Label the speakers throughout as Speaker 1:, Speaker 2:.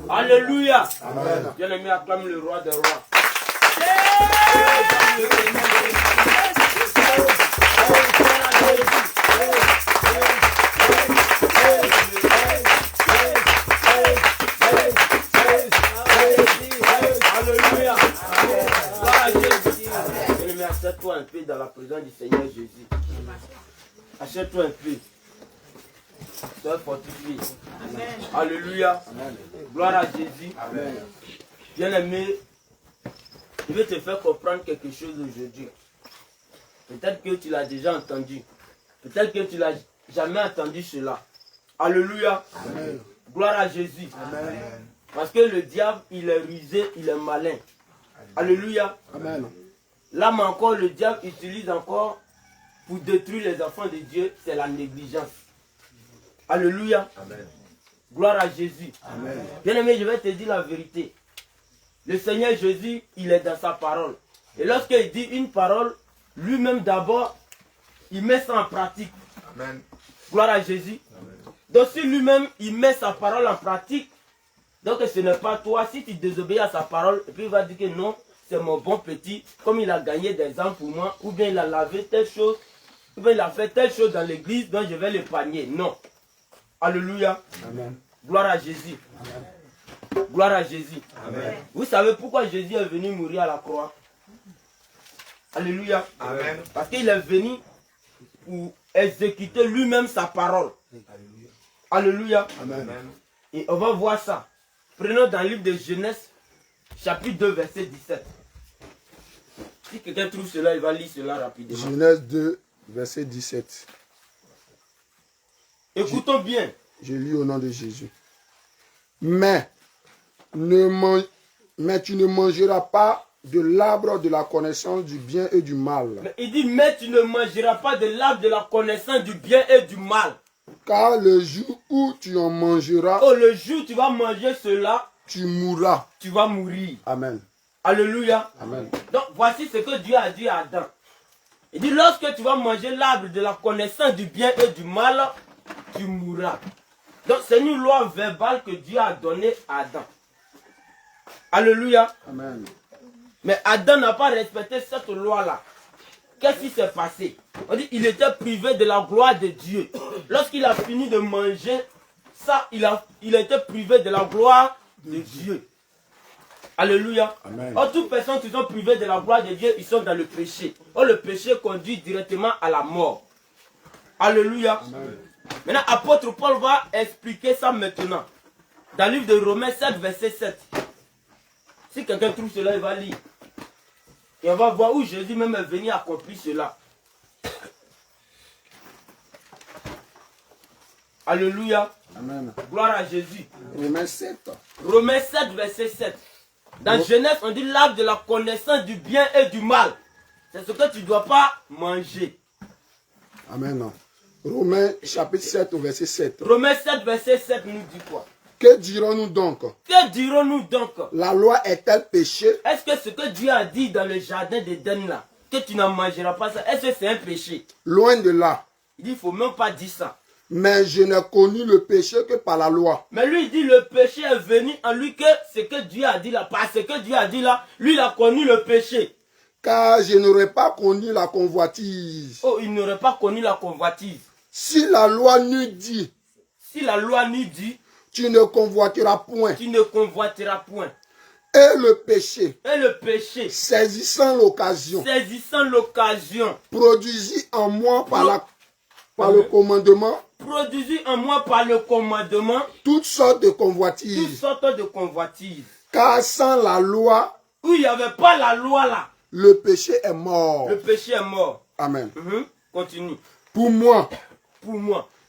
Speaker 1: Alléluia. Bien-aimé, acclame le roi des rois. Alléluia. Bien-aimé, achète-toi un peu dans la présence du Seigneur Jésus. Achète-toi un peu. Sois fortifié. Alléluia. Gloire à Jésus. Bien-aimé, je vais te faire comprendre quelque chose aujourd'hui. Peut-être que tu l'as déjà entendu. Peut-être que tu n'as jamais entendu cela. Alléluia. Amen. Gloire à Jésus. Amen. Parce que le diable, il est rusé, il est malin. Alléluia. Amen. Là, mais encore, le diable utilise encore pour détruire les enfants de Dieu, c'est la négligence. Alléluia. Amen. Gloire à Jésus. Amen. Bien-aimé, je vais te dire la vérité. Le Seigneur Jésus, il est dans sa parole. Et lorsqu'il dit une parole, lui-même d'abord, il met ça en pratique. Amen. Gloire à Jésus. Amen. Donc si lui-même, il met sa parole en pratique, donc ce n'est pas toi, si tu désobéis à sa parole, et puis il va dire que non, c'est mon bon petit, comme il a gagné des âmes pour moi, ou bien il a lavé telle chose, ou bien il a fait telle chose dans l'église, donc je vais l'épargner. Non. Alléluia. Amen. Gloire à Jésus. Amen. Gloire à Jésus. Amen. Vous savez pourquoi Jésus est venu mourir à la croix? Alléluia. Amen. Parce qu'il est venu pour exécuter lui-même sa parole. Alléluia. Amen. Et on va voir ça. Prenons dans le livre de Genèse, chapitre 2, verset 17. Si quelqu'un trouve cela, il va lire cela rapidement.
Speaker 2: Genèse 2, verset 17.
Speaker 1: Écoutons bien.
Speaker 2: Je lis au nom de Jésus. Mais tu ne mangeras pas de l'arbre de la connaissance du bien et du mal.
Speaker 1: Mais il dit, mais tu ne mangeras pas de l'arbre de la connaissance du bien et du mal.
Speaker 2: Car le jour où tu en mangeras,
Speaker 1: le jour où tu vas manger cela,
Speaker 2: tu mourras.
Speaker 1: Tu vas mourir.
Speaker 2: Amen.
Speaker 1: Alléluia.
Speaker 2: Amen.
Speaker 1: Donc voici ce que Dieu a dit à Adam. Il dit, lorsque tu vas manger l'arbre de la connaissance du bien et du mal, tu mourras. Donc c'est une loi verbale que Dieu a donnée à Adam. Alléluia.
Speaker 2: Amen.
Speaker 1: Mais Adam n'a pas respecté cette loi-là. Qu'est-ce qui s'est passé? On dit qu'il était privé de la gloire de Dieu. Lorsqu'il a fini de manger ça, il a été privé de la gloire de Dieu. Alléluia. Or, toutes personnes qui sont privées de la gloire de Dieu, ils sont dans le péché. Or, le péché conduit directement à la mort. Alléluia. Amen. Maintenant, apôtre Paul va expliquer ça maintenant. Dans le livre de Romains 7, verset 7. Si quelqu'un trouve cela, il va lire. Et on va voir où Jésus même est venu accomplir cela. Alléluia.
Speaker 2: Amen.
Speaker 1: Gloire à Jésus.
Speaker 2: Romains 7.
Speaker 1: Romains 7, verset 7. Dans Genèse, on dit l'arbre de la connaissance du bien et du mal. C'est ce que tu ne dois pas manger.
Speaker 2: Amen. Romains chapitre 7 au verset 7.
Speaker 1: Romains 7, verset 7 nous dit quoi?
Speaker 2: Que dirons-nous donc?
Speaker 1: Que dirons-nous donc?
Speaker 2: La loi est-elle péché?
Speaker 1: Est-ce que ce que Dieu a dit dans le jardin d'Éden là, que tu n'en mangeras pas ça, est-ce que c'est un péché?
Speaker 2: Loin de là.
Speaker 1: Il dit, il ne faut même pas dire ça.
Speaker 2: Mais je n'ai connu le péché que par la loi.
Speaker 1: Mais lui, il dit, le péché est venu en lui que ce que Dieu a dit là, parce que Dieu a dit là, lui, il a connu le péché.
Speaker 2: Car je n'aurais pas connu la convoitise.
Speaker 1: Oh, il n'aurait pas connu la convoitise.
Speaker 2: Si la loi n'eût dit,
Speaker 1: si la loi n'eût dit,
Speaker 2: tu ne convoiteras point.
Speaker 1: Tu ne convoiteras point.
Speaker 2: Et le péché,
Speaker 1: saisissant l'occasion,
Speaker 2: produisit en moi par le commandement, toutes sortes de convoitises. Car sans la loi,
Speaker 1: où il n'y avait pas la loi là,
Speaker 2: le péché est mort. Amen.
Speaker 1: Continue.
Speaker 2: Pour moi,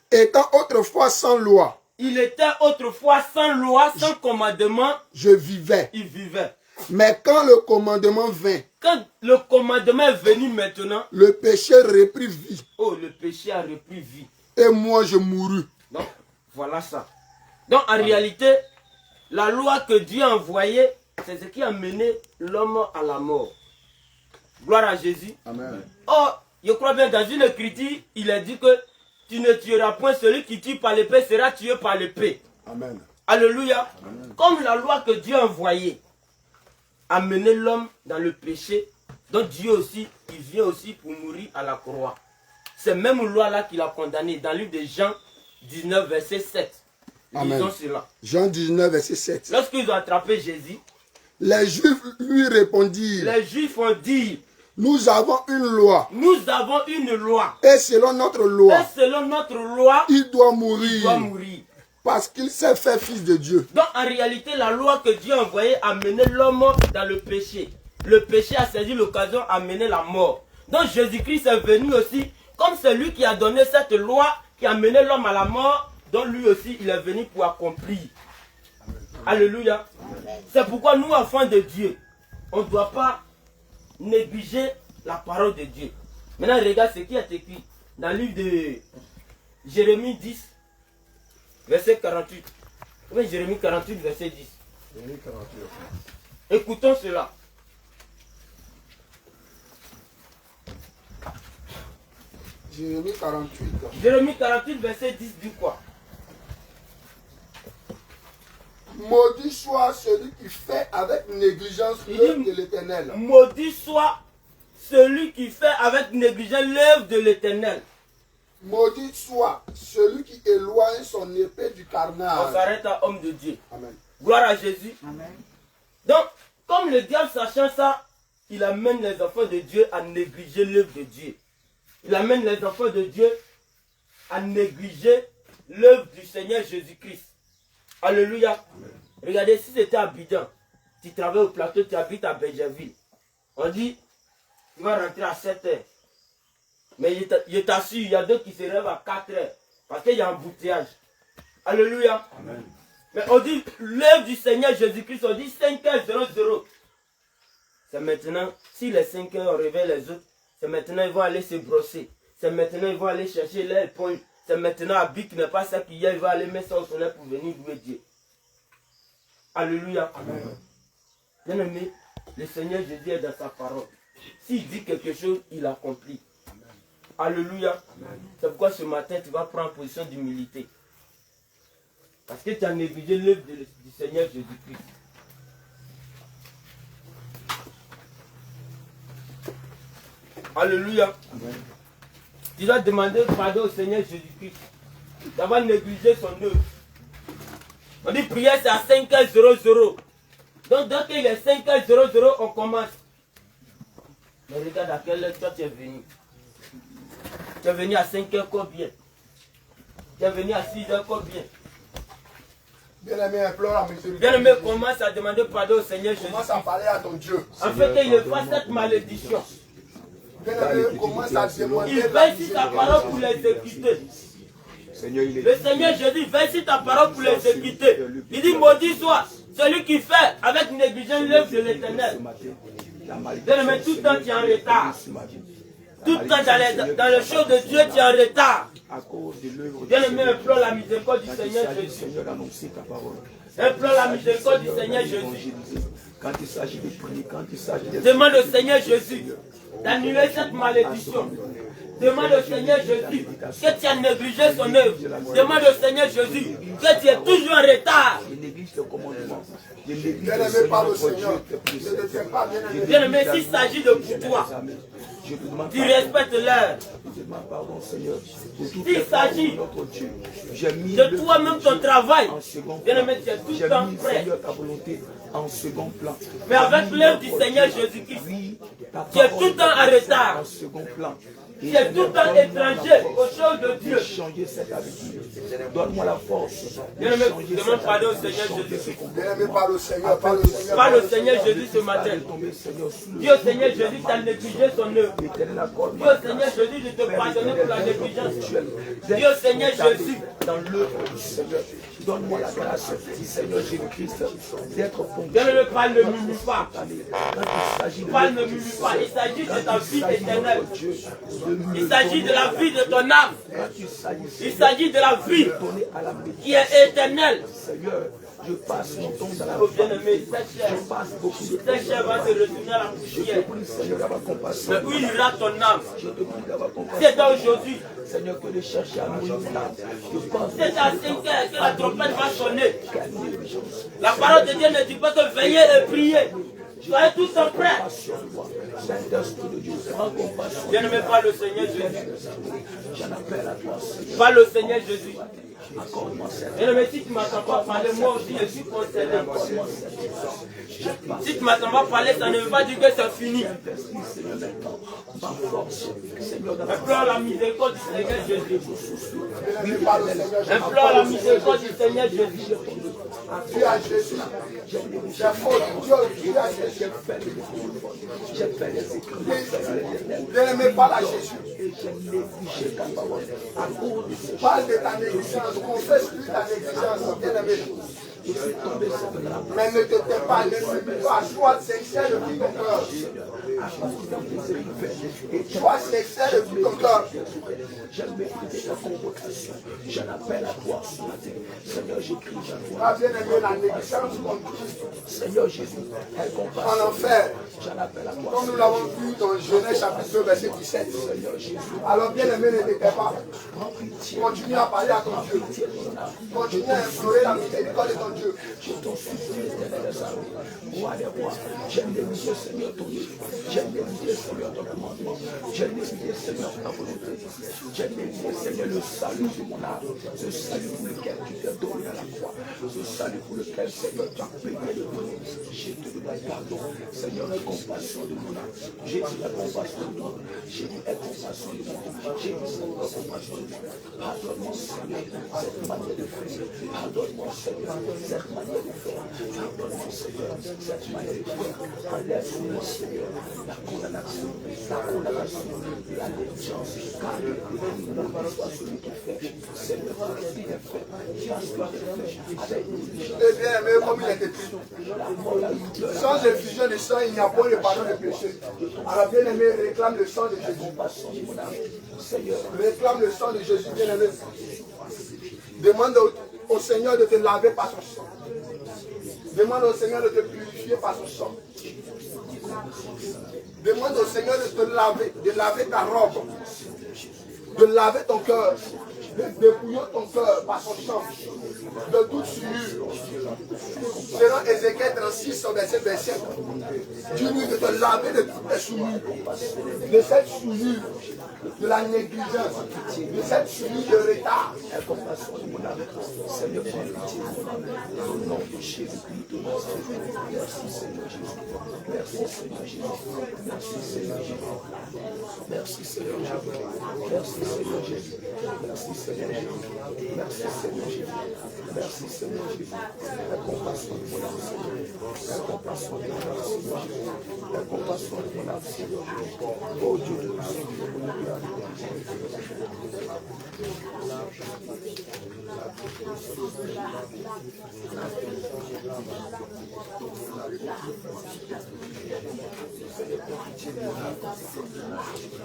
Speaker 2: étant autrefois sans loi,
Speaker 1: il était autrefois sans loi, sans commandement.
Speaker 2: Je vivais.
Speaker 1: Il vivait.
Speaker 2: Mais quand le commandement vint,
Speaker 1: quand le commandement est venu maintenant,
Speaker 2: le péché reprit vie.
Speaker 1: Oh, le péché a repris vie.
Speaker 2: Et moi je mourus.
Speaker 1: Donc, voilà ça. Donc, en réalité, la loi que Dieu a envoyée, c'est ce qui a mené l'homme à la mort. Gloire à Jésus.
Speaker 2: Amen.
Speaker 1: Oh, je crois bien dans une écriture, il a dit que tu ne tueras point, celui qui tue par l'épée sera tué par l'épée.
Speaker 2: Amen.
Speaker 1: Alléluia.
Speaker 2: Amen.
Speaker 1: Comme la loi que Dieu a envoyée a mené l'homme dans le péché, donc Dieu aussi, il vient aussi pour mourir à la croix. C'est même loi-là qu'il a condamné dans le livre de Jean 19, verset 7.
Speaker 2: Amen.
Speaker 1: Disons cela.
Speaker 2: Jean 19, verset 7.
Speaker 1: Lorsqu'ils ont attrapé Jésus,
Speaker 2: les Juifs lui répondirent.
Speaker 1: Les Juifs ont dit,
Speaker 2: nous avons une loi.
Speaker 1: Nous avons une loi.
Speaker 2: Et selon notre loi,
Speaker 1: il
Speaker 2: doit mourir.
Speaker 1: Parce
Speaker 2: qu'il s'est fait fils de Dieu.
Speaker 1: Donc en réalité, la loi que Dieu a envoyée a mené l'homme dans le péché. Le péché a saisi l'occasion à mener la mort. Donc Jésus-Christ est venu aussi, comme c'est lui qui a donné cette loi qui a mené l'homme à la mort, donc lui aussi il est venu pour accomplir. Alléluia. C'est pourquoi nous, enfants de Dieu, on ne doit pas négliger la parole de Dieu. Maintenant, regarde ce qui est écrit dans le livre de Jérémie 10, verset 48. Oui, Jérémie 48, verset 10.
Speaker 2: Jérémie 48.
Speaker 1: Écoutons cela.
Speaker 2: Jérémie 48.
Speaker 1: Jérémie 48, verset 10 dit quoi?
Speaker 2: Maudit soit celui qui fait avec négligence l'œuvre de l'Éternel.
Speaker 1: Maudit soit celui qui fait avec négligence l'œuvre de l'Éternel.
Speaker 2: Maudit soit celui qui éloigne son épée du carnage.
Speaker 1: On s'arrête à homme de Dieu.
Speaker 2: Amen.
Speaker 1: Gloire à Jésus.
Speaker 2: Amen.
Speaker 1: Donc, comme le diable sachant ça, il amène les enfants de Dieu à négliger l'œuvre de Dieu. Il amène les enfants de Dieu à négliger l'œuvre du Seigneur Jésus-Christ. Alléluia. Amen. Regardez, si c'était à Abidjan, tu travailles au plateau, tu habites à Bégerville. On dit, tu vas rentrer à 7 heures. Mais je t'assure, il y a d'autres qui se lèvent à 4 heures. Parce qu'il y a un embouteillage. Alléluia. Amen. Mais on dit, l'œuvre du Seigneur Jésus-Christ, on dit 5h00. C'est maintenant, si les 5 heures on réveille les autres, c'est maintenant ils vont aller se brosser. C'est maintenant ils vont aller chercher leur éponge. C'est maintenant Abid qui n'est pas ça qu'il y a, il va aller mettre ça au soleil pour venir louer Dieu. Alléluia. Amen. Bien aimé, le Seigneur Jésus est dans sa parole. S'il dit quelque chose, il accomplit. Amen. Alléluia. C'est pourquoi ce matin, tu vas prendre position d'humilité. Parce que tu as négligé l'œuvre du Seigneur Jésus-Christ. Alléluia. Amen. Tu dois demander pardon au Seigneur Jésus-Christ d'avoir négligé son œuvre. On dit prière, c'est à 5h00. Donc, dès qu'il est 5h00, on commence. Mais regarde à quelle heure toi tu es venu. Tu es venu à 5h combien? Tu es venu à 6h combien?
Speaker 2: Bien-aimé, implore la miséricorde.
Speaker 1: Bien-aimé, commence à demander pardon au Seigneur Jésus.
Speaker 2: Commence à parler à ton Dieu.
Speaker 1: En fait, qu'il efface cette malédiction.
Speaker 2: Bien-aimé, commence à demander
Speaker 1: Il
Speaker 2: la
Speaker 1: veille sur ta
Speaker 2: miséricorde.
Speaker 1: parole pour l'exécuter. Le Seigneur Jésus veille sur ta parole pour l'exécuter. Il dit, maudit soit celui qui fait avec négligence l'œuvre de l'Éternel. Bien-aimé, tout le temps tu es en retard. Tout le temps dans les choses de Dieu tu es en retard. Bien-aimé, implore la miséricorde du Seigneur Jésus. Implore la miséricorde du Seigneur Jésus.
Speaker 3: Quand il s'agit de prier, quand il s'agit de...
Speaker 1: Demande au Seigneur Jésus d'annuler cette malédiction. Demande au Seigneur Jésus que tu as négligé son œuvre. Demande au Seigneur Jésus que tu es toujours en retard.
Speaker 3: Il néglige le commandement.
Speaker 2: Bien-aimé, parle au Seigneur. Ne te tiens pas, bien-aimé.
Speaker 1: Bien-aimé, s'il s'agit de pour toi, tu respectes l'heure. S'il s'agit de toi-même, ton travail, bien-aimé, tu es tout le temps prêt.
Speaker 3: En second plan.
Speaker 1: Mais avec l'œuvre du Seigneur Jésus-Christ, tu es tout le temps en retard.
Speaker 3: En second plan.
Speaker 1: Tu es tout le temps étranger aux choses de Dieu.
Speaker 3: Changer cette habitude. Donne-moi la force.
Speaker 1: Bien-aimé, demande pardon au Seigneur Jésus.
Speaker 2: Bien-aimé, parle au Seigneur, parle au Seigneur.
Speaker 1: Parle au Seigneur Jésus ce matin. Dis au Seigneur Jésus, tu as négligé son œuvre. Dis au Seigneur Jésus de te pardonner pour la négligence. Dis au Seigneur Jésus,
Speaker 3: dans l'œuvre du Seigneur. Donne-moi la grâce du Seigneur Jésus-Christ d'être
Speaker 1: bien-aimé, parle ne murmure pas. Parle ne
Speaker 3: Parle
Speaker 1: murmure pas. Il s'agit de ta vie éternelle. Il s'agit de la vie de ton âme. Il s'agit de la vie qui est éternelle.
Speaker 3: Seigneur, je passe mon temps dans la
Speaker 1: Oh bien-aimé,
Speaker 3: je passe beaucoup de temps.
Speaker 1: cette chair va se retourner à la poussière.
Speaker 3: Seigneur, d'avoir compassion.
Speaker 1: Mais où ira ton âme?
Speaker 3: Je te prie d'avoir compassion.
Speaker 1: C'est toi aujourd'hui.
Speaker 3: Seigneur, que de chercher à nourrir mon âme. Je pense
Speaker 1: C'est à 5 heures que la trompette va sonner. La parole de Dieu ne dit pas que veillez et priez. Soyez tous en prêt.
Speaker 3: Saint-Esprit de Dieu, prends compassion.
Speaker 1: Bien-aimé, parle au Seigneur Jésus.
Speaker 3: J'en appelle à toi, Seigneur.
Speaker 1: Parle au Seigneur Jésus.
Speaker 3: Accorde-moi, Seigneur.
Speaker 1: Bien-aimé, si tu ne m'entends pas parler, moi aussi je suis concerné. Si tu ne m'entends pas parler, ça ne veut pas dire que c'est fini. Implore la miséricorde du Seigneur Jésus.
Speaker 2: Bien-aimé, parle au Seigneur.
Speaker 1: Implore la miséricorde du Seigneur Jésus.
Speaker 2: Dis à Jésus. J'ai faute. Dis à Jésus. Bien-aimé, parle à Jésus. Parle de ta négligence. Confesse-lui ta négligence, bien-aimé. Mais ne te tais pas, ne murmure pas. Sois sincère depuis ton cœur. Sois sincère depuis ton cœur.
Speaker 3: J'en appelle à toi ce matin. Seigneur, j'écris à toi.
Speaker 2: Ah, bien-aimé, la négligence conduit
Speaker 3: Seigneur Jésus, aie compassion.
Speaker 2: en enfer.
Speaker 3: J'en appelle à toi.
Speaker 2: Comme nous l'avons vu dans Genèse chapitre 2, verset 17. Alors, bien-aimé, ne te tais pas. Continue à parler à ton Dieu. Continue à implorer la miséricorde de ton Dieu.
Speaker 3: Je t'en supplie, éternel des armées. Roi des rois, j'aime négligé, Seigneur, ton œuvre. J'aime négligé, Seigneur, ton commandement. J'aime négligé, Seigneur, ta volonté. J'aime négligé, Seigneur, le salut de mon âme. Ce salut pour lequel tu t'es donné à la croix. Ce salut pour lequel, Seigneur, tu as payé le prix. Je te demande pardon. Seigneur, aie compassion de mon âme. J'ai dit la compassion de mon âme. J'ai dit aie compassion de mon âme. J'ai dit Seigneur, compassion de mon âme. Pardonne-moi, Seigneur, cette manière de faire. Pardonne-moi, Seigneur, cette manière de faire. Pardonne-moi, Seigneur, cette manière de faire. Enlève-moi, Seigneur, la condamnation, la négligence, car le soit celui qui fait. Seigneur, qui est fait, qui a ce que fait, avec négligence.
Speaker 2: Eh bien, aimé, comme il est écrit. Sans effusion de sang, il n'y a pas de pardon de péché. Alors, bien aimé, réclame le sang de Jésus. Réclame le sang de Jésus, bien aimé. Demande au Seigneur de te laver par son sang. Demande au Seigneur de te purifier par son sang. Demande au Seigneur de laver ta robe, de laver ton cœur, de dépouiller ton cœur par son sang, de toute souillure. Selon Ézéchiel 36, verset 27, dis-lui de te laver de toutes tes souillures, de cette souillure de la négligence, de cette suivi de retard.
Speaker 3: Aie compassion de mon âme. Seigneur, prends pitié de mon âme. Au nom de Jésus-Christ de Nazareth. Merci Seigneur Jésus. Merci Seigneur Jésus. Merci Seigneur Jésus. Merci Seigneur Jésus. Merci Seigneur Jésus. Merci Seigneur Jésus. Merci Seigneur Jésus. Merci Seigneur Jésus. Aie compassion de mon âme, Seigneur. Aie compassion de mon âme, Seigneur Jésus. Aie compassion de mon âme, Seigneur Jésus. Oh Dieu de Dieu.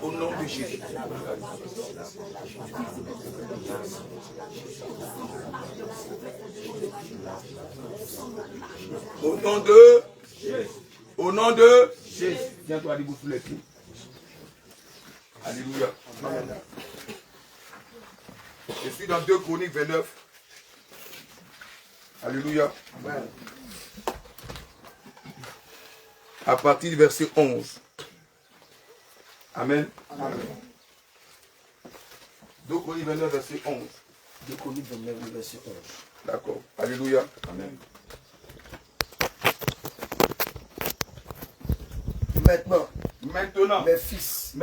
Speaker 4: Au nom de Jésus. Au nom de Jésus. Au nom de Jésus. Tiens-toi debout sous les pieds. Alléluia. Je suis dans 2 Chroniques 29. Alléluia. Amen. À partir du verset 11. Amen. Amen. 2 Chroniques 29, verset 11.
Speaker 3: 2 Chroniques 29, verset 11.
Speaker 4: D'accord. Alléluia. Amen. Maintenant,
Speaker 3: mes fils,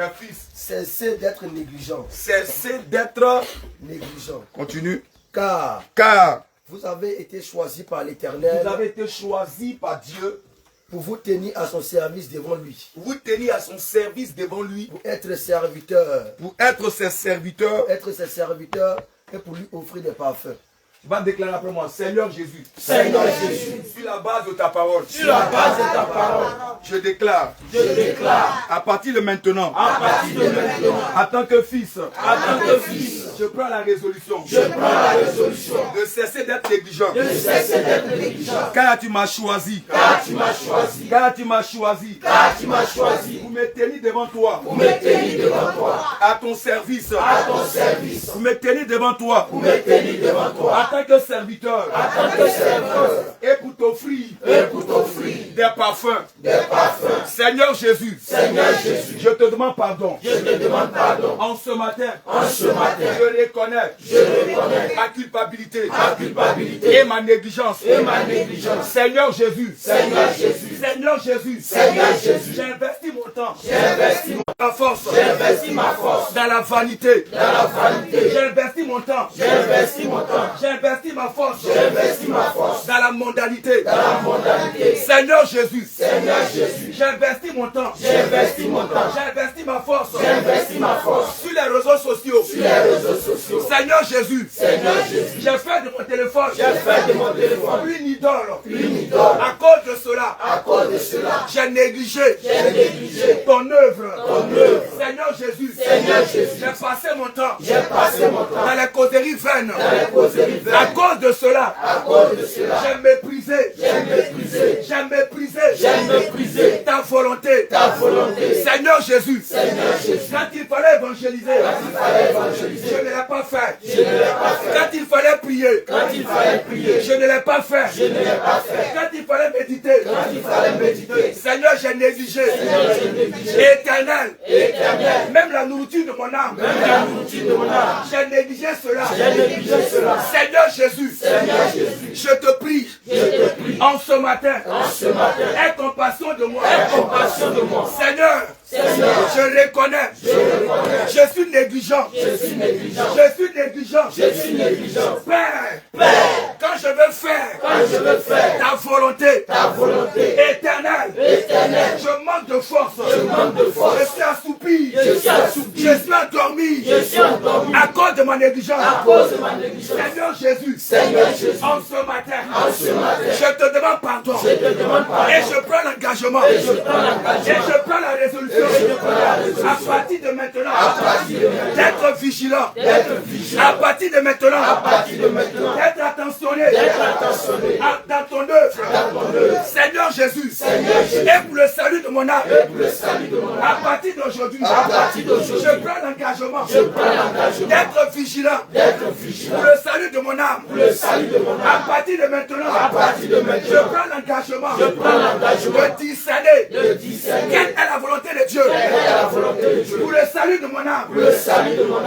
Speaker 3: cessez d'être négligents.
Speaker 4: Cessez d'être
Speaker 3: négligents.
Speaker 4: Continue.
Speaker 3: Car
Speaker 4: vous
Speaker 3: avez été choisis par l'Éternel.
Speaker 4: Vous avez été choisis par Dieu.
Speaker 3: Pour vous tenir à son service devant lui.
Speaker 4: Vous tenir à son service devant lui.
Speaker 3: Pour être serviteur.
Speaker 4: Pour être ses serviteurs.
Speaker 3: Pour être ses serviteurs et pour lui offrir des parfums.
Speaker 4: Tu vas déclarer après moi, Seigneur Jésus.
Speaker 3: Seigneur Jésus.
Speaker 4: Sur la base de ta parole.
Speaker 3: Sur la base de ta parole.
Speaker 4: Je déclare.
Speaker 3: Je déclare.
Speaker 4: À partir de maintenant.
Speaker 3: À partir de maintenant.
Speaker 4: En tant que fils.
Speaker 3: En tant que fils.
Speaker 4: Je prends la résolution.
Speaker 3: Je prends la résolution.
Speaker 4: De cesser d'être négligent.
Speaker 3: De cesser d'être négligent.
Speaker 4: Car tu m'as choisi.
Speaker 3: Car tu m'as choisi.
Speaker 4: Car tu m'as choisi.
Speaker 3: Car tu m'as choisi.
Speaker 4: Pour me tenir devant toi.
Speaker 3: Pour me tenir devant toi.
Speaker 4: À ton service.
Speaker 3: À ton service.
Speaker 4: Pour me tenir devant toi.
Speaker 3: Pour me tenir devant toi.
Speaker 4: En tant que serviteur.
Speaker 3: En tant que serviteur.
Speaker 4: Et pour t'offrir.
Speaker 3: Et pour t'offrir.
Speaker 4: Des parfums.
Speaker 3: Des parfums.
Speaker 4: Seigneur Jésus.
Speaker 3: Seigneur Jésus.
Speaker 4: Je te demande pardon.
Speaker 3: Je te demande pardon.
Speaker 4: En ce matin.
Speaker 3: En ce matin.
Speaker 4: Je reconnais.
Speaker 3: Je reconnais.
Speaker 4: Ma culpabilité.
Speaker 3: Ma culpabilité.
Speaker 4: Et ma négligence.
Speaker 3: Et ma négligence.
Speaker 4: Seigneur Jésus.
Speaker 3: Seigneur Jésus.
Speaker 4: Seigneur Jésus.
Speaker 3: Seigneur Jésus.
Speaker 4: J'ai investi mon temps.
Speaker 3: J'ai investi
Speaker 4: ma force.
Speaker 3: J'ai investi ma force.
Speaker 4: Dans la vanité.
Speaker 3: Dans la vanité.
Speaker 4: J'ai investi mon temps.
Speaker 3: J'ai investi mon temps.
Speaker 4: J'ai investi ma force.
Speaker 3: J'ai investi ma force.
Speaker 4: Dans la mondialité.
Speaker 3: Dans la mondialité.
Speaker 4: Seigneur Jésus.
Speaker 3: Seigneur Jésus.
Speaker 4: J'ai investi mon temps.
Speaker 3: J'ai investi mon temps.
Speaker 4: J'ai investi ma force.
Speaker 3: J'ai investi ma force.
Speaker 4: Sur les réseaux sociaux.
Speaker 3: Sur les réseaux sociaux.
Speaker 4: Seigneur Jésus.
Speaker 3: Seigneur Jésus.
Speaker 4: J'ai fait de mon téléphone.
Speaker 3: J'ai fait de mon téléphone.
Speaker 4: Une idole.
Speaker 3: Une idole.
Speaker 4: À cause de cela.
Speaker 3: À cause de cela.
Speaker 4: J'ai négligé.
Speaker 3: J'ai négligé.
Speaker 4: Ton œuvre.
Speaker 3: Ton œuvre.
Speaker 4: Seigneur Jésus.
Speaker 3: Seigneur Jésus.
Speaker 4: J'ai passé mon temps.
Speaker 3: J'ai passé mon temps.
Speaker 4: Dans les causeries vaines.
Speaker 3: Dans les causeries vaines.
Speaker 4: À cause de cela.
Speaker 3: À cause de cela.
Speaker 4: J'ai méprisé.
Speaker 3: J'ai méprisé.
Speaker 4: J'ai méprisé.
Speaker 3: J'ai méprisé.
Speaker 4: Ta volonté.
Speaker 3: Ta volonté.
Speaker 4: Seigneur Jésus.
Speaker 3: Seigneur Jésus.
Speaker 4: Quand il fallait évangéliser.
Speaker 3: Quand il fallait évangéliser.
Speaker 4: Je ne l'ai pas fait.
Speaker 3: Je ne l'ai pas fait.
Speaker 4: Quand il fallait prier.
Speaker 3: Quand il fallait prier.
Speaker 4: Je ne l'ai pas fait.
Speaker 3: Je ne l'ai pas fait.
Speaker 4: Quand il fallait méditer.
Speaker 3: Quand il fallait méditer.
Speaker 4: Seigneur, j'ai négligé.
Speaker 3: Seigneur, j'ai négligé.
Speaker 4: Éternel.
Speaker 3: Éternel.
Speaker 4: Même la nourriture de mon âme.
Speaker 3: Même la nourriture de mon âme.
Speaker 4: J'ai négligé cela.
Speaker 3: J'ai négligé cela.
Speaker 4: Seigneur Jésus.
Speaker 3: Seigneur Jésus.
Speaker 4: Je te prie.
Speaker 3: Je te prie.
Speaker 4: En ce matin.
Speaker 3: En ce matin.
Speaker 4: Aie compassion de moi.
Speaker 3: Aie compassion de moi.
Speaker 4: Seigneur.
Speaker 3: Seigneur.
Speaker 4: Je reconnais.
Speaker 3: Je reconnais.
Speaker 4: Je suis négligent.
Speaker 3: Je suis négligent.
Speaker 4: Je suis négligent.
Speaker 3: Je suis négligent.
Speaker 4: Père.
Speaker 3: Père.
Speaker 4: Quand je veux faire.
Speaker 3: Quand je veux faire.
Speaker 4: Ta volonté.
Speaker 3: Ta volonté.
Speaker 4: Éternelle.
Speaker 3: Éternelle.
Speaker 4: Je manque de force.
Speaker 3: Je manque de force.
Speaker 4: Je suis assoupi.
Speaker 3: Je suis assoupi.
Speaker 4: Je suis endormi.
Speaker 3: Je suis endormi.
Speaker 4: À cause de ma négligence.
Speaker 3: À cause de ma négligence.
Speaker 4: Seigneur Jésus.
Speaker 3: Seigneur Jésus.
Speaker 4: En ce matin.
Speaker 3: En ce matin.
Speaker 4: Je te demande pardon.
Speaker 3: Je te demande pardon.
Speaker 4: Et je prends l'engagement.
Speaker 3: Et je prends l'engagement.
Speaker 4: Et je prends la résolution.
Speaker 3: Et je prends la résolution.
Speaker 4: À partir de maintenant.
Speaker 3: À partir de maintenant.
Speaker 4: D'être vigilant.
Speaker 3: D'être vigilant.
Speaker 4: À partir de maintenant.
Speaker 3: À partir de maintenant.
Speaker 4: D'être attentionné.
Speaker 3: D'être attentionné.
Speaker 4: Dans ton œuvre.
Speaker 3: Dans ton œuvre.
Speaker 4: Seigneur Jésus.
Speaker 3: Seigneur Jésus.
Speaker 4: Et pour le salut de mon âme.
Speaker 3: Et pour le salut de mon âme.
Speaker 4: À partir d'aujourd'hui.
Speaker 3: À partir d'aujourd'hui.
Speaker 4: Je prends l'engagement.
Speaker 3: Je prends l'engagement.
Speaker 4: D'être vigilant.
Speaker 3: D'être vigilant.
Speaker 4: Pour le salut de mon âme.
Speaker 3: Pour le salut de mon âme.
Speaker 4: À partir de maintenant.
Speaker 3: À partir de maintenant.
Speaker 4: Je prends l'engagement.
Speaker 3: Je prends l'engagement.
Speaker 4: De discerner.
Speaker 3: De discerner.
Speaker 4: Quelle est la volonté de Dieu.
Speaker 2: Dieu. Pour le salut de mon âme.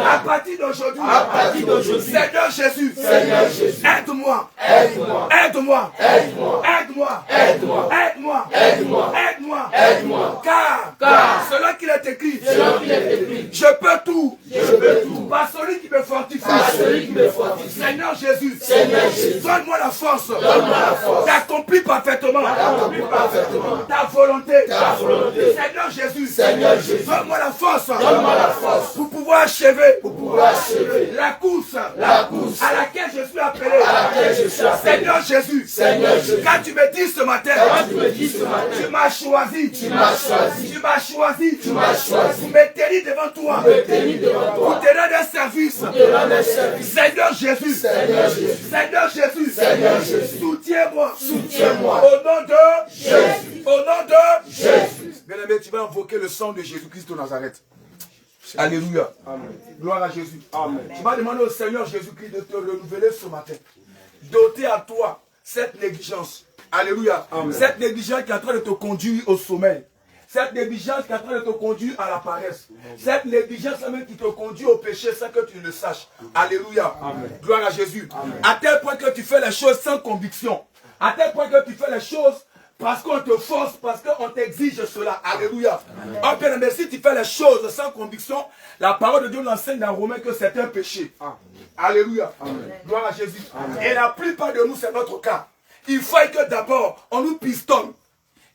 Speaker 2: À partir d'aujourd'hui. Seigneur Jésus. Aide-moi. Aide-moi. Car selon qu'il est écrit, je peux tout. Par celui qui me fortifie. Seigneur Jésus, donne-moi la force d'accomplir parfaitement ta volonté. Seigneur Jésus, donne-moi la force pour pouvoir achever la course à laquelle je suis appelé. Seigneur Jésus, quand tu me dis ce matin, tu m'as choisi pour me tenir devant toi, pour te rendre un service. Seigneur Jésus, soutiens-moi. Au nom de Jésus. Bien-aimé, tu vas invoquer le sang de Jésus-Christ de Nazareth. Alléluia. Amen. Gloire à Jésus. Amen. Tu vas demander au Seigneur Jésus-Christ de te renouveler ce matin. Doter à toi cette négligence. Alléluia. Amen. Cette négligence qui est en train de te conduire au sommeil. Cette négligence qui est en train de te conduire à la paresse. Cette négligence même qui te conduit au péché sans que tu ne le saches. Alléluia. Amen. Gloire à Jésus. Amen. À tel point que tu fais les choses sans conviction. À tel point que tu fais les choses parce qu'on te force, parce qu'on t'exige cela. Alléluia. Oh bien, mais si tu fais les choses sans conviction, la parole de Dieu nous enseigne dans Romains que c'est un péché. Alléluia. Amen. Gloire à Jésus. Amen. Et la plupart de nous, c'est notre cas. Il faut que d'abord, on nous pistonne.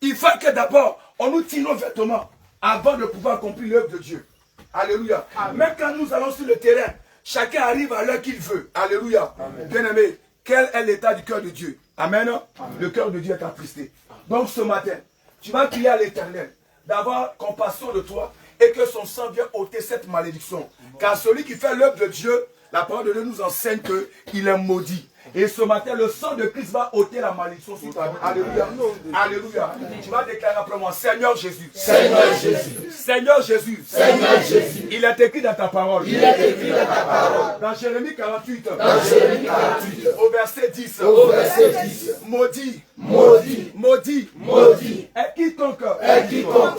Speaker 2: Il faut que d'abord, on nous tire nos vêtements avant de pouvoir accomplir l'œuvre de Dieu. Alléluia. Amen. Même quand nous allons sur le terrain, chacun arrive à l'heure qu'il veut. Alléluia. Bien-aimé, quel est l'état du cœur de Dieu? Amen. Amen. Le cœur de Dieu est attristé. Donc ce matin, tu vas crier à l'Éternel d'avoir compassion de toi et que son sang vienne ôter cette malédiction. Car celui qui fait l'œuvre de Dieu, la parole de Dieu nous enseigne qu'il est maudit. Et ce matin, le sang de Christ va ôter la malédiction sur ta vie. Alléluia. Alléluia. Tu vas déclarer après moi, Seigneur Jésus. Seigneur Jésus. Seigneur Jésus. Seigneur Jésus. Il est écrit dans ta parole. Il est écrit dans ta parole. Dans Jérémie 48. Dans Jérémie 48. Au verset 10. Au verset 10. Maudit. Maudit. Maudit. Maudit. Et quiconque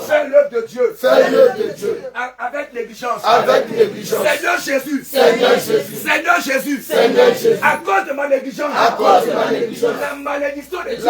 Speaker 2: fait l'œuvre de Dieu. Fait l'œuvre de Dieu. Avec négligence. Avec négligence. Seigneur Jésus. Seigneur Jésus. Seigneur Jésus. Seigneur Jésus. À cause de ma négligence. À cause de ma négligence. La malédiction de Dieu.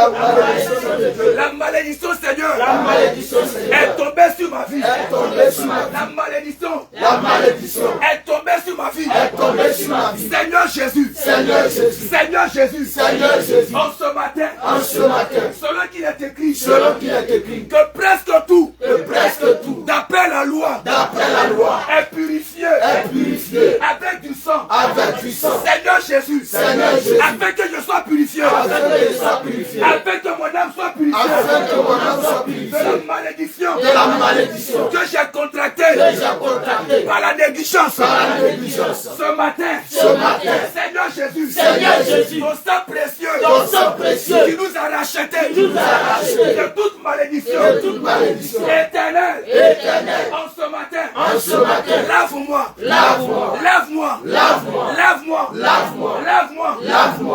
Speaker 2: La malédiction, Seigneur. La malédiction, Seigneur. Est tombée sur ma vie. Est tombée sur ma vie. La malédiction. La malédiction. Est tombée sur ma vie. Est tombée sur ma vie. Seigneur Jésus. Seigneur Jésus. Seigneur Jésus. Seigneur Jésus. En ce matin. En ce matin. Selon qu'il est écrit. Selon qu'il est écrit. Que presque tout. Que presque tout. D'après la loi. D'après la loi. Est purifié. Est purifié. Avec du sang. Avec du sang. Seigneur Jésus. Seigneur Jésus. Afin que je sois purifié. Afin que je sois purifié. Afin que mon âme soit purifiée. Afin que mon âme soit purifiée. De la malédiction. De la malédiction. Que j'ai contractée. Que j'ai contractée. Par la négligence. Par la négligence. Ce matin. Ce matin. Seigneur Jésus. Seigneur Jésus. Ton sang précieux. Ton sang précieux. Qui nous a rachetés. Qui nous a rachetés. De toute malédiction. De toute malédiction. Éternel. Éternel. En ce matin. En ce matin. Lave-moi. Lave-moi. Lave-moi. Lave-moi. Lave-moi. Lave-moi. Lave-moi. Lave-moi. Lave-moi.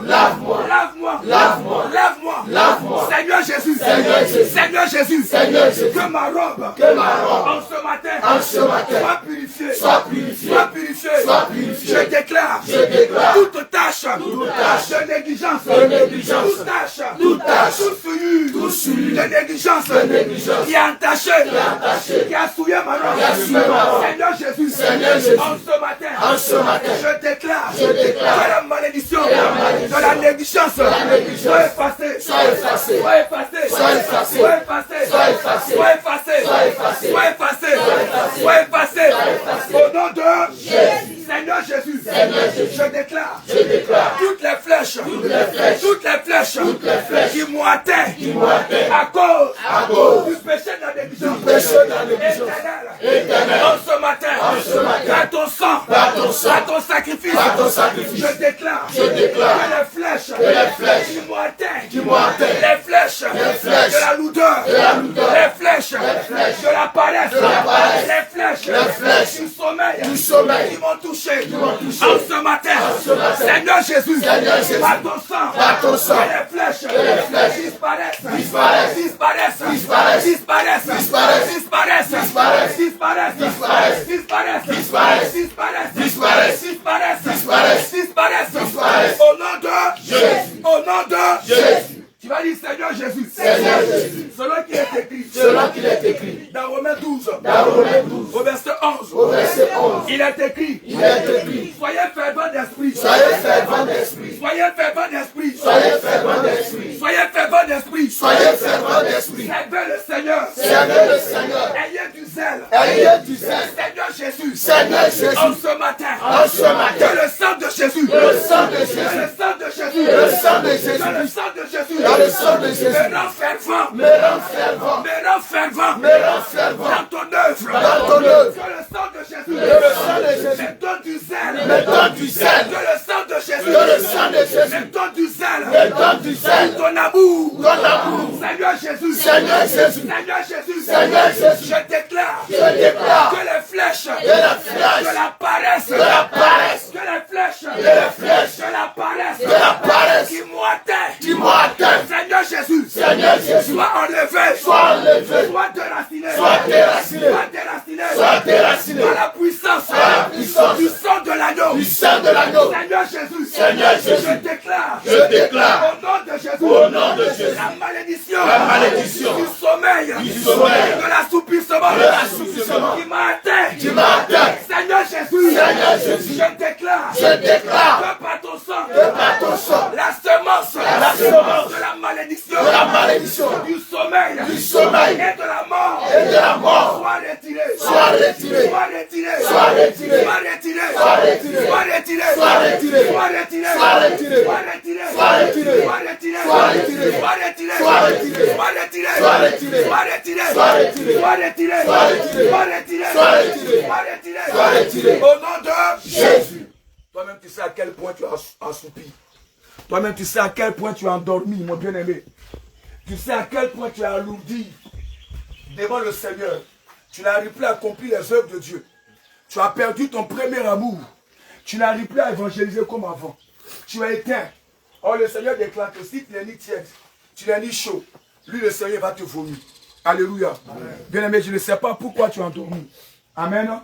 Speaker 2: Lave-moi. Lave-moi. Lave-moi. Lave-moi. Lave-moi. Seigneur Jésus. Seigneur Jésus. Seigneur Jésus. Seigneur Jésus. Que ma robe. Que ma robe. En ce matin. En ce matin. Sois purifiée. Sois purifiée. Sois purifiée. Sois purifiée. Je déclare. Je déclare. Toute tâche. Toute tâche. De négligence. De négligence. Toute tâche. Toute tâche. Toute souillure. Toute souillure. De négligence. De négligence. Qui a entaché. Qui a entaché. Qui a souillé ma robe. Qui a souillé ma robe. Seigneur Jésus. Seigneur Jésus. En ce matin. En ce matin. Je déclare. Je déclare. Que la malédiction. De la négligence. Soit effacée. Soit effacée. Soit effacée. Soit effacée. Soit effacée. Soit effacée. Soit effacée. Soit effacée. Soit effacée. Soit effacée. Au nom de Jésus. Seigneur Jésus. Seigneur Jésus. Je déclare. Je déclare. Toutes les flèches. Toutes les flèches. Toutes les flèches. Toutes les flèches. Qui m'ont atteint. Qui m'ont atteint. À cause du péché de la négligence. Du péché de la négligence. Éternel. En ce matin. En ce matin. Par ton sang. Par ton sang. Par ton sacrifice. Par ton sacrifice. Je déclare. Je déclare. Que les flèches. Que les flèches. Qui m'ont atteint. Qui m'ont atteint. Les flèches. Les flèches. De la lourdeur. De la lourdeur. Les flèches. Les flèches. De la paresse. De la paresse. Les flèches. Les flèches. Du sommeil. Du sommeil. Qui m'ont touché. Qui m'ont touché. En ce matin. En ce matin. Seigneur Jésus. Seigneur Jésus. Par ton sang. Par ton sang. Que les flèches. Que les flèches. Disparaissent. Disparaissent. Disparaissent. Disparaissent. Disparaissent. Disparaissent. Disparaissent.
Speaker 4: Jésus. Tu vas dire Seigneur Jésus.
Speaker 2: Seigneur Jésus.
Speaker 4: Selon qu'il est écrit.
Speaker 2: Selon qu'il est écrit.
Speaker 4: Dans Romains 12.
Speaker 2: Dans Romains 12.
Speaker 4: Au verset 11.
Speaker 2: Au verset 11.
Speaker 4: Il est écrit.
Speaker 2: Il est écrit.
Speaker 4: Soyez fervents d'esprit.
Speaker 2: Soyez fervents d'esprit.
Speaker 4: Soyez fervents d'esprit.
Speaker 2: Soyez fervents d'esprit.
Speaker 4: Soyez fervents d'esprit.
Speaker 2: Soyez fervents d'esprit.
Speaker 4: Servez le Seigneur.
Speaker 2: Servez le Seigneur.
Speaker 4: Ayez du zèle.
Speaker 2: Ayez du zèle.
Speaker 4: Seigneur Jésus.
Speaker 2: Seigneur Jésus.
Speaker 4: En ce matin.
Speaker 2: En ce matin.
Speaker 4: Que le sang de Jésus.
Speaker 2: Le sang de
Speaker 4: Que
Speaker 2: Jésus.
Speaker 4: le sang de Jésus.
Speaker 2: Le sang de Jésus.
Speaker 4: Que le sang de Jésus.
Speaker 2: Dans le sang de Jésus.
Speaker 4: Me rend fervent.
Speaker 2: Me rend fervent.
Speaker 4: Me rend fervent.
Speaker 2: Me rend fervent.
Speaker 4: Dans ton œuvre.
Speaker 2: Dans ton œuvre.
Speaker 4: Que le sang de Jésus.
Speaker 2: Que le sang de Jésus.
Speaker 4: Me donne du zèle.
Speaker 2: Me donne du zèle.
Speaker 4: Que le sang de Jésus.
Speaker 2: Que le sang de Jésus.
Speaker 4: Me donne du zèle.
Speaker 2: Me donne du zèle.
Speaker 4: Ton amour.
Speaker 2: Ton amour.
Speaker 4: Seigneur Jésus.
Speaker 2: Seigneur Jésus.
Speaker 4: Seigneur Jésus.
Speaker 2: Seigneur Jésus.
Speaker 4: Je déclare.
Speaker 2: Je déclare.
Speaker 4: Que les flèches.
Speaker 2: Que la flèche.
Speaker 4: Que la paresse.
Speaker 2: Que la paresse.
Speaker 4: Que les flèches.
Speaker 2: Que les flèches.
Speaker 4: Que la paresse.
Speaker 2: Que la paresse.
Speaker 4: Qui m'atteint.
Speaker 2: Qui m'ont atteint.
Speaker 4: Seigneur Jésus.
Speaker 2: Seigneur Jésus.
Speaker 4: Sois enlevé.
Speaker 2: Sois enlevé.
Speaker 4: Sois déraciné.
Speaker 2: Sois déraciné.
Speaker 4: Sois déraciné.
Speaker 2: Sois déraciné.
Speaker 4: Par la puissance.
Speaker 2: Par la puissance.
Speaker 4: Du sang de l'agneau.
Speaker 2: Du sang de l'agneau.
Speaker 4: Seigneur Jésus.
Speaker 2: Seigneur Jésus.
Speaker 4: Je déclare.
Speaker 2: Je déclare.
Speaker 4: Au nom de Jésus.
Speaker 2: Au nom de Jésus.
Speaker 4: La malédiction.
Speaker 2: La malédiction.
Speaker 4: Du sommeil.
Speaker 2: Du sommeil.
Speaker 4: De l'assoupissement.
Speaker 2: De l'assoupissement.
Speaker 4: Qui m'a atteint.
Speaker 2: Qui m'a atteint.
Speaker 4: Seigneur Jésus.
Speaker 2: Seigneur Jésus.
Speaker 4: Je déclare.
Speaker 2: Je déclare.
Speaker 4: Que par ton sang.
Speaker 2: Que par ton sang.
Speaker 4: La semence.
Speaker 2: La semence.
Speaker 4: De la malédiction.
Speaker 2: De la malédiction.
Speaker 4: Du sommeil.
Speaker 2: Du sommeil.
Speaker 4: Et de la mort.
Speaker 2: Et de la mort.
Speaker 4: Sois retiré.
Speaker 2: Soit retiré.
Speaker 4: Sois retiré.
Speaker 2: Soit retiré.
Speaker 4: Sois retiré.
Speaker 2: Soit retiré.
Speaker 4: Sois retiré.
Speaker 2: Soit retiré.
Speaker 4: Sois retiré.
Speaker 2: Soit retiré.
Speaker 4: Sois retiré.
Speaker 2: Soit retiré.
Speaker 4: Sois retiré.
Speaker 2: Soit retiré.
Speaker 4: Sois retiré.
Speaker 2: Soit retiré.
Speaker 4: Sois retiré.
Speaker 2: Soit retiré.
Speaker 4: Sois retiré.
Speaker 2: Soit retiré.
Speaker 4: Sois retiré.
Speaker 2: Soit retiré.
Speaker 4: Sois retiré.
Speaker 2: Soit retiré.
Speaker 4: Sois retiré.
Speaker 2: Soit retiré.
Speaker 4: Au nom de
Speaker 2: Jésus.
Speaker 4: toi-même, tu sais à quel point tu as assoupi. Toi-même, tu sais à quel point tu as endormi, mon bien-aimé. Tu sais à quel point tu as alourdi devant le Seigneur. Tu n'arrives plus à accomplir les œuvres de Dieu. Tu as perdu ton premier amour. Tu n'arrives plus à évangéliser comme avant. Tu as éteint. Or, le Seigneur déclare que si tu n'es ni tiède, tu n'es ni chaud, lui, le Seigneur, va te vomir. Alléluia. Bien-aimé, je ne sais pas pourquoi tu as endormi. Amen.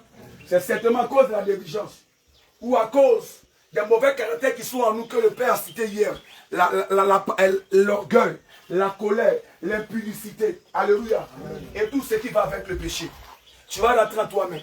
Speaker 4: C'est certainement à cause de la négligence. Ou à cause des mauvais caractères qui sont en nous que le Père a cité hier. L'orgueil, la colère, l'impudicité. Alléluia. Et tout ce qui va avec le péché. Tu vas rentrer en toi-même.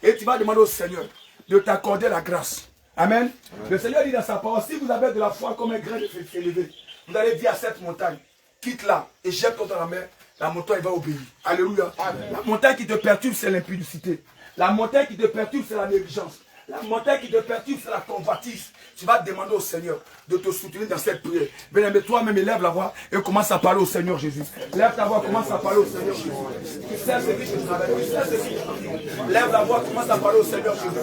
Speaker 4: Et tu vas demander au Seigneur de t'accorder la grâce. Amen. Le Seigneur dit dans sa parole, si vous avez de la foi comme un grain de feu élevé, vous allez dire à cette montagne, quitte-la et jette-toi dans la mer, la montagne va obéir. Alléluia. Amen. La montagne qui te perturbe, c'est l'impudicité. La montagne qui te perturbe, c'est la négligence. La montagne qui te perturbe, c'est la convoitise. Tu vas demander au Seigneur de te soutenir dans cette prière. Bien-aimé, toi-même, élève la voix et commence à parler au Seigneur Jésus. Lève ta voix, commence à parler au Seigneur Jésus. Tu sais ce qui te travaille, tu sais ce qui te travaille. Lève la voix, commence à parler au Seigneur Jésus.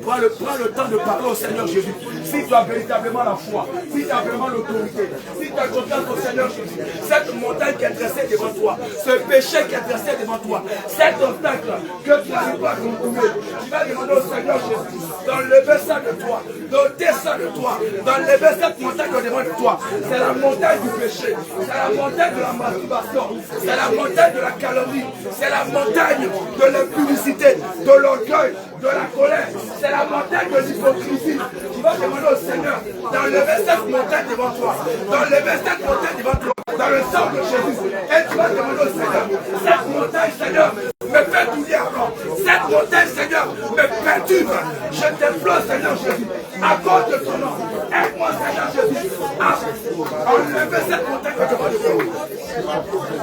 Speaker 4: Prends le temps de parler au Seigneur Jésus. Si tu as véritablement la foi, si tu as vraiment l'autorité, si tu as confiance au Seigneur Jésus, cette montagne qui est dressée devant toi, ce péché qui est dressé devant toi, cet obstacle que tu n'arrives pas à contourner, tu vas demander au Seigneur Jésus d'enlever ça de toi, d'ôter ça de toi, d'enlever cette montagne devant de toi. C'est la montagne du péché, c'est la montagne de la masturbation, c'est la montagne de la calomnie, c'est la montagne de l'impudicité, de l'orgueil, de la colère, c'est la montagne de l'hypocrisie. Tu vas demander au Seigneur d'enlever cette montagne devant toi, d'enlever cette montagne devant toi, dans le sang de Jésus. Et tu vas demander au Seigneur, cette montagne, Seigneur, me fait douiller encore. Cette montagne, Seigneur, me perturbe. Je t'implore, Seigneur Jésus, à cause de ton nom, aide-moi, Seigneur Jésus, à enlever cette montagne devant toi.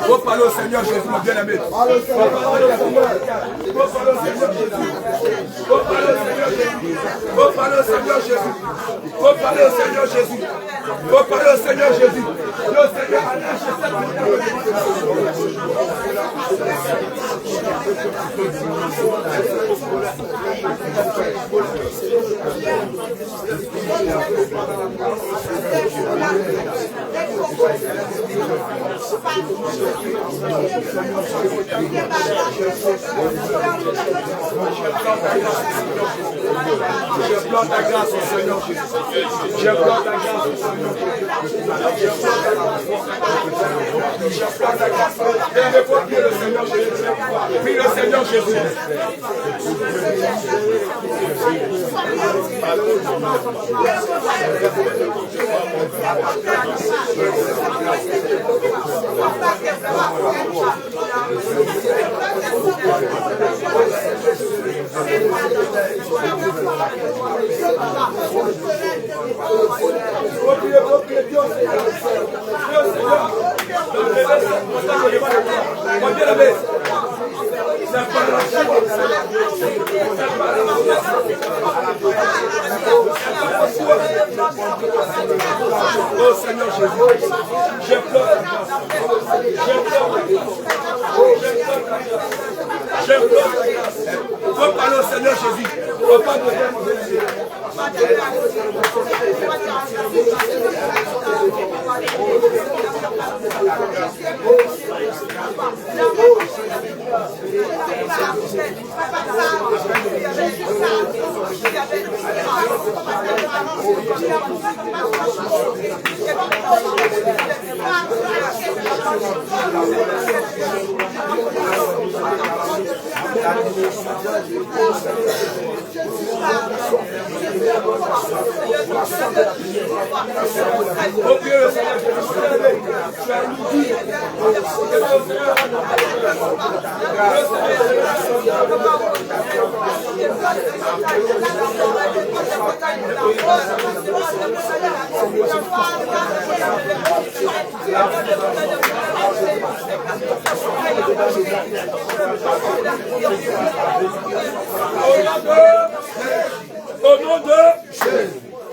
Speaker 4: Faut parler au Seigneur Jésus, mon bien-aimé. Faut parler au Seigneur Jésus. Faut parler au Seigneur Jésus. Faut parler au Seigneur Jésus. Faut parler au Seigneur Jésus. Faut parler au Seigneur Jésus. Le Seigneur a lâché cette montagne. Je plante ta grâce au Seigneur Jésus. Je plante ta grâce au Seigneur Jésus. Je plante ta grâce. Il faut prier le Seigneur Jésus. Prie le Seigneur Jésus. Oh Seigneur Jésus, je pleure. Faut parler au Seigneur Jésus. Faut pas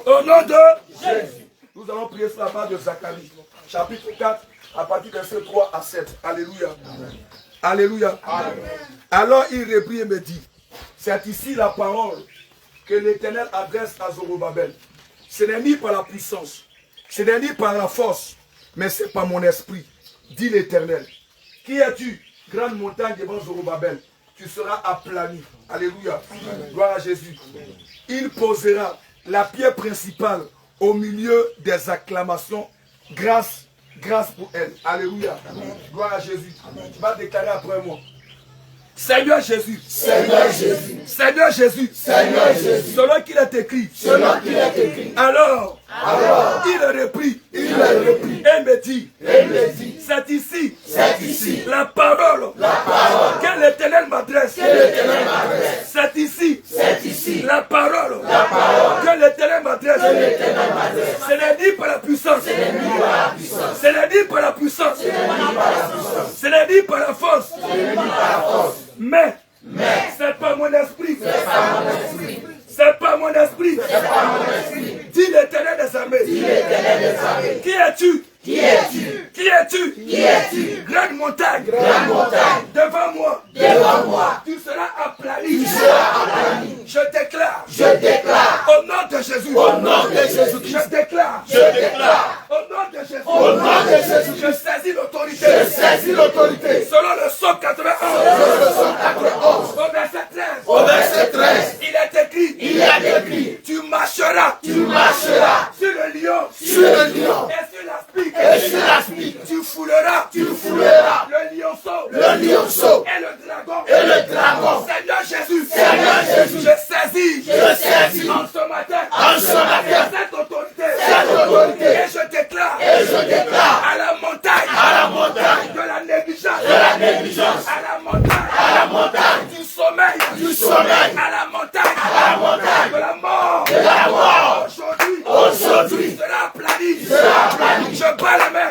Speaker 4: Au nom de Jésus. Nous allons prier sur la base de Zacharie, chapitre 4, à partir du verset 3 à 7. Alléluia. Amen. Alléluia. Amen. Alors il reprit et me dit, c'est ici la parole que l'Éternel adresse à Zorobabel. Ce n'est ni par la puissance, ce n'est ni par la force, mais c'est par mon esprit, dit l'Éternel. Qui es-tu, grande montagne devant Zorobabel? Tu seras aplani. Alléluia. Amen. Gloire à Jésus. Il posera la pierre principale au milieu des acclamations. Grâce pour elle. Alléluia. Amen. Gloire à Jésus. Amen. Tu vas déclarer après moi. Seigneur Jésus,
Speaker 2: Seigneur Jésus,
Speaker 4: Seigneur Jésus,
Speaker 2: Seigneur Jésus,
Speaker 4: selon qu'il est écrit,
Speaker 2: selon qu'il est écrit.
Speaker 4: Alors, il est repris, et me dit, c'est ici, la parole, que l'Éternel m'adresse, c'est ici, la parole, que l'Éternel m'adresse, ce n'est ni par la puissance, ce n'est ni par la puissance, ce n'est ni par la force, mais c'est pas mon esprit. C'est pas mon esprit. Dis l'Éternel des armées. Qui es-tu? Qui es-tu? Grande montagne. Devant moi. Tu seras aplani. Je déclare. Au nom de Jésus. Je déclare. Au nom de Jésus. Je saisis l'autorité. Selon le psaume 91. Au verset 13. Il est écrit. Tu marcheras. Sur le lion. Et sur la spique. Tu fouleras. Le lionceau. Et le dragon. Seigneur Jésus. Je saisis. En ce matin. Cette autorité. Et je déclare. À la montagne. De la négligence. À la montagne. Du sommeil. À la montagne. De la mort. Aujourd'hui. Sera aplani. Je bats la main.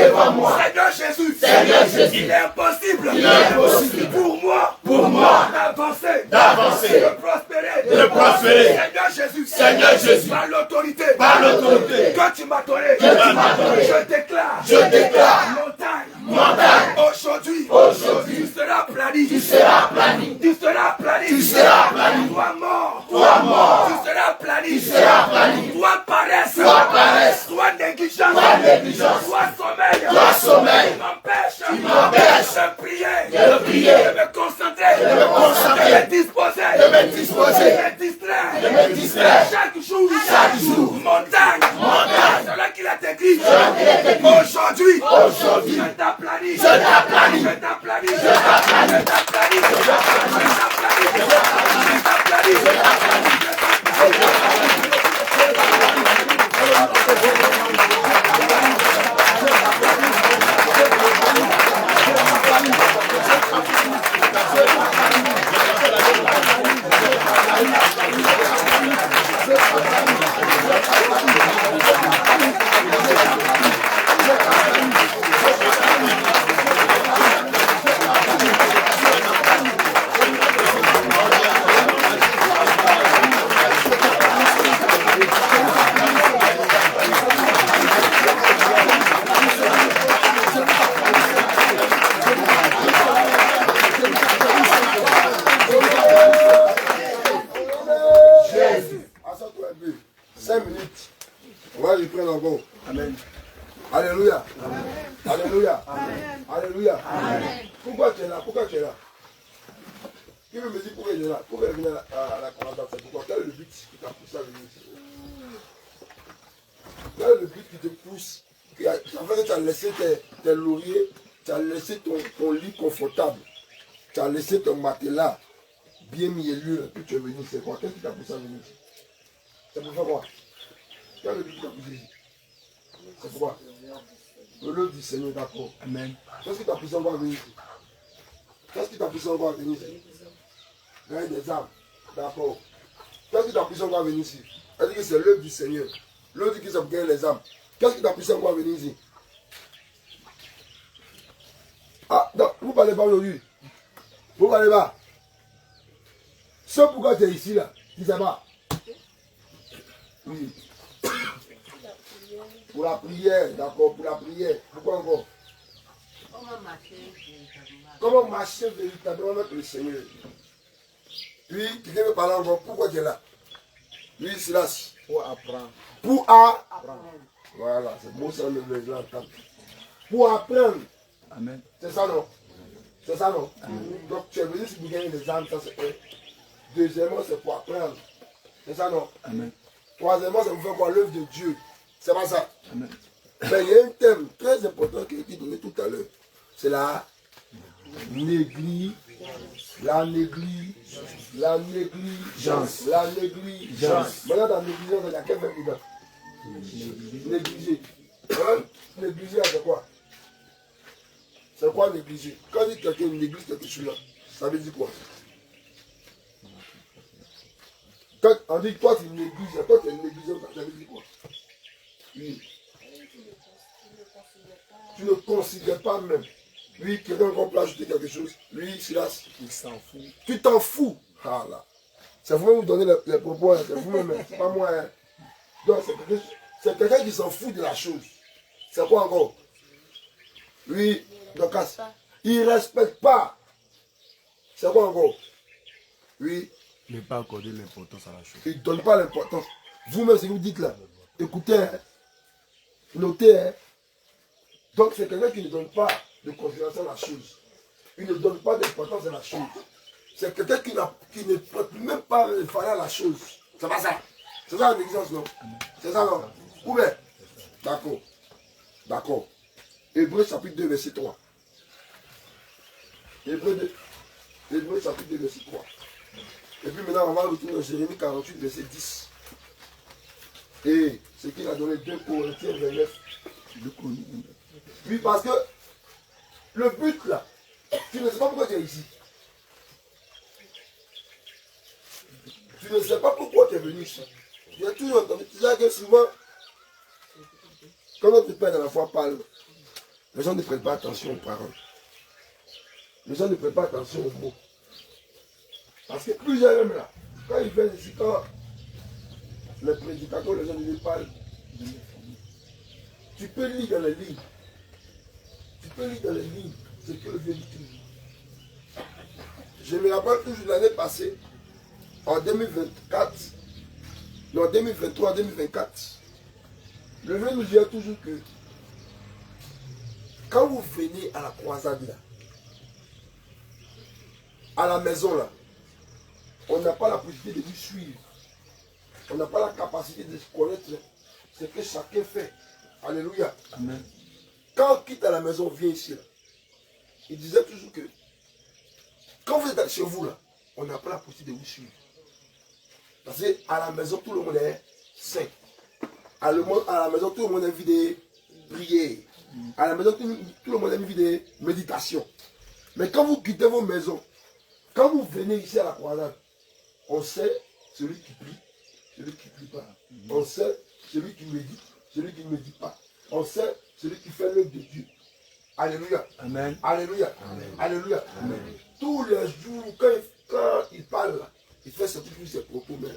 Speaker 3: devant moi.
Speaker 4: Seigneur Jésus,
Speaker 3: Jésus,
Speaker 4: il est impossible, pour moi, d'avancer, de prospérer, Seigneur Jésus, par l'autorité, que tu m'as donné, je déclare, montagne, aujourd'hui, tu seras plani, tu seras plani, toi mort, tu seras plani, toi paresse, toi négligence, toi sommeil, tu m'empêches de prier, de me concentrer, de me disposer, de me distraire, chaque jour, montagne, c'est là qu'il a décrit, aujourd'hui, je t'applanis,
Speaker 2: Amen. Alléluia. Alléluia. Alléluia. Pourquoi tu es là? Pourquoi tu es là? Qui veut me dire pourquoi il est là? Pourquoi il est venu à la commandante? Pourquoi? Quel est le but qui t'a poussé à venir ici? Quel est le but qui te pousse? Afin que tu as laissé tes lauriers, tu as laissé ton lit confortable, tu as laissé ton matelas bien mielleux, et puis tu es venu. C'est quoi? Qu'est-ce qui t'a poussé à venir ici? C'est pour faire quoi? Quel est le but qui t'a poussé ici? C'est pourquoi? Le l'œuvre du Seigneur, d'accord.
Speaker 4: Amen.
Speaker 2: Qu'est-ce qui t'a poussé encore à venir ici? Qu'est-ce qui t'a poussé encore à venir ici? Gagner des âmes, d'accord. Qu'est-ce qui t'a poussé encore à venir ici? Elle dit que c'est l'œuvre du Seigneur. L'œuvre qui s'appelle gagner les âmes. Qu'est-ce qui t'a poussé encore à venir ici? Ah, non, vous ne parlez pas aujourd'hui. Vous ne parlez pas. C'est pourquoi tu es ici là. Tu ne sais pas. Oui. Pour la prière, d'accord, pour la prière. Pourquoi encore? Comment marcher véritablement avec le Seigneur? Puis, quelqu'un me parler encore, pourquoi tu es là? Oui, Silas.
Speaker 3: Pour apprendre.
Speaker 2: Pour apprendre. Voilà, c'est beau ça, le entendre. Pour apprendre.
Speaker 4: Amen.
Speaker 2: C'est ça, non? C'est ça, non? Amen. Donc, tu es venu pour gagner des âmes, ça c'est un. Deuxièmement, c'est pour apprendre. C'est ça, non? Amen. Troisièmement, c'est pour faire quoi? L'œuvre de Dieu. C'est pas ça? Amen. Mais il y a un thème très important qui a été donné tout à l'heure. C'est la négligence. La négligence. Maintenant, dans la négligence, il y a quel verbe dedans? Négliger. Hein? Négliger, c'est quoi? C'est quoi négliger? Quand dit quelqu'un néglige quelque chose là, ça veut dire quoi? Quand on dit toi tu négliges, toi tu es négligent, ça veut dire quoi? Oui. Tu ne considères pas même. Lui, quelqu'un peut ajouter quelque chose. Lui, Silas, il s'en fout. Tu t'en fous. Ah là. C'est vous-même vous donner les propos, c'est vous-même, c'est pas moi. Hein. Donc c'est quelqu'un qui s'en fout de la chose. C'est quoi encore? Lui, donc, il ne respecte pas. C'est quoi encore? Lui,
Speaker 4: il ne pas accorder l'importance à la chose.
Speaker 2: Il ne donne pas l'importance. Vous-même, ce que vous dites là, écoutez, hein, notez. Hein. Donc, c'est quelqu'un qui ne donne pas de considération à la chose. Il ne donne pas d'importance à la chose. C'est quelqu'un qui ne prête même pas à la chose. C'est pas ça. C'est ça la négligence, non? C'est ça, non? Ou bien? D'accord. D'accord. Hébreux chapitre 2, verset 3. Hébreux chapitre 2, verset 3. Et puis maintenant, on va retourner dans Jérémie 48, verset 10. Et ce qu'il a donné 2 Corinthiens 29. Oui, parce que le but là, tu ne sais pas pourquoi tu es ici. Tu ne sais pas pourquoi tu es venu ici. Tu as toujours entendu, tu sais que souvent, quand notre père dans la foi parle, Les gens ne prêtent pas attention aux paroles. Les gens ne prêtent pas attention aux mots. Parce que plusieurs même là, quand ils viennent ici, quand les prédicateurs, les gens ne parlent, tu peux lire dans les lignes. Tu peux lire dans les lignes ce que Dieu dit toujours. Je me rappelle toujours l'année passée, en 2024, non 2023, 2024, le Dieu nous dit toujours que quand vous venez à la croisade là, à la maison là, on n'a pas la possibilité de vous suivre. On n'a pas la capacité de connaître ce que chacun fait. Alléluia.
Speaker 4: Amen.
Speaker 2: Quand on quitte à la maison, on vient ici là. Il disait toujours que quand vous êtes chez vous là, on n'a pas la possibilité de vous suivre. Parce qu'à la maison, tout le monde est saint. À la maison, tout le monde a envie de prier. À la maison, tout le monde a envie de méditation. Mais quand vous quittez vos maisons, quand vous venez ici à la croisade, on sait celui qui prie, celui qui ne prie pas. On sait celui qui médite, celui qui ne médite pas. On sait celui qui fait l'œuvre de Dieu. Alléluia.
Speaker 4: Amen.
Speaker 2: Alléluia.
Speaker 4: Amen.
Speaker 2: Alléluia. Amen. Tous les jours, quand il parle, il fait sortir tous ses propos. Mais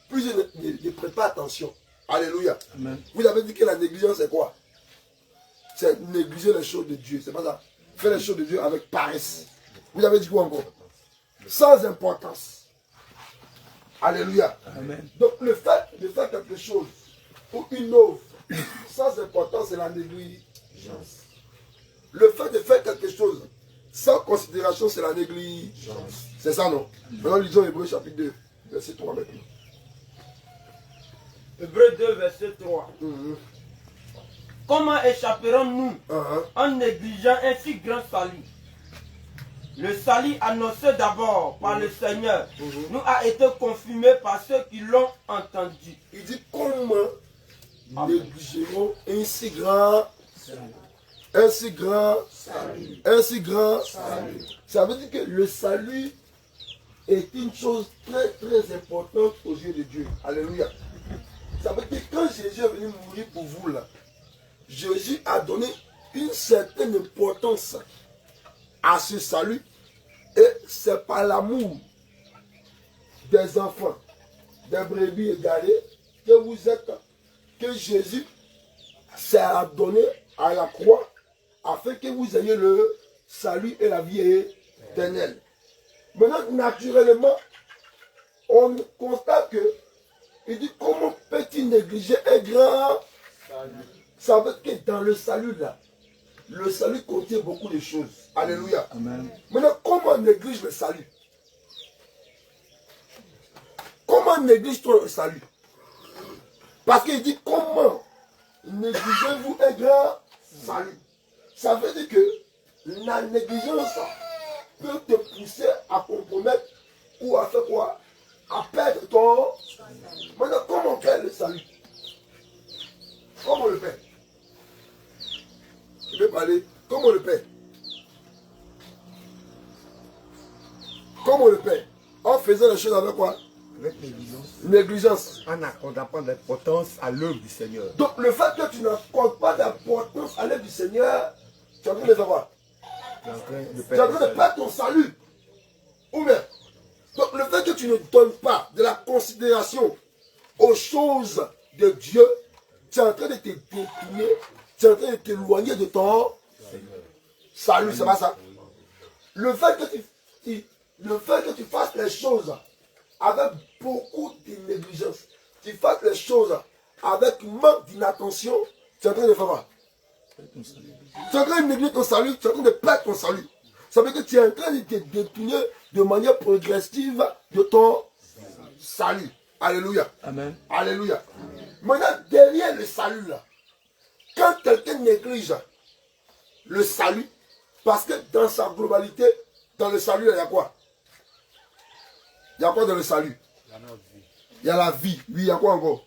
Speaker 2: plus il ne prête pas attention. Alléluia.
Speaker 4: Amen.
Speaker 2: Vous avez dit que la négligence, c'est quoi? C'est négliger les choses de Dieu. C'est pas ça. Faire les choses de Dieu avec paresse. Vous avez dit quoi encore? Sans importance. Alléluia.
Speaker 4: Amen.
Speaker 2: Donc le fait de faire quelque chose pour une œuvre sans importance, c'est la négligence. Le fait de faire quelque chose sans considération, c'est la négligence. C'est ça, non? Maintenant, lisons Hébreux chapitre 2, verset 3 maintenant.
Speaker 1: Hébreux 2, verset 3. Comment échapperons-nous en négligeant un si grand salut? Le salut annoncé d'abord par le Seigneur nous a été confirmé par ceux qui l'ont entendu.
Speaker 2: Il dit comment négligerons un si grand salut. Ça veut dire que le salut est une chose très très importante aux yeux de Dieu. Alléluia. Ça veut dire que quand Jésus est venu mourir pour vous là, Jésus a donné une certaine importance à ce salut. Et c'est par l'amour des enfants, des brebis égarées, que vous êtes, que Jésus s'est donné à la croix afin que vous ayez le salut et la vie éternelle. Maintenant, naturellement, on constate que il dit comment peut-il négliger un grand salut? Ça veut dire que dans le salut là, le salut contient beaucoup de choses. Alléluia.
Speaker 4: Amen.
Speaker 2: Maintenant, comment on néglige le salut? Comment néglige-t-on le salut? Parce qu'il dit comment négligez-vous un grand salut? Ça veut dire que la négligence peut te pousser à compromettre ou à faire quoi? À perdre ton... Maintenant, comment on perd le salut? Comment on le perd? Je vais parler. Comment on le perd? Comment on le perd? En faisant les choses avec quoi?
Speaker 5: Avec négligence.
Speaker 2: Négligence.
Speaker 5: En n'accordant pas d'importance à l'œuvre du Seigneur.
Speaker 2: Donc le fait que tu n'accordes pas d'importance à l'œuvre du Seigneur, tu es en train de faire quoi?
Speaker 5: Tu es en train de
Speaker 2: Tu es en train de perdre ton salut. Ou bien, donc le fait que tu ne donnes pas de la considération aux choses de Dieu, tu es en train de te détourner, tu es en train de t'éloigner de ton salut, c'est pas ça? Le fait que tu fasses les choses avec beaucoup de négligence, tu fasses les choses avec manque d'inattention, tu es en train de faire quoi? Tu es en train de négliger ton salut, tu es en train de perdre ton salut. Ça veut dire que tu es en train de te détourner de manière progressive de ton salut. Alléluia.
Speaker 4: Amen.
Speaker 2: Alléluia. Maintenant, derrière le salut là, quand quelqu'un néglige le salut, parce que dans sa globalité, dans le salut, il y a quoi? Il y a quoi dans le salut? Il y a la vie. Oui, il y a quoi encore?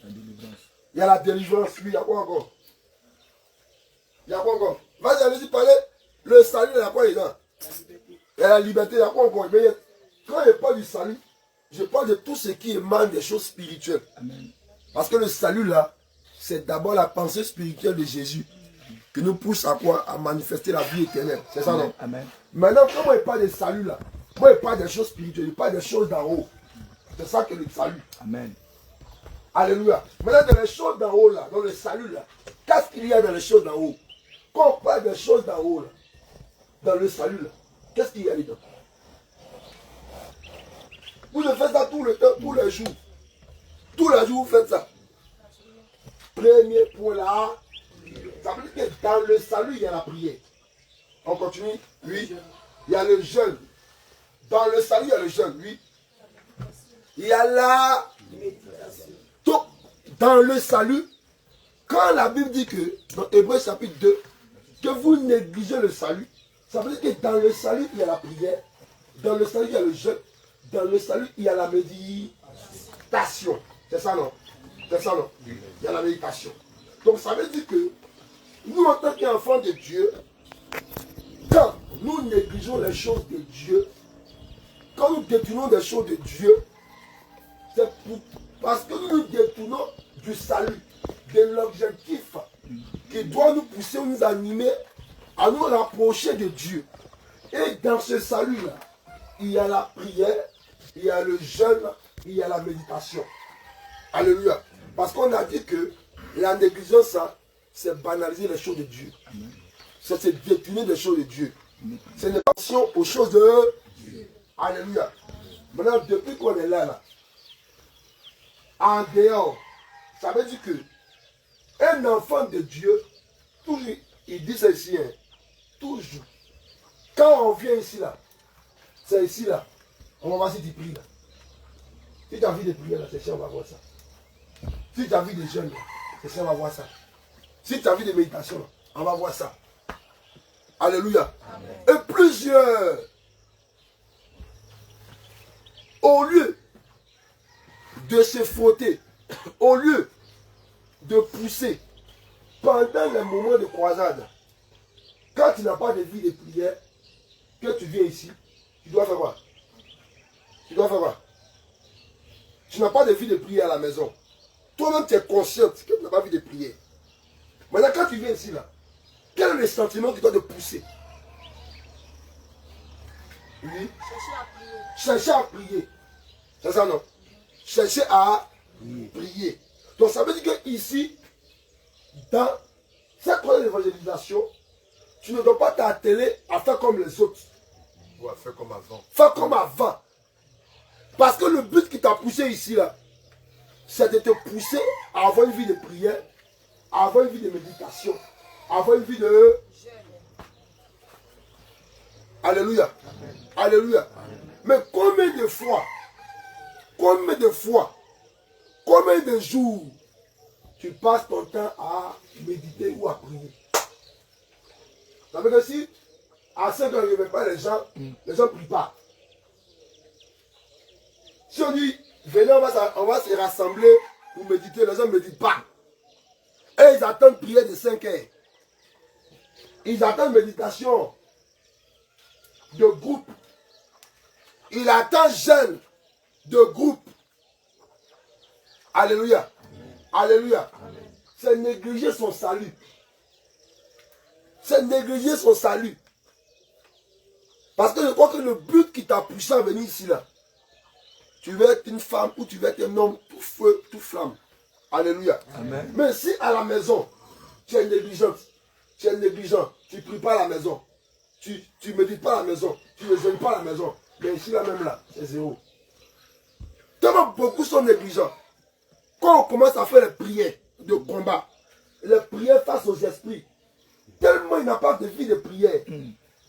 Speaker 2: Il y a la délivrance. Oui, il y a quoi encore? Il y a quoi encore? Vas-y, allez-y, parlez. Le salut, il y a quoi dedans? Il y a la liberté, il y a quoi encore? Mais quand je parle du salut, je parle de tout ce qui émane des choses spirituelles.
Speaker 4: Amen.
Speaker 2: Parce que le salut là, c'est d'abord la pensée spirituelle de Jésus. qui nous pousse à quoi? À manifester la vie éternelle. C'est ça, non?
Speaker 3: Amen.
Speaker 2: Maintenant, quand moi, il parle de salut là, moi, il parle des choses spirituelles, il parle des choses d'en haut. C'est ça que le salut.
Speaker 3: Amen.
Speaker 2: Alléluia. Maintenant, dans les choses d'en haut là, dans le salut là, qu'est-ce qu'il y a dans les choses d'en haut? Quand on parle des choses d'en haut là, dans le salut là, qu'est-ce qu'il y a dedans? Vous faites ça tout le temps, tous les jours. Tous les jours, vous faites ça. Premier point là, ça veut dire que dans le salut, il y a la prière. On continue? Oui. Il y a le jeûne. Dans le salut, il y a le jeûne. Oui. Il y a la méditation. Donc, dans le salut, quand la Bible dit que, dans Hébreux chapitre 2, que vous négligez le salut, ça veut dire que dans le salut, il y a la prière. Dans le salut, il y a le jeûne. Dans le salut, il y a la méditation. C'est ça, non? C'est ça, non? Il y a la méditation. Donc, ça veut dire que nous, en tant qu'enfants de Dieu, quand nous négligeons les choses de Dieu, quand nous détournons des choses de Dieu, c'est parce que nous nous détournons du salut, de l'objectif qui doit nous pousser, nous animer à nous rapprocher de Dieu. Et dans ce salut-là, il y a la prière, il y a le jeûne, il y a la méditation. Alléluia. Parce qu'on a dit que la négligence, ça, c'est banaliser les choses de Dieu. C'est se détourner des choses de Dieu. C'est une attention aux choses de Dieu. Alléluia. Maintenant, depuis qu'on est là, en dehors, ça veut dire que un enfant de Dieu, toujours, il dit ça ici, hein, toujours. Quand on vient ici, là, c'est ici, là, on va voir si tu pries, là. Si tu as envie de prier, là, c'est ça, on va voir ça. Si tu as envie de jeûne, c'est ça, on va voir ça. Si tu as envie de méditation, là, on va voir ça. Alléluia. Amen. Et plusieurs, au lieu de se frotter, au lieu de pousser pendant les moments de croisade, quand tu n'as pas de vie de prière, que tu viens ici, tu dois faire quoi? Tu dois faire quoi? Tu n'as pas de vie de prière à la maison. Toi-même, tu es conscient que tu n'as pas de vie de prière. Maintenant, quand tu viens ici, là, quel est le sentiment qui doit te pousser? Oui. Chercher à prier. C'est ça, non? Chercher à prier. Donc, ça veut dire qu'ici, dans cette première évangélisation, tu ne dois pas t'atteler à faire comme les autres.
Speaker 5: Ouais, faire comme avant.
Speaker 2: Faire comme avant. Parce que le but qui t'a poussé ici, là, c'est de te pousser à avoir une vie de prière, à avoir une vie de méditation, à avoir une vie de... Alléluia. Amen. Alléluia. Amen. Mais combien de fois, combien de jours tu passes ton temps à méditer ou à prier? Ça veut dire que si à 5 heures, il n'y avait pas les gens ne prient pas. Si on dit, venez, on va se rassembler pour méditer, les gens ne méditent pas. Et ils attendent prier de 5 heures. Ils attendent méditation de groupe. Ils attendent jeûne de groupe. Alléluia. Alléluia. C'est négliger son salut. C'est négliger son salut. Parce que je crois que le but qui t'a poussé à venir ici, là, tu veux être une femme ou tu veux être un homme tout feu, tout flamme. Alléluia. Amen. Mais si à la maison, tu es négligente, tu es négligent, tu ne pries pas à la maison, tu ne médites pas à la maison, tu ne jeûnes pas à la maison, mais ici là même là, c'est zéro. Tellement beaucoup sont négligents. Quand on commence à faire les prières de combat, les prières face aux esprits, tellement il n'a pas de vie de prière,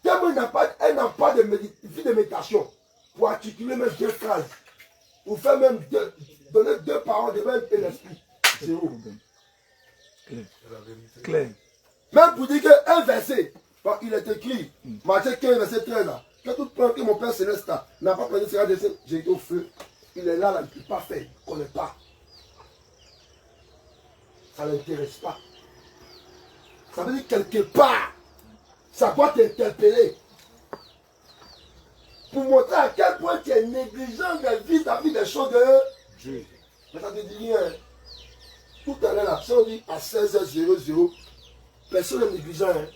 Speaker 2: tellement il n'a pas de vie de méditation, pour articuler même 2 phrases, pour faire même donner 2 paroles de même et l'esprit. C'est où?
Speaker 3: Clair.
Speaker 2: Même pour dire qu'un verset, il est écrit, Matthieu 15, verset 13, là, que tout plan que mon Père Céleste n'a pas prévu sera descendre, j'ai été au feu. Il est là, il ne peut pas faire, il ne connaît pas. Ça ne l'intéresse pas. Ça veut dire quelque part, ça doit t'interpeller. Pour montrer à quel point tu es négligent vis-à-vis des choses de Dieu. Mais ça te dit rien. Tout à l'heure, là, si on dit à 16h00, personne n'est négligent. Hein.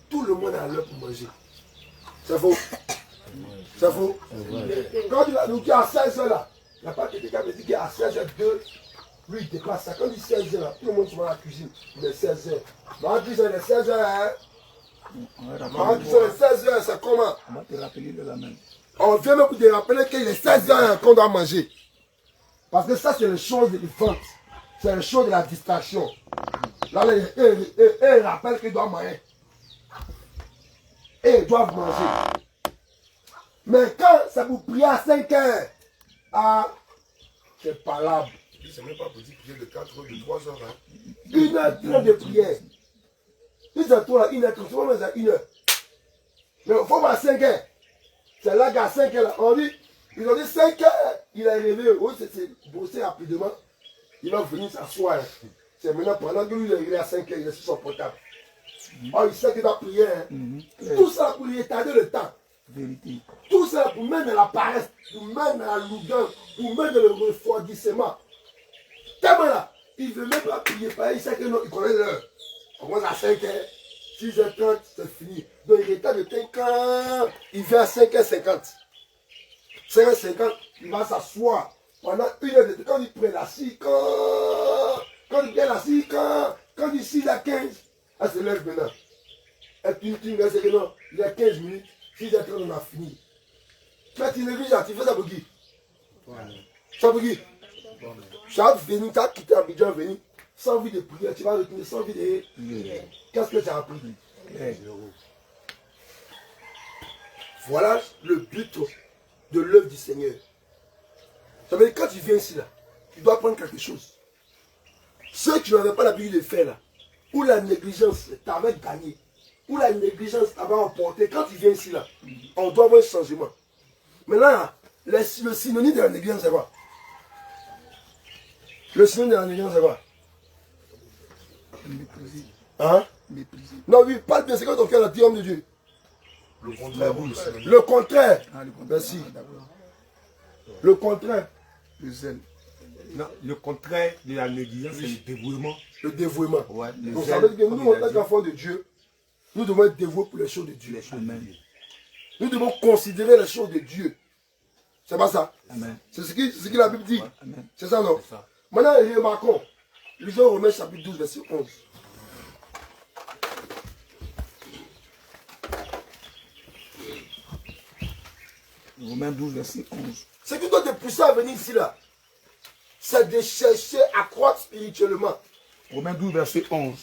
Speaker 2: Tout le monde a l'heure pour manger. C'est faux. C'est faux. Quand il a nourri à 16 h là, il n'y a pas quelqu'un qui me dit qu'à 16 h 2, lui il dépasse ça. Quand il dit 16 h là, tout le monde se va à la cuisine. Il est 16 h. Dans la cuisine, il est 16 h. Hein. Dans la cuisine, il est 16 h. C'est comment?
Speaker 3: On va te rappeler de la même.
Speaker 2: On vient même pour te rappeler qu'il est 16 h qu'on doit manger. Parce que ça, c'est les choses de vente. C'est les choses de la distraction. Là, ils rappellent qu'ils doivent manger. Et ils doivent manger. Mais quand ça vous prie à 5 h, ah, c'est pas là.
Speaker 5: C'est même pas pour dire prier de 4 heures, de 3 heures. Hein.
Speaker 2: 1h30 de prière. Ils ont tout là, 1h30, souvent mais c'est 1h. Mais il faut voir à 5 h. C'est là qu'à 5 h, là, ils ont dit 5 h, il est arrivé. Oui, c'est bossé rapidement. Il va venir s'asseoir. C'est maintenant pendant que lui il est arrivé à 5 h, il est sur son portable. Oh, il sait qu'il va prier. Hein. Tout ça pour lui étaler le temps.
Speaker 3: Vérité.
Speaker 2: Tout ça pour mettre dans la paresse, pour mettre dans la lourdeur, pour mettre dans le refroidissement. Tellement là, il ne veut même pas prier. Il sait que non, il connaît l'heure. On commence à 5 h, 6 h 30, c'est fini. Donc il retarde de 5 h, il vient à 5 h 50. 5 h 50, il va s'asseoir pendant 1 heure de temps. Quand il prend la 6 quand il prend la 6 quand il 6 h 15, ah c'est l'heure maintenant. Et puis tu me dis que non, il y a 15 minutes, 6 h 30, on a fini. Mais tu négliges, tu fais ça pour qui? Ça pour qui? Tu as venu, tu as quitté Abidjan, venu, sans envie de prier, tu vas retourner sans envie de... Qu'est-ce que tu as appris? Voilà le but de l'œuvre du Seigneur. Ça veut dire que quand tu viens ici, là, tu dois prendre quelque chose. Ceux qui n'avaient pas l'habitude de faire, là, où la négligence t'avait gagné, où la négligence t'avait emporté, quand tu viens ici, là, on doit avoir un changement. Maintenant, le synonyme de la négligence, c'est quoi? Le synonyme de la négligence, c'est quoi?
Speaker 3: Mépriser.
Speaker 2: Hein?
Speaker 3: Mépriser.
Speaker 2: Non, oui, parle bien, c'est quand ton cœur a dit homme de Dieu.
Speaker 5: Le contraire.
Speaker 2: Le contraire.
Speaker 3: Ah, le contraire.
Speaker 2: Merci.
Speaker 3: Ah, d'accord.
Speaker 2: Le contraire.
Speaker 3: Le zèle.
Speaker 6: Non, le contraire de la négligence, c'est le dévouement.
Speaker 2: Le dévouement.
Speaker 6: Ouais, le
Speaker 2: Donc
Speaker 6: zèle,
Speaker 2: ça veut dire que
Speaker 6: comme
Speaker 2: nous,
Speaker 6: il
Speaker 2: en
Speaker 6: a
Speaker 2: tant
Speaker 6: dit.
Speaker 2: qu'enfants de Dieu, nous devons être dévoués pour les choses de Dieu.
Speaker 6: Les choses de Dieu.
Speaker 2: Nous devons considérer les choses de Dieu. C'est pas ça?
Speaker 3: Amen.
Speaker 2: C'est ce que la Bible dit.
Speaker 3: Ouais, amen.
Speaker 2: C'est ça, non?
Speaker 6: C'est ça.
Speaker 2: Maintenant, remarquons. Lisons Romains chapitre 12, verset 11.
Speaker 3: Romains 12, verset 11.
Speaker 2: Ce qui doit te pousser à venir ici, là, c'est de chercher à croître spirituellement.
Speaker 3: Romains 12, verset 11.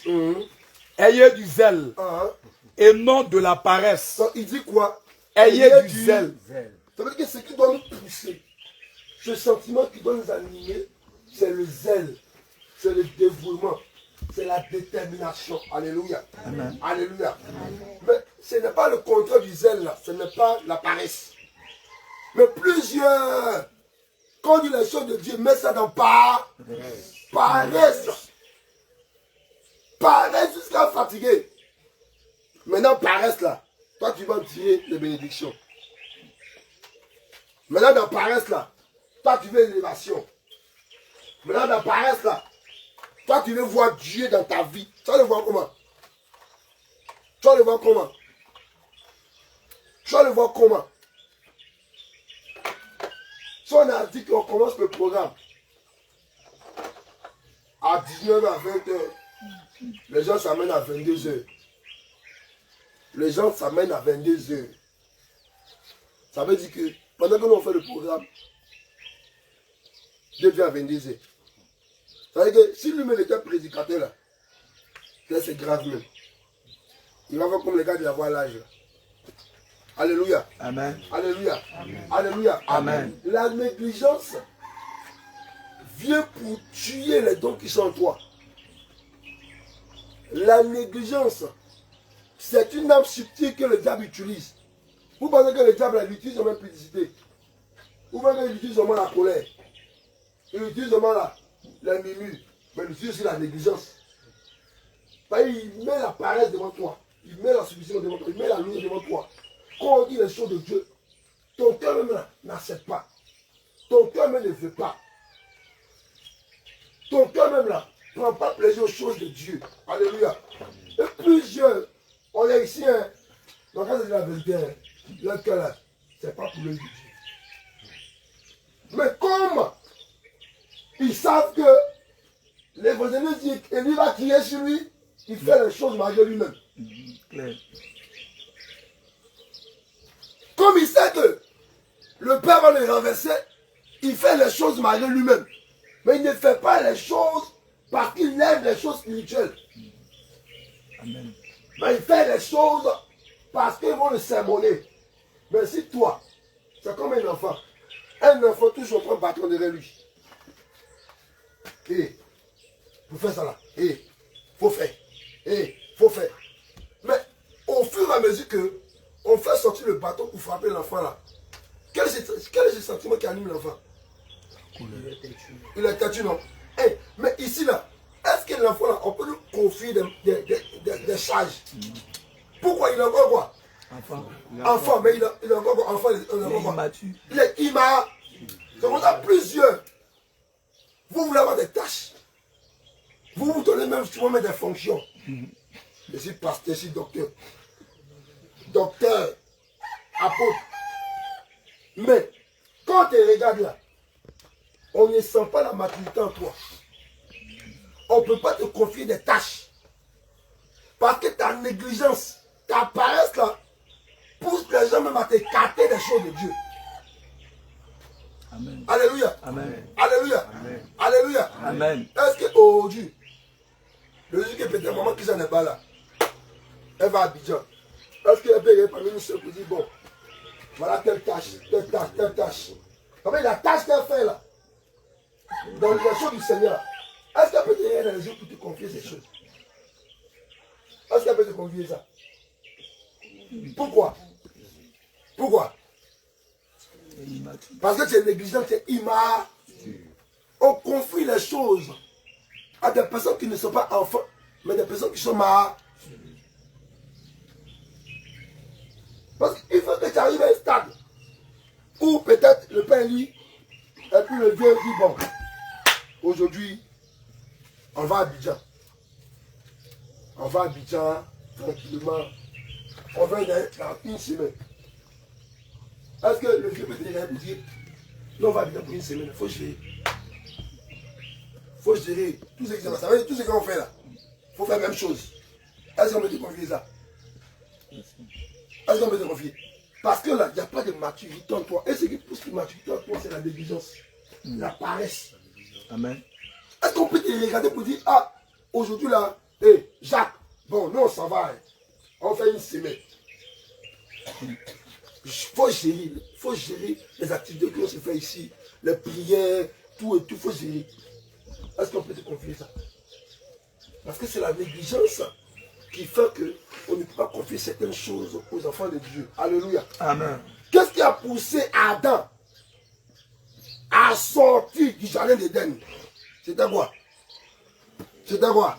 Speaker 6: Ayez du zèle
Speaker 2: Hein?
Speaker 6: et non de la paresse.
Speaker 2: Donc, il dit quoi?
Speaker 6: Ayez du zèle.
Speaker 2: Ça veut dire que ce qui doit nous pousser, ce sentiment qui doit nous animer, c'est le zèle, c'est le dévouement, c'est la détermination. Alléluia.
Speaker 3: Amen.
Speaker 2: Alléluia. Mais ce n'est pas le contraire du zèle, là. Ce n'est pas la paresse. Mais plusieurs, quand on dit les choses de Dieu, met ça dans paresse. Paresse jusqu'à fatiguer. Maintenant, paresse là, toi tu vas tirer les bénédictions. Maintenant, dans paresse là, toi tu veux l'élévation. Maintenant, dans paresse là, toi tu veux voir Dieu dans ta vie. Tu vas le voir comment? Tu vas le voir comment? Tu vas le voir comment? Si on a dit qu'on commence le programme à 19h à 20h, les gens s'amènent à 22h. Les gens s'amènent à 22h. Ça veut dire que pendant que nous on fait le programme, Dieu vient à 22h. Ça veut dire que si lui-même était prédicateur là, c'est grave même. Il va faire comme les gars de la voilage là. Alléluia.
Speaker 3: Amen.
Speaker 2: Alléluia. Alléluia.
Speaker 3: Amen.
Speaker 2: La négligence vient pour tuer les dons qui sont en toi. La négligence, c'est une arme subtile que le diable utilise. Vous pensez que le diable utilise seulement la publicité. Vous pensez qu'il utilise seulement la colère. Il utilise seulement la murmure. Mais il utilise aussi la négligence. Il met la paresse devant toi. Il met la submission devant toi. Il met la lumière devant toi. Quand on dit les choses de Dieu, ton cœur même n'accepte pas. Ton cœur même ne veut pas. Ton cœur même là ne prend pas plaisir aux choses de Dieu. Alléluia. Et plusieurs, on est ici, hein. Donc quand c'est la vérité, hein, leur cœur là, c'est pas pour le Dieu. Mais comme ils savent que l'évangile dit qu'il va crier sur lui, il fait les choses malgré lui-même. Comme il sait que le Père va le renverser, il fait les choses malgré lui-même. Mais il ne fait pas les choses parce qu'il aime les choses spirituelles.
Speaker 3: Amen.
Speaker 2: Mais il fait les choses parce qu'ils vont le sermonner. Mais si toi, c'est comme un enfant. Un enfant toujours prend un bâton derrière lui. Et faut faire ça là. Et faut faire. Et faut faire. Mais au fur et à mesure que on fait sortir le bâton pour frapper l'enfant là, quel est ce sentiment qui anime l'enfant? Il est têtu, non? Hey, mais ici là, est-ce que l'enfant là, on peut lui confier des charges? Pourquoi il a encore quoi? Enfant, mais il a encore quoi? Enfant, il a encore quoi? Il est immature. C'est comme ça plusieurs. Vous voulez avoir des tâches. Vous vous donnez même souvent des fonctions. Je suis pasteur, je suis docteur. Docteur, apôtre. Mais quand tu regardes là, on ne sent pas la maturité en toi. On ne peut pas te confier des tâches. Parce que ta négligence, ta paresse là, pousse les gens même à t'écarter des choses de Dieu.
Speaker 3: Amen.
Speaker 2: Alléluia.
Speaker 3: Amen.
Speaker 2: Alléluia.
Speaker 3: Amen.
Speaker 2: Alléluia.
Speaker 3: Amen.
Speaker 2: Est-ce qu'aujourd'hui, le jour que peut-être maman qui s'en est pas là, elle va à Abidjan. Est-ce qu'elle peut y parmi nous ceux qui disent, bon, voilà telle tâche, telle tâche, telle tâche. Mais la tâche qu'elle fait là, dans les choses du Seigneur, est-ce qu'elle peut te dire dans les jours pour te confier ces choses? Est-ce qu'elle peut te confier ça? Pourquoi? Pourquoi? Parce que tu es négligent, tu es immature. On confie les choses à des personnes qui ne sont pas enfants, mais des personnes qui sont matures. Parce qu'il faut que tu arrives à un stade où peut-être le père lui, et puis le vieux dit, bon, aujourd'hui, on va à Abidjan. On va à Abidjan, tranquillement. On va dans une semaine. Est-ce que le vieux peut te dire, non, on va à Abidjan pour une semaine, il faut gérer. Il faut gérer tout ce qui va. Ça veut dire tout ce qu'on fait là. Il faut faire la même chose. Est-ce qu'on peut te confier ça? Est-ce qu'on peut te confier? Parce que là, il n'y a pas de maturité en toi. Et ce qui pousse la maturité en toi, c'est la négligence, la paresse.
Speaker 3: Amen.
Speaker 2: Est-ce qu'on peut te regarder pour dire, ah, aujourd'hui là, hé, Jacques, bon, nous on s'en va, hein. On fait une semaine. Il faut gérer les activités que l'on se fait ici, les prières, tout et tout, il faut gérer. Est-ce qu'on peut te confier ça? Parce que c'est la négligence qui fait qu'on ne peut pas confier certaines choses aux enfants de Dieu. Alléluia.
Speaker 3: Amen.
Speaker 2: Qu'est-ce qui a poussé Adam à sortir du jardin d'Éden? C'était quoi? C'était quoi?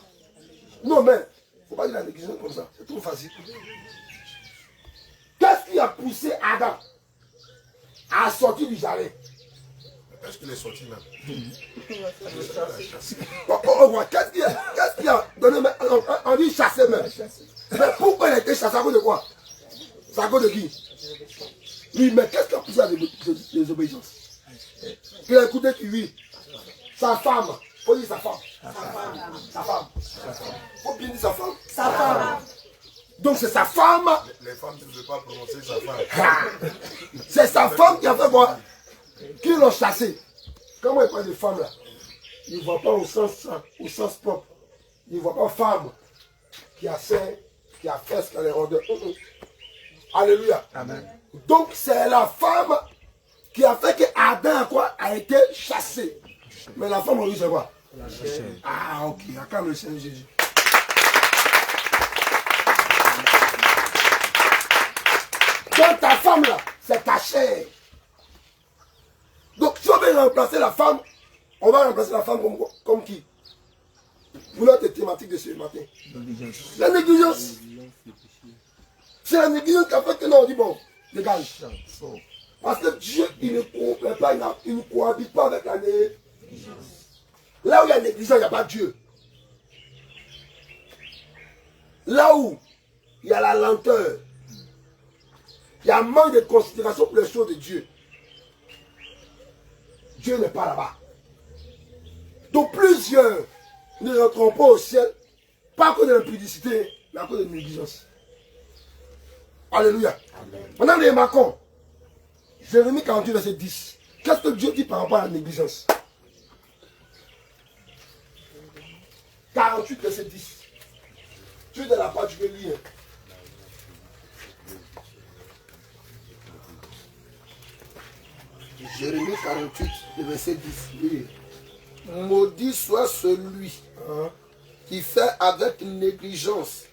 Speaker 2: Non, mais il ne faut pas dire la négligence comme ça. C'est trop facile. Qu'est-ce qui a poussé Adam à sortir du jardin?
Speaker 5: Est-ce qu'il est sorti là?
Speaker 2: Qu'est-ce qui a donné? On dit chasser même. Mais pourquoi il a été chassé? À cause de quoi? C'est à cause de qui? Oui, mais qu'est-ce qui a poussé à la désobéissance? Il a écouté qui? Oui. Sa femme. Il faut dire sa femme. Sa femme. Il faut bien dire sa femme. Sa femme. Donc c'est sa femme.
Speaker 5: Les femmes ne veulent pas prononcer sa femme.
Speaker 2: C'est sa femme qui a fait quoi? Qui l'ont chassé. Comment il parle de femme là? Il ne voit pas au sens propre. Il ne voit pas femme qui a fait ce qu'elle est rendue. Alléluia.
Speaker 3: Amen.
Speaker 2: Donc c'est la femme qui a fait que Adam a été chassé. Mais la femme, on dit c'est quoi? Ah ok, acclame le Seigneur Jésus. Donc ta femme là, c'est ta chair. Donc si on veut remplacer la femme, on va remplacer la femme comme qui? Pour notre thématique de ce matin. La négligence. C'est la négligence qui a fait que là on dit bon, dégage. Parce que Dieu, il ne comprend pas, il ne cohabite pas avec la négligence. Là où il y a négligence, il n'y a pas Dieu. là où il y a la lenteur, il y a un manque de considération pour les choses de Dieu, Dieu n'est pas là-bas. Donc plusieurs ne rentreront pas au ciel, pas à cause de l'impudicité, mais à cause de négligence. Alléluia. Maintenant, les Macron, Jérémie 48, verset 10. Qu'est-ce que Dieu dit par rapport à la négligence? 48, verset 10. Tu es de la part, tu peux lire. Jérémie 48, verset 10. Lire. Maudit soit celui qui fait avec négligence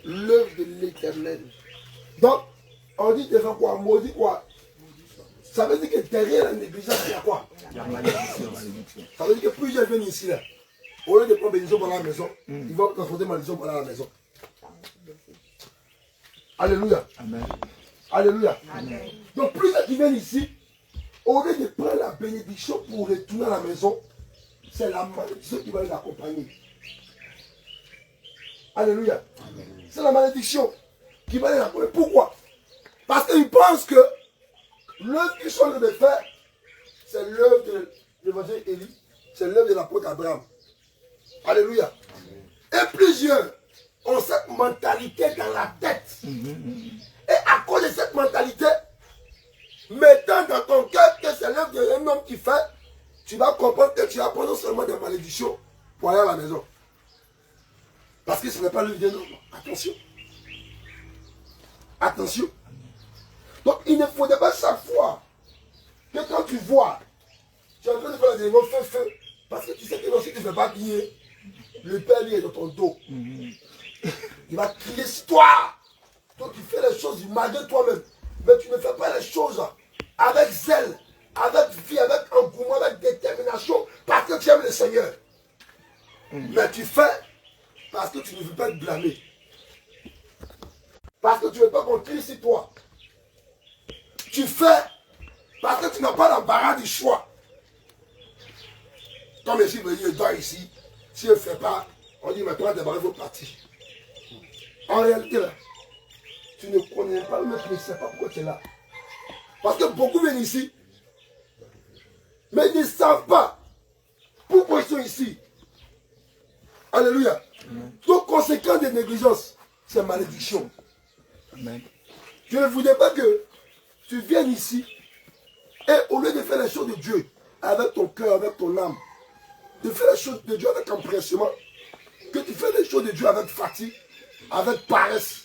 Speaker 2: l'œuvre de l'Éternel. Donc, on dit déjà quoi? Maudit quoi? Ça veut dire que derrière la négligence, il y a quoi? Ça veut dire que plusieurs viennent ici, là. Au lieu de prendre bénédiction pour la maison, ils vont transporter malédiction pour la maison. Alléluia. Amen. Alléluia. Amen. Donc, plusieurs qui viennent ici, au lieu de prendre la bénédiction pour retourner à la maison, c'est la malédiction qui va les accompagner. Alléluia. C'est la malédiction qui va les accompagner. Pourquoi? Parce qu'ils pensent que l'œuvre qu'ils sont en train de faire, c'est l'œuvre de l'évangile Élie, c'est l'œuvre de l'apôtre Abraham. Alléluia. Et plusieurs ont cette mentalité dans la tête. Et à cause de cette mentalité, mettant dans ton cœur que c'est l'œuvre d'un homme qui fait, tu vas comprendre que tu vas prendre seulement des malédictions pour aller à la maison. Parce que ce n'est pas l'œuvre d'un homme. Attention. Attention. Donc il ne faudrait pas chaque fois que quand tu vois, tu es en train de faire des mots feu, parce que tu sais que non, si tu ne fais pas crier, le Père lui est dans ton dos. Il va crier sur toi. Donc tu fais les choses malgré toi-même. Mais tu ne fais pas les choses avec zèle, avec vie, avec engouement, avec détermination, parce que tu aimes le Seigneur. Mais tu fais parce que tu ne veux pas te blâmer. Parce que tu ne veux pas qu'on crie sur toi. Tu fais parce que tu n'as pas l'embarras du choix. Comme ici, il doit ici. Si elle ne fait pas, on dit maintenant, d'abord, il faut partir. En réalité, là, tu ne connais pas le mec, tu ne sais pas pourquoi tu es là. Parce que beaucoup viennent ici, mais ils ne savent pas pourquoi ils sont ici. Alléluia. Donc, conséquence des négligences, c'est malédiction. Amen. Je ne voudrais pas que tu viennes ici et au lieu de faire les choses de Dieu avec ton cœur, avec ton âme, de faire les choses de Dieu avec empressement, que tu fais les choses de Dieu avec fatigue, avec paresse,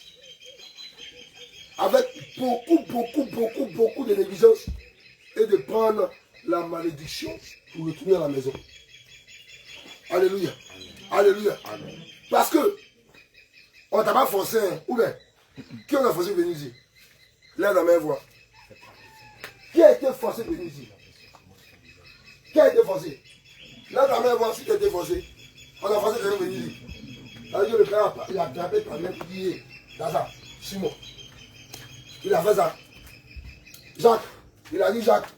Speaker 2: avec beaucoup de négligence et de prendre la malédiction pour retourner à la maison. Alléluia. Alléluia. Amen. Parce que on t'a pas forcé, hein, ou bien qui on a forcé de venir ici? Lève la main, vois. Qui a été forcé de venir ici? Qui a été forcé? Lève la main, voir si tu as été forcé. On a forcé de venir ici. Alors que le père il a attrapé ta main, il dit, Gaza, Simon. Il a fait ça. Jacques, il a dit Jacques,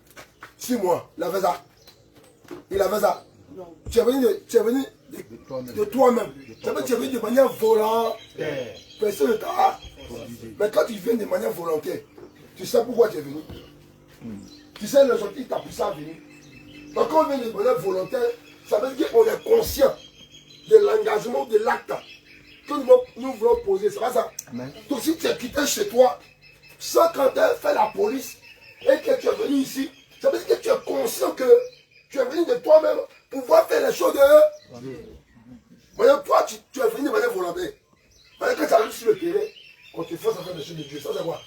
Speaker 2: 6 mois, il a fait ça. Il a fait ça. Tu es venu de toi-même. Tu es venu de manière volontaire. Personne ne t'a. Mais quand tu viens de manière volontaire, tu sais pourquoi tu es venu. Tu sais le gentil t'a poussé à venir. Donc quand on vient de manière volontaire, ça veut dire qu'on est conscient de l'engagement, de l'acte que nous voulons poser. C'est pas ça. Amen. Donc si tu es quitté chez toi, sans quand tu as fait la police et que tu es venu ici, ça veut dire que tu es conscient que tu es venu de toi-même pour pouvoir faire les choses de eux. Mais toi, tu es venu de manière volontaire. Mais quand tu arrives sur le terrain, on te force à faire des choses de Dieu. Ça, c'est quoi?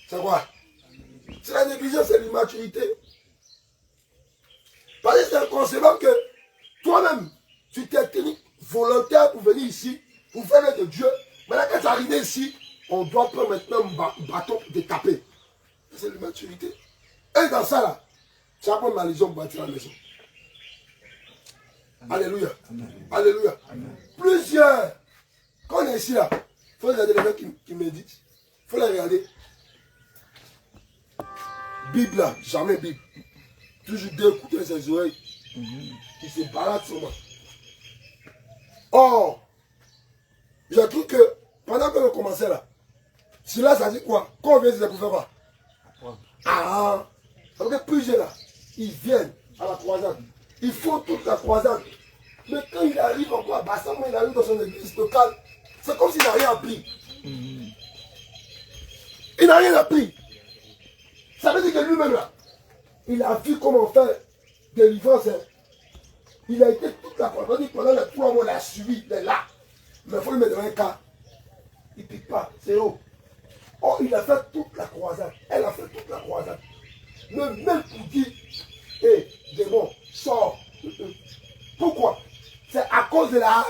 Speaker 2: C'est quoi? C'est la négligence, c'est l'immaturité. Parce que c'est inconcevable que toi-même, tu t'es tenu volontaire pour venir ici, pour faire l'œuvre de Dieu. Maintenant, quand tu es arrivé ici, on doit prendre maintenant un bâton de taper. C'est l'immaturité. Et dans ça, là, tu vas prendre ma maison pour bâtir la maison. Amen. Alléluia. Amen. Alléluia. Amen. Plusieurs. Quand on est ici, là, il faut regarder les gens qui méditent. Il faut les regarder. Bible, là, jamais Bible. Toujours deux coups dans ses oreilles. Qui se baladent sur moi. Or, Je trouve que pendant que l'on commençait là, cela ça dit quoi? Quand on vient, c'est pour faire quoi? Ah, ça veut dire plusieurs là, ils viennent à la croisade. Ils font toute la croisade. Mais quand il arrive encore à Bassan, il arrive dans son église locale, c'est comme s'il n'a rien appris. Il n'a rien appris. Ça veut dire que lui-même là, il a vu comment faire délivrance. Hein. Il a été toute la croisade. Pendant les 3 mois, il a suivi, il est là. Mais il faut lui mettre dans un cas. Il ne pique pas, c'est haut. Oh, il a fait toute la croisade. Elle a fait toute la croisade. Mais même pour dire, hé, démon, sors. Pourquoi? C'est à cause de la...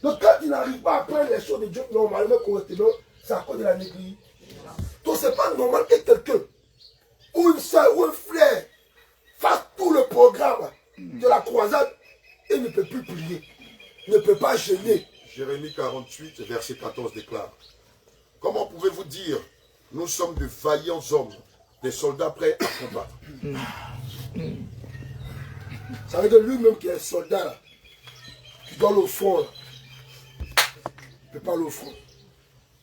Speaker 2: Donc quand il n'arrive pas à prendre les choses de Dieu normalement correctement, c'est à cause de la négligence. Donc c'est pas normal que quelqu'un, ou une soeur, ou un frère, fasse tout le programme de la croisade et ne peut plus prier, ne peut pas jeûner.
Speaker 5: Jérémie 48, verset 14 déclare: comment pouvez-vous dire, nous sommes de vaillants hommes, des soldats prêts à combattre?
Speaker 2: Ça veut dire lui-même qui est soldat, là, qui doit aller au front, là. Il ne peut pas aller au front.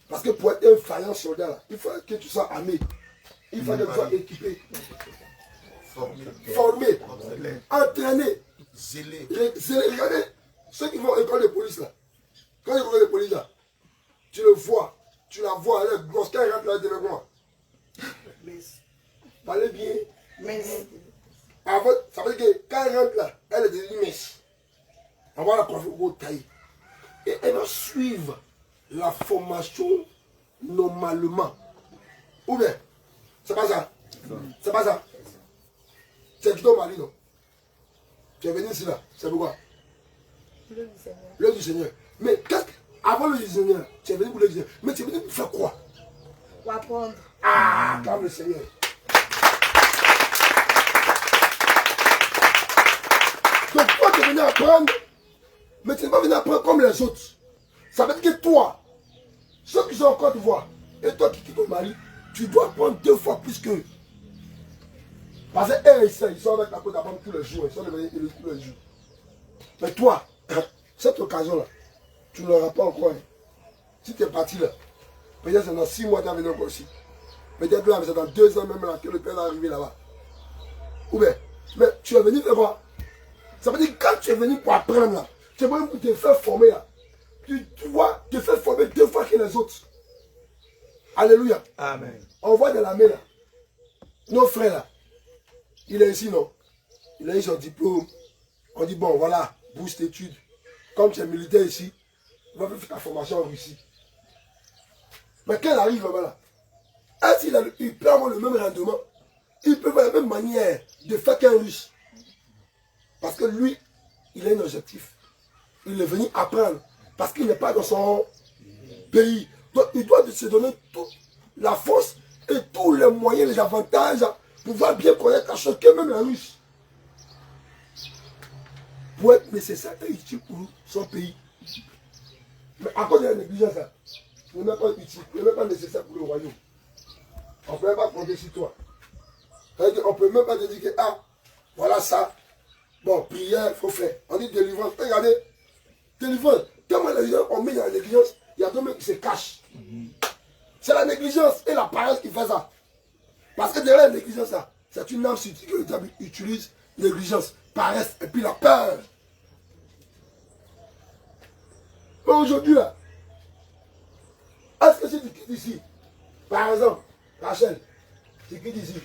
Speaker 2: Parce que pour être un vaillant soldat, là, il faut que tu sois armé. Il faut que tu sois équipé. Formé. Entraîné.
Speaker 5: Zélé.
Speaker 2: Regardez, ceux qui vont à l'école de police, là. Quand ils vont à l'école de police, là, tu le vois. Tu la vois, elle est grosse. Quand elle rentre là, elle devient comment? Parlez bien. Avant, ça veut dire que quand elle rentre là, elle est devenue mèche. Avant la coiffure au taille. Et elle va suivre la formation normalement. Ou bien, c'est pas ça. C'est pas ça. C'est ton mari, non? Tu es venu ici là. C'est pourquoi? L'œuvre du Seigneur. Mais avant l'œuvre du Seigneur, tu es venu pour l'œuvre du Seigneur. Mais tu es venu pour faire quoi?
Speaker 7: Pour apprendre.
Speaker 2: Ah, comme le Seigneur. Donc toi, tu es venu apprendre, mais tu n'es pas venu apprendre comme les autres. Ça veut dire que toi, ceux qui sont en Côte d'Ivoire, et toi qui quittes ton mari, tu dois apprendre 2 fois plus qu'eux. Parce qu'eux, ils sont avec la Côte d'Ivoire tous les jours, ils sont devenus tous les jours. Mais toi, cette occasion-là, tu ne l'auras pas encore. Hein. Si tu es parti là, peut-être c'est dans 6 mois, tu vas venir encore ici. Peut-être là, c'est dans 2 ans même là que le père est arrivé là-bas. Ou bien, mais tu es venu faire quoi? Ça veut dire que quand tu es venu pour apprendre là, tu es venu pour te faire former là. Tu dois te faire former 2 fois que les autres. Alléluia.
Speaker 4: Amen.
Speaker 2: On voit de la main là. Nos frères là. Il est ici, non? Il a eu son diplôme. On dit, bon, voilà, bourse d'études. Comme tu es militaire ici, il va faire ta formation en Russie. Mais quand il arrive là-bas là, est-ce qu'il peut avoir le même rendement? Il peut avoir la même manière de faire qu'un Russe. Parce que lui, il a un objectif. Il est venu apprendre. Parce qu'il n'est pas dans son pays. Donc il doit se donner toute la force et tous les moyens, les avantages pour pouvoir bien connaître la chose, que même la Russe. Pour être nécessaire et utile pour son pays. Mais à cause de la négligence, il n'est même pas utile, il n'est même pas nécessaire pour le royaume. On ne peut même pas compter sur toi. On ne peut même pas te dire que, ah, voilà ça. Bon, prière, il faut faire. On dit délivrance. Regardez, délivrance. Tellement les gens ont mis dans la négligence, il y a 2 mecs qui se cachent. C'est la négligence et la paresse qui fait ça. Parce que derrière la négligence, c'est une arme subtile que le diable utilise. Négligence, paresse et puis la peur. Mais aujourd'hui, là, est-ce que si tu quittes ici, par exemple, Rachel, tu quittes ici,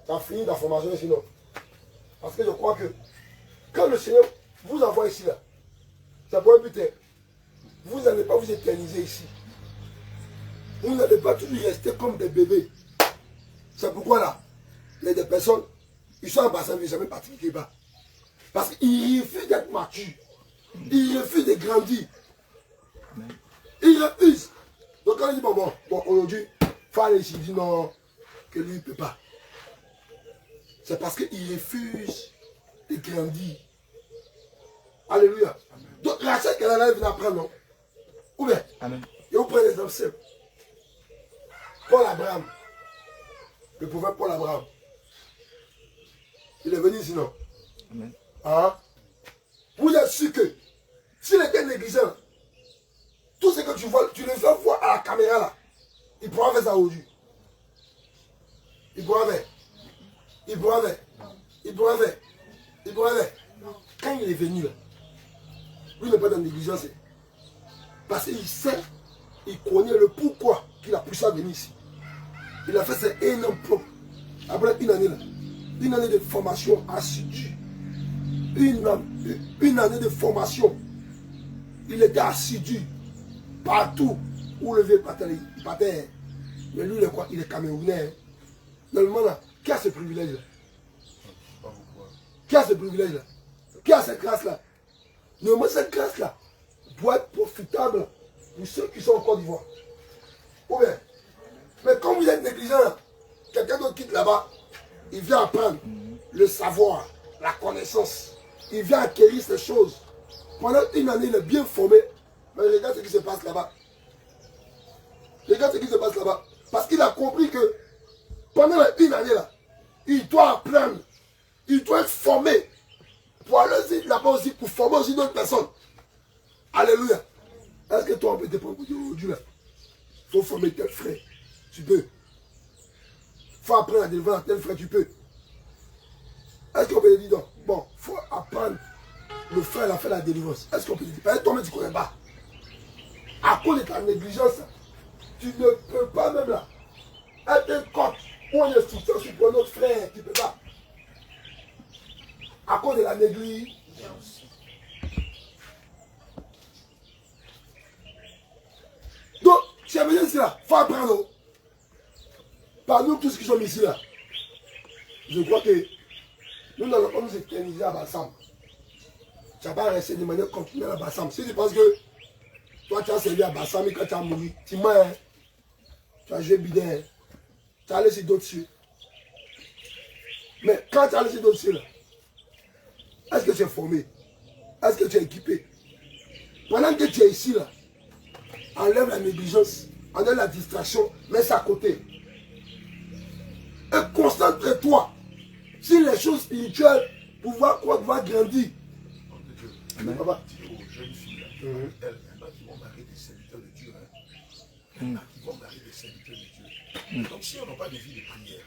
Speaker 2: tu as fini ta formation ici, non? Parce que je crois que quand le Seigneur vous envoie ici, là, c'est pour un but. Vous n'allez pas vous éterniser ici. Vous n'allez pas toujours rester comme des bébés. C'est pourquoi là, il y a des personnes, ils sont en bassin, ils ne sont jamais partis quelque part. Parce qu'ils refusent d'être matures. Ils refusent de grandir. Ils refusent. Donc quand il dit, bon, aujourd'hui, il faut aller ici, il dit non, que lui, il ne peut pas. C'est parce qu'il refuse de grandir. Alléluia. Donc la scène qu'elle a venu apprendre, non? Ou bien,
Speaker 4: Amen.
Speaker 2: et vous prenez l'exemple simple. Paul Abraham, le prophète Paul Abraham, il est venu ici, non?
Speaker 4: Amen.
Speaker 2: Hein? Vous êtes sûr que S'il était négligent, tout ce que tu vois, tu le fais voir à la caméra là, il pourra faire ça aujourd'hui. Il pourra faire. Il pourra faire. Il pourra faire. Il pourra faire. Quand il est venu là, lui n'est pas dans la négligence. Parce qu'il sait, il connaît le pourquoi qu'il a poussé à venir ici. Il a fait ses énormes plans. Après une année là, une année de formation assidue. Une année de formation. Il était assidu. Partout où le vieux partait. Mais lui, il est quoi? Il est camerounais. Normalement, là, qui a ce privilège-là? Qui a ce privilège-là? Qui a cette grâce-là? Normalement, cette grâce-là doit être profitable pour ceux qui sont en Côte d'Ivoire. Ou bien, mais quand vous êtes négligent, quelqu'un d'autre quitte là-bas, il vient apprendre le savoir, la connaissance. Il vient acquérir ces choses. Pendant une année, il est bien formé. Mais regarde ce qui se passe là-bas. Regarde ce qui se passe là-bas. Parce qu'il a compris que pendant une année là, il doit apprendre. Il doit être formé. Pour aller là-bas aussi, pour former aussi d'autres personnes. Alléluia. Est-ce que toi, on peut te prendre aujourd'hui là? Il faut former tel frère. Tu peux. Il faut apprendre à délivrer à tel frère. Tu peux. Est-ce qu'on peut te dire donc? Bon, il faut apprendre. Le frère a fait la délivrance. Est-ce qu'on peut te dire? Parce que toi-même, tu ne connais pas. À cause de ta négligence, tu ne peux pas même là être un coq ou une instruction sur un autre frère. Tu ne peux pas. À cause de la négligence. Donc, si vous venez ici là, il faut apprendre. Par nous tous qui sommes ici là, je crois que nous n'allons pas nous éterniser à Bassam. Tu n'as pas resté de manière continuelle à Bassam. Si tu penses que toi tu as servi à Bassam et quand tu as mouru, tu meurs, hein? Tu as joué bidin, tu as laissé d'autres cieux. Mais quand tu as laissé d'autres cieux là, est-ce que tu es formé? Est-ce que tu es équipé? Pendant que tu es ici là, enlève la négligence, enlève la distraction, mets ça à côté. Et concentre-toi sur les choses spirituelles pour voir quoi va grandir.
Speaker 5: Amen. Papa, dis aux jeunes filles, elles, qui vont marier des serviteurs de Dieu. Qui vont marier des serviteurs de Dieu. Donc si elles n'ont pas de vie de prière,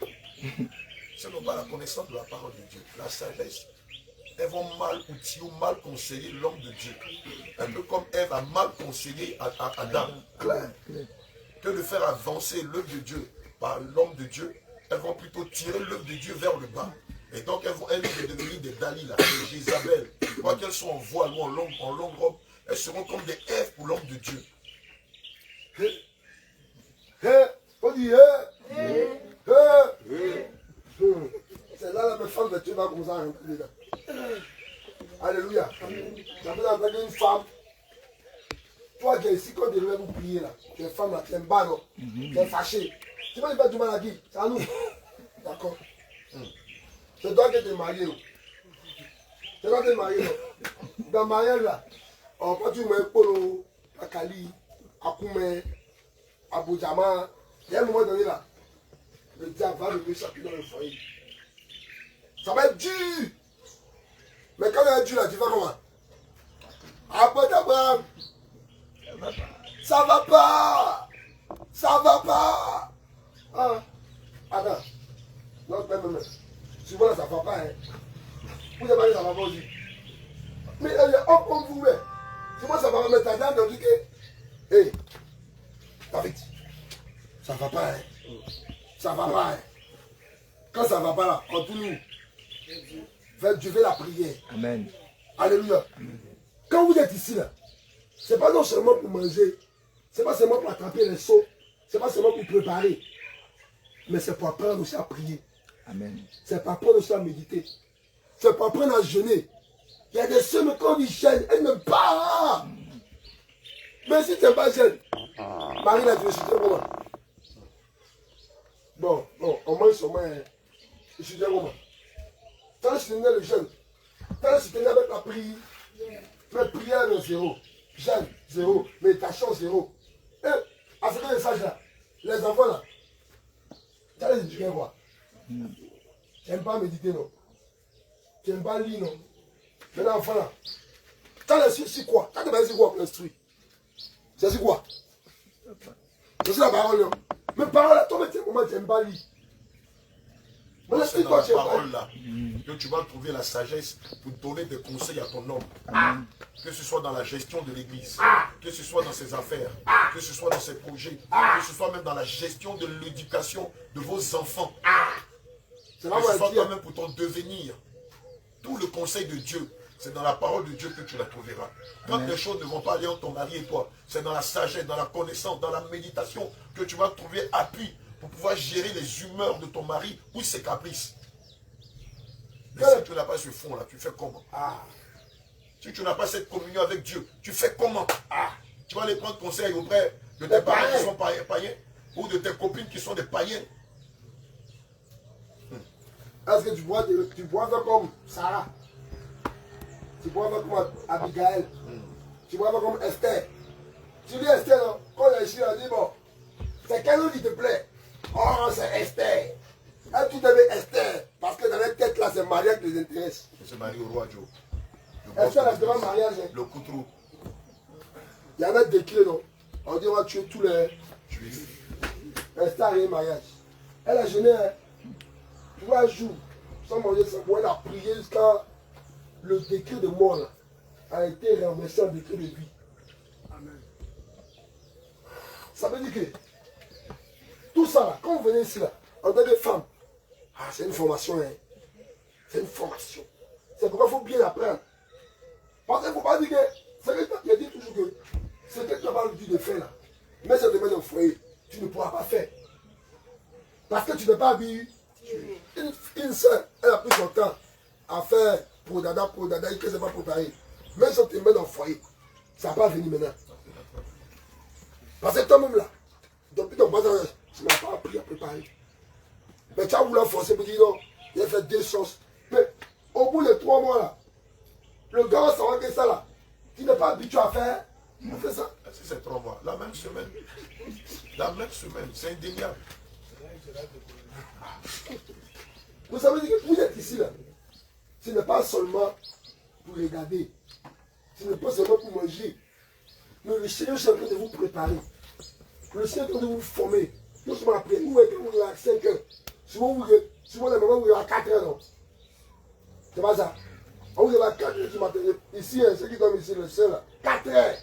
Speaker 5: si elles n'ont pas la connaissance de la parole de Dieu, la sagesse, elles vont mal outiller ou mal conseiller l'homme de Dieu. Un peu comme Ève a mal conseillé à Adam. Que de faire avancer l'œuvre de Dieu par l'homme de Dieu, elles vont plutôt tirer l'œuvre de Dieu vers le bas. Et donc elles vont devenir des Dalila, des Jézabel. Quoi qu'elles soient en voile ou en longue robe, elles seront comme des Èves pour l'homme de Dieu.
Speaker 2: On dit c'est là la femme de Dieu va commencer à rentrer dedans. Alléluia. Tu as besoin d'une femme. Toi qui es ici, quand tu devrais vous prier là, tu es femme là, tu es bas, non? Tu es fâché. Tu vas pas du mal à qui? C'est à nous. D'accord. C'est toi qui es marié. C'est toi qui es marié. Dans le mariage là, quand tu mets Polo, Akali, Akoume, Aboudjama, il y a un moment donné là, le diable va lever chacun dans le foyer. Ça va être dur. Mais quand ça va être dur là, tu vas comment? Après d'abord, ça va pas. Ça va pas. Ah, attends. Non, même. Souvent là, ça va pas. Hein. Vous avez dit ça va pas aussi. Mais il y a un comme vous, mais. Souvent ça va pas, mais t'as déjà entendu que. Hé, David, ça va pas. Hein. Ça va pas. Hein. Quand ça va pas là, entre nous, faites Dieu la prière.
Speaker 3: Amen.
Speaker 2: Alléluia. Amen. Quand vous êtes ici là, c'est pas non seulement pour manger, c'est pas seulement pour attraper les seaux, c'est pas seulement pour préparer, mais c'est pour apprendre aussi à prier.
Speaker 3: Amen. C'est
Speaker 2: pour apprendre aussi à méditer. C'est pour apprendre à jeûner. Il y a des semaines quand ils jeûnent, elles n'aiment pas. Mais si tu n'aimes pas jeûne, Marie l'a dit, je suis comment? Bon, on mange seulement, je suis comment? Quand je tenais le jeûne, quand je tenais avec la prière, mais prière de zéro, jeûne zéro, méditation zéro. Et à ce message là, les enfants là, tu as les éduquer quoi? Tu n'aimes pas méditer non? Tu n'aimes pas lire non? Mais l'enfant là, Tu as l'instruit quoi? Tu as demandé quoi pour l'instruire? C'est quoi? C'est la parole. Mais parole, toi, tu n'aimes pas lire.
Speaker 5: C'est dans la parole là que tu vas trouver la sagesse pour donner des conseils à ton homme. Que ce soit dans la gestion de l'église, que ce soit dans ses affaires, que ce soit dans ses projets, que ce soit même dans la gestion de l'éducation de vos enfants. Que ce soit toi-même pour ton devenir. Tout le conseil de Dieu, c'est dans la parole de Dieu que tu la trouveras. Quand les choses ne vont pas aller entre ton mari et toi, c'est dans la sagesse, dans la connaissance, dans la méditation que tu vas trouver appui pour pouvoir gérer les humeurs de ton mari ou ses caprices. Mais si tu n'as pas ce fond-là, tu fais comment? Si tu n'as pas cette communion avec Dieu, tu fais comment? Tu vas aller prendre conseil auprès de tes parents qui sont païens ou de tes copines qui sont des païens.
Speaker 2: Est-ce que tu bois comme Sarah? Tu bois comme Abigail? Tu bois comme Esther? Tu dis Esther, non? Quand il est ici, on dit bon, c'est quel nom qui te plaît? Oh, c'est Esther. Et tu devais Esther, parce que dans la tête là, c'est le mariage qui les intéresse.
Speaker 5: C'est marié au roi Joe.
Speaker 2: Esther, la demande mariage.
Speaker 5: Le couteau.
Speaker 2: Il y en a des clés, non? On dit on va tuer tous les juifs. Esther a rien mariage. Elle a jeûné, hein? Tu vois, un jour, sans manger, sans boire, elle a prié jusqu'à le décret de mort là, a été renversé en décret de vie. Amen. Ça veut dire que tout ça là, quand vous venez ici là, en tant que femme, c'est une formation, hein. C'est une formation. C'est pourquoi il faut bien apprendre. Parce qu'il ne faut pas dire que, c'est que tu as dit toujours que ce que tu as pas l'habitude de faire là, mais ça te met dans le foyer, tu ne pourras pas faire. Parce que tu n'es pas habillé. Une soeur, elle a pris son temps à faire pour dada, et que c'est pas préparé. Même si on te met dans le foyer, ça va pas venir maintenant. Parce que toi-même là, depuis ton bas âge, tu n'as pas appris à préparer. Mais tu as voulu forcer pour dire non, il a fait 2 choses. Mais au bout de 3 mois là, le gars va savoir que ça là, tu n'es pas habitué à faire, on fait ça.
Speaker 5: Si c'est 3 mois, la même semaine, c'est indéniable.
Speaker 2: Vous savez que vous êtes ici là, ce n'est pas seulement pour regarder, ce n'est pas seulement pour manger. Mais le Seigneur est en train de vous préparer. Le Seigneur est en train de vous former. Non seulement après, vous êtes à 5 heures. Souvent, les moments où vous êtes à 4 heures, non? C'est pas ça. On vous est à 4 heures du matin. Ici, ceux qui dorment ici, le ciel, là, 4 heures.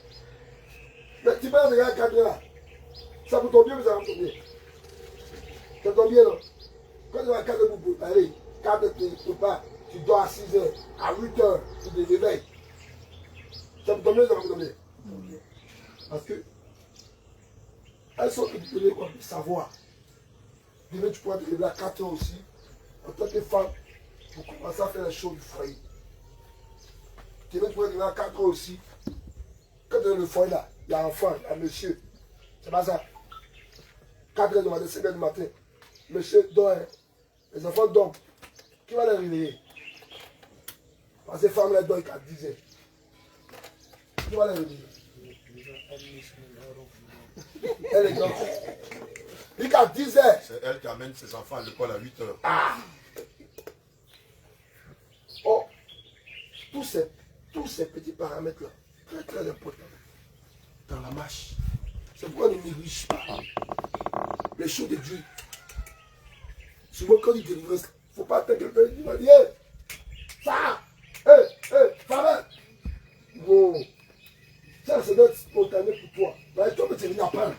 Speaker 2: Mais tu peux regarder à 4 heures là. Ça vous tombe bien, mais ça va vous tomber bien. Ça tombe bien, non? Quand tu vas à 4 heures pour vous préparer, 4 heures tu ne peux pas, tu dors à 6 heures, à 8 heures, tu te réveilles. Ça vous tombe bien, ça va vous tomber bien. Parce que elles sont éduquées quoi, de savoir. Demain, tu pourras te réveiller à 4 heures aussi, en tant que femme, pour commencer à faire les choses du foyer. Demain, tu pourras te réveiller à 4 heures aussi. Quand tu es dans le foyer là, il y a un enfant, il y a un monsieur. C'est pas ça. 4 heures du matin, 5 heures du matin. Monsieur dort, hein. Les enfants dorment. Qui va les réveiller? Parce que les femmes les dorment qu'à 10 heures. Qui va les réveiller? Elle est grande. Il qu'à 10 heures.
Speaker 5: C'est elle qui amène ses enfants à l'école à 8 heures.
Speaker 2: Oh, tous ces petits paramètres-là, très très importants dans la marche. C'est pourquoi on ne néglige pas les choses de Dieu. Souvent, quand il délivre, il ne faut pas attendre quelqu'un qui va dire ça, femme. Bon, ça, c'est notre spontané pour toi. Mais toi, tu viens apprendre.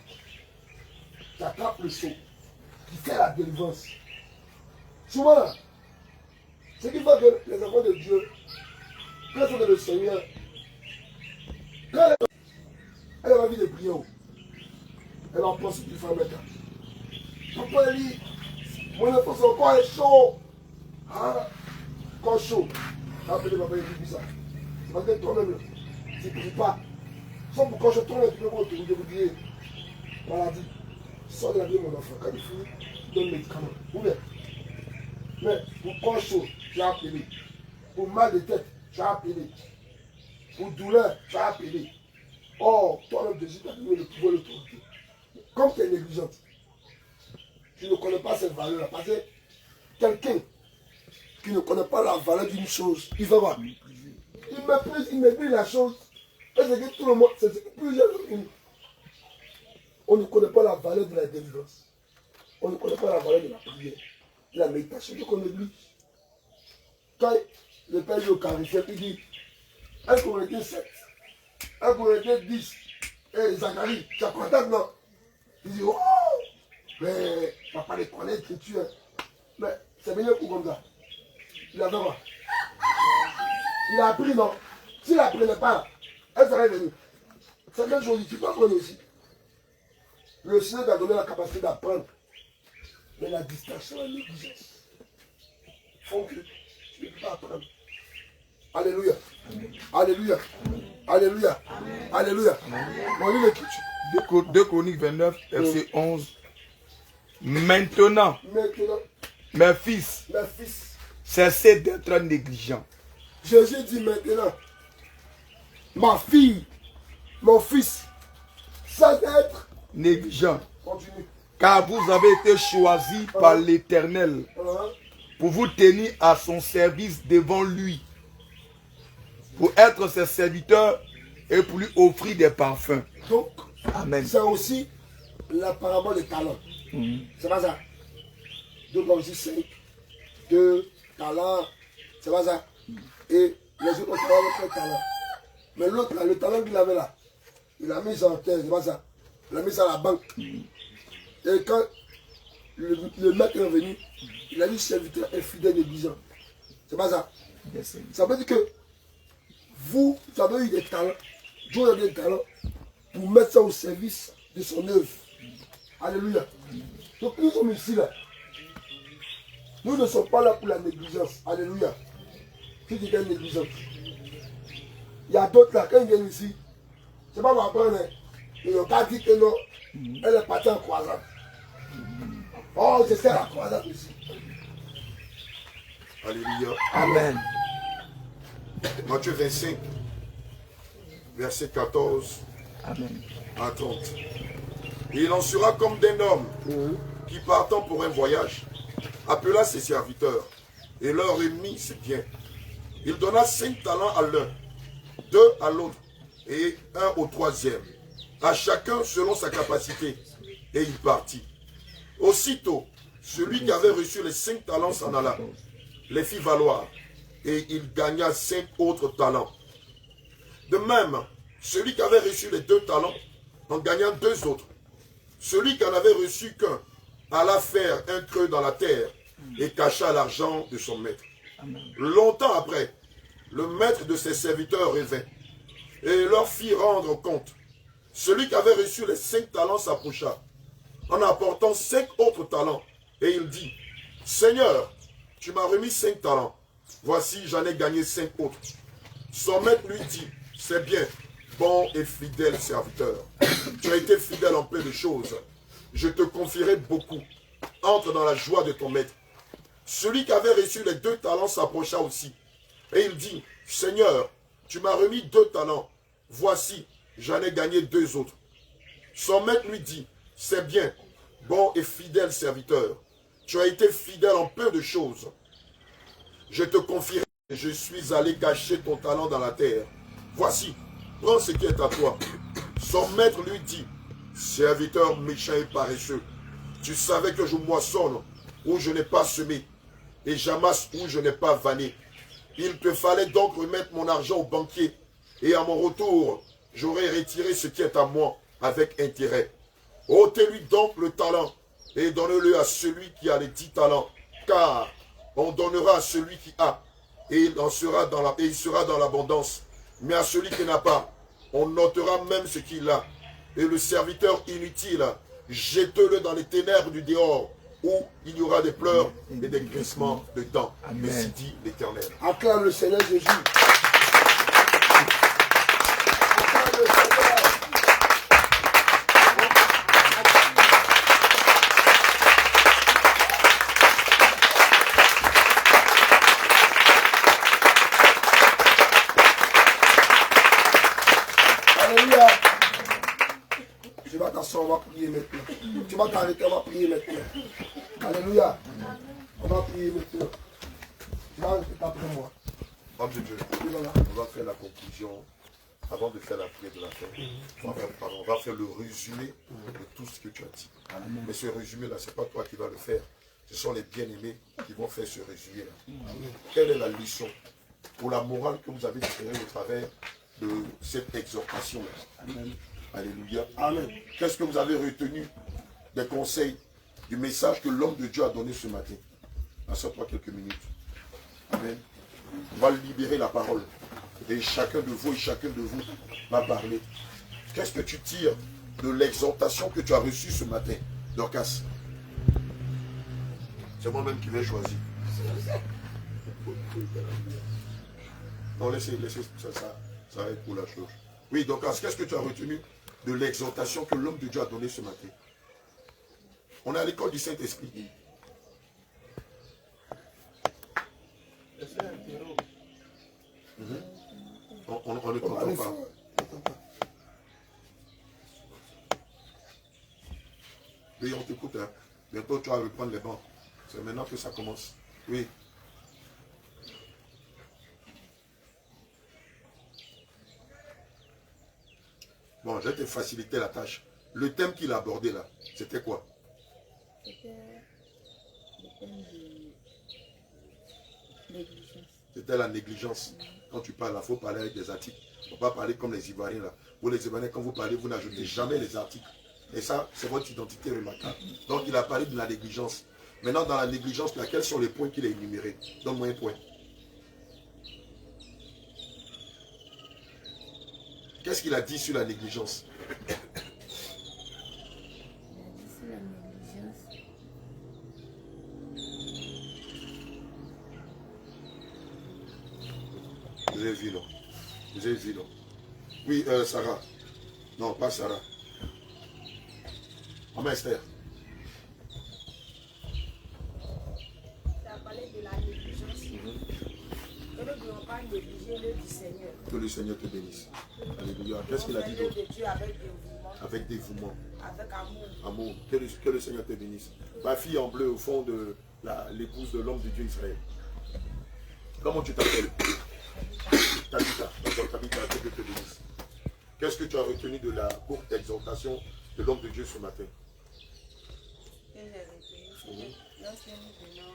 Speaker 2: Tu attrapes le saut, qui fait la délivrance. Souvent, ce qui fait que les enfants de Dieu, quand ils sont dans le Seigneur, quand elle a envie de prier, elle va penser qu'il faut mettre. Papa dit, mon enfant, son corps est chaud. Ah, corps chaud. Appelez papa, il dit ça. C'est parce que toi-même, tu ne pries pas. Sauf pour quand je tourne, tu peux voir autour de vous dire, maladie. Sors de la vie, mon enfant. Quand il finit, tu donnes le médicament. Ou bien, mais pour corps chaud, tu as appelé. Pour mal de tête, tu as appelé. Pour douleur, tu as appelé. Or, toi-même, Jésus t'a donné le pouvoir de l'autorité. Comme tu es négligente, tu ne connais pas cette valeur-là. Parce que quelqu'un qui ne connaît pas la valeur d'une chose, il va voir. Il il méprise, il néglige la chose. Et c'est que tout le monde, c'est que plusieurs unis. On ne connaît pas la valeur de la délivrance. On ne connaît pas la valeur de la prière, de la méditation, qu'on néglige. Quand le père dit au carifère, il dit, est-ce qu'on était 7? Est-ce qu'on était 10? Et Zacharie, tu as contact, non? Il dit, oh! Mais, papa les connaît, l'écriture. Mais, c'est venu pour comme ça. Il a fait quoi? Il a appris, non? S'il n'apprenait pas, elle serait venue. C'est la même chose, tu peux apprendre aussi. Le Seigneur t'a donné la capacité d'apprendre. Mais la distraction, la négligence font que tu ne peux pas apprendre. Alléluia. Alléluia. Alléluia. Alléluia. On lit l'écriture.
Speaker 4: 2 Chroniques 29, verset 11. Maintenant, mes fils, cessez d'être négligents.
Speaker 2: Jésus dit maintenant, ma fille, mon fils, cesse d'être
Speaker 4: négligents.
Speaker 2: Continue.
Speaker 4: Car vous avez été choisis par l'Éternel pour vous tenir à son service devant lui, pour être ses serviteurs et pour lui offrir des parfums.
Speaker 2: Donc,
Speaker 4: amen.
Speaker 2: C'est aussi la parabole des talents. C'est pas ça. 2 Corinthiens 5, 2 talents, c'est pas ça. Et les autres ont d'autres talents. Mais l'autre, le talent qu'il avait là, il a mis ça en terre, c'est pas ça. Il a mis ça à la banque. Et quand le maître est venu, il a dit serviteur infidèle négligent. C'est pas ça. Ça veut dire que vous avez eu des talents, Dieu a des talents pour mettre ça au service de son œuvre. Alléluia. Donc nous sommes ici là. Nous ne sommes pas là pour la négligence. Alléluia. Qui dit qu'elle est négligente? Il y a d'autres là, quand ils viennent ici, c'est pas pour apprendre. Ils n'ont pas dit que non, elle est partie en croisade. Oh, c'est ça la croisade ici.
Speaker 5: Alléluia.
Speaker 4: Amen.
Speaker 5: Matthieu 25, verset 14
Speaker 4: Amen.
Speaker 5: à 30. Et il en sera comme d'un homme qui, partant pour un voyage, appela ses serviteurs et leur remit ses biens. Il donna 5 talents à l'un, 2 à l'autre et 1 au troisième, à chacun selon sa capacité. Et il partit. Aussitôt, celui qui avait reçu les 5 talents s'en alla, les fit valoir, et il gagna 5 autres talents. De même, celui qui avait reçu les 2 talents en gagna 2 autres. Celui qui n'en avait reçu qu'un alla faire un creux dans la terre et cacha l'argent de son maître. Longtemps après, le maître de ses serviteurs revint et leur fit rendre compte. Celui qui avait reçu les 5 talents s'approcha en apportant 5 autres talents et il dit, Seigneur, tu m'as remis 5 talents, voici j'en ai gagné 5 autres. Son maître lui dit, c'est bien, bon et fidèle serviteur. Tu as été fidèle en peu de choses. Je te confierai beaucoup. Entre dans la joie de ton maître. Celui qui avait reçu les 2 talents s'approcha aussi. Et il dit, Seigneur, tu m'as remis 2 talents. Voici, j'en ai gagné 2 autres. Son maître lui dit, c'est bien, bon et fidèle serviteur. Tu as été fidèle en peu de choses. Je te confierai, je suis allé cacher ton talent dans la terre. Voici, prends ce qui est à toi. Son maître lui dit, serviteur méchant et paresseux, tu savais que je moissonne où je n'ai pas semé et j'amasse où je n'ai pas vanné. Il te fallait donc remettre mon argent au banquier et à mon retour, j'aurais retiré ce qui est à moi avec intérêt. Ôtez-lui donc le talent et donne-le à celui qui a les 10 talents, car on donnera à celui qui a et il sera dans l'abondance. Mais à celui qui n'a pas, on notera même ce qu'il a. Et le serviteur inutile, jette-le dans les ténèbres du dehors, où il y aura des pleurs et des grincements de dents. Ainsi dit l'Éternel.
Speaker 2: Acclame le Seigneur Jésus. Acclame le Seigneur. Alléluia. Tu vas t'asseoir, on va prier maintenant. Tu vas t'arrêter, on va prier maintenant. Alléluia. On va prier maintenant. Tu vas répéter après moi.
Speaker 5: Homme de Dieu, on va faire la conclusion. Avant de faire la prière de la fin, on va faire le résumé de tout ce que tu as dit. Mais ce résumé-là, ce n'est pas toi qui vas le faire. Ce sont les bien-aimés qui vont faire ce résumé-là. Quelle est la leçon pour la morale que vous avez tirée au travers de cette exhortation-là? Alléluia. Amen. Qu'est-ce que vous avez retenu des conseils, du message que l'homme de Dieu a donné ce matin? Assure-toi quelques minutes. Amen. On va libérer la parole. Et chacun de vous va parler. Qu'est-ce que tu tires de l'exhortation que tu as reçue ce matin, Dorcas? C'est moi-même qui vais choisir. Non, laissez ça va être pour la chose. Oui, Dorcas, qu'est-ce que tu as retenu de l'exhortation que l'homme de Dieu a donnée ce matin? On est à l'école du Saint-Esprit. On ne comprend pas. Oui, on t'écoute. Hein. Bientôt, tu vas reprendre les bancs. C'est maintenant que ça commence. Oui. Bon, je vais te faciliter la tâche. Le thème qu'il a abordé là, c'était quoi?
Speaker 7: C'était le thème de négligence.
Speaker 5: C'était la négligence. Quand tu parles, il faut parler avec des articles. Il ne faut pas parler comme les Ivoiriens là. Pour les Ivoiriens, quand vous parlez, vous n'ajoutez jamais les articles. Et ça, c'est votre identité remarquable. Donc, il a parlé de la négligence. Maintenant, dans la négligence, là, quels sont les points qu'il a énumérés? Donne-moi un point. Qu'est-ce qu'il a dit sur la négligence?
Speaker 7: Il a dit sur la négligence.
Speaker 5: Vous avez vu, non? Vous avez vu, non? Oui, Sarah. Non, pas Sarah. Maman Esther.
Speaker 8: Tu as parlé de la négligence. Que nous ne devons pas négliger l'œuvre du Seigneur.
Speaker 5: Que le Seigneur te bénisse. Alléluia. Qu'est-ce qu'il a dit d'autre?
Speaker 8: De Dieu avec dévouement.
Speaker 5: Avec dévouement.
Speaker 8: Avec amour.
Speaker 5: Amour. Que le Seigneur te bénisse. Ma fille en bleu au fond de l'épouse de l'homme de Dieu Israël. Comment tu t'appelles? Tabitha. Tabitha, que Dieu te bénisse. Qu'est-ce que tu as retenu de la courte exhortation de l'homme de Dieu ce matin?
Speaker 7: Que j'ai retenu, c'est que lorsque nous venons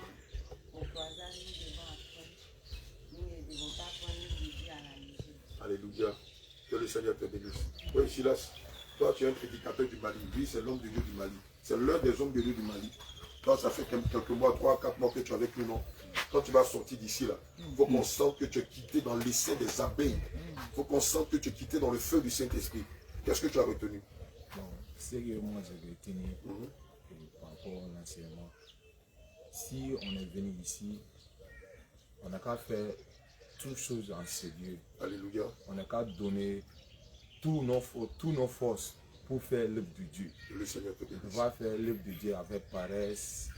Speaker 7: au croisade, nous devons apprendre. Nous ne devons pas prendre Jésus à la légère.
Speaker 5: Alléluia. Que le Seigneur te bénisse. Oui, Silas, toi tu es un prédicateur du Mali. Lui, c'est l'homme de Dieu du Mali. C'est l'un des hommes de Dieu du Mali. Toi, ça fait quelques mois, 3, 4 mois que tu es avec nous, non? Quand tu vas sortir d'ici, là, il faut qu'on sente que tu es quitté dans l'essai des abeilles. Il faut qu'on sente que tu es quitté dans le feu du Saint-Esprit. Qu'est-ce que tu as retenu?
Speaker 9: Bon, ce que moi j'ai retenu par rapport à l'enseignement, si on est venu ici, on n'a qu'à faire toutes choses en sérieux.
Speaker 5: Alléluia.
Speaker 9: On n'a qu'à donner tous nos forces pour faire l'œuvre de Dieu.
Speaker 5: Le Seigneur te bénisse.
Speaker 9: On va faire l'œuvre de Dieu avec paresse,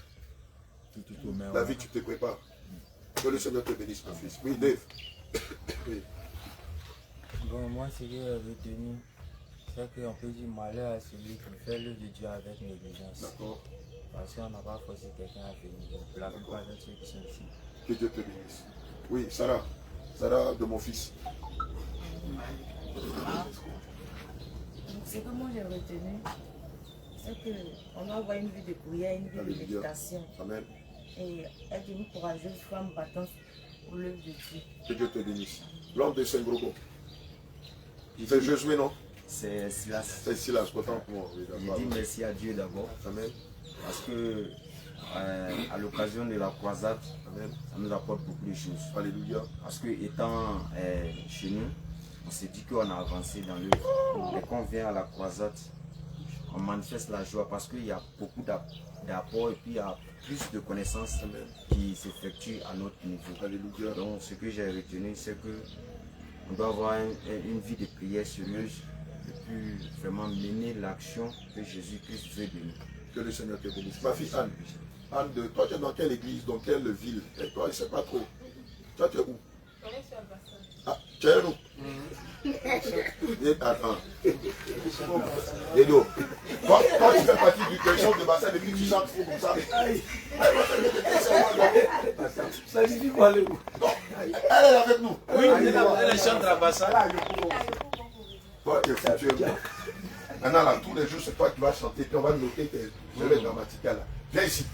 Speaker 9: tout au même.
Speaker 5: David, tu te prépares. Que le Seigneur te bénisse, mon fils. Oui, Dave. Oui.
Speaker 10: Bon, moi, ce que j'ai retenu, c'est qu'on peut dire malheur à celui qui fait l'œuvre de Dieu avec négligence.
Speaker 5: D'accord.
Speaker 10: Parce qu'on n'a pas forcé quelqu'un à venir. La plupart de ceux qui sont ici.
Speaker 5: Que Dieu te bénisse. Oui, Sarah. Sarah de mon fils.
Speaker 7: Ce que moi j'ai retenu, c'est qu'on doit avoir une vie de prière, une vie de méditation.
Speaker 5: Amen.
Speaker 7: Et être une courageuse femme battante pour l'œuvre de Dieu.
Speaker 5: Que Dieu te bénisse. L'homme de Saint-Grogo. C'est Josué, non?
Speaker 11: C'est Silas.
Speaker 5: C'est Silas, pourtant pour moi. Oui,
Speaker 11: je dis merci à Dieu d'abord.
Speaker 5: Amen.
Speaker 11: Parce que à l'occasion de la croisade, amen, ça nous apporte beaucoup de choses.
Speaker 5: Alléluia.
Speaker 11: Parce que étant chez nous, on s'est dit qu'on a avancé dans l'œuvre. Et quand on vient à la croisade, on manifeste la joie parce qu'il y a beaucoup d'apports et puis il y a plus de connaissances qui s'effectuent à notre niveau.
Speaker 5: Alléluia.
Speaker 11: Donc ce que j'ai retenu, c'est que on doit avoir une vie de prière sérieuse et puis vraiment mener l'action que Jésus-Christ veut de nous.
Speaker 5: Que le Seigneur te bénisse. Ma fille Anne, Anne, toi tu es dans quelle église, dans quelle ville? Et toi, je ne sais pas trop. Toi tu es où? Ah, tu es où? Attends. Edo, quand tu fais partie du question de bassin, depuis que tu chantes faux comme ça. Ça suffit pour aller où? Elle est avec nous.
Speaker 1: Oui, elle chante la bassa.
Speaker 5: Toi, tu es foutu. Maintenant, là, tous les jours, c'est toi qui vas chanter. Puis on va noter tes élèves dramatiques là. Viens ici.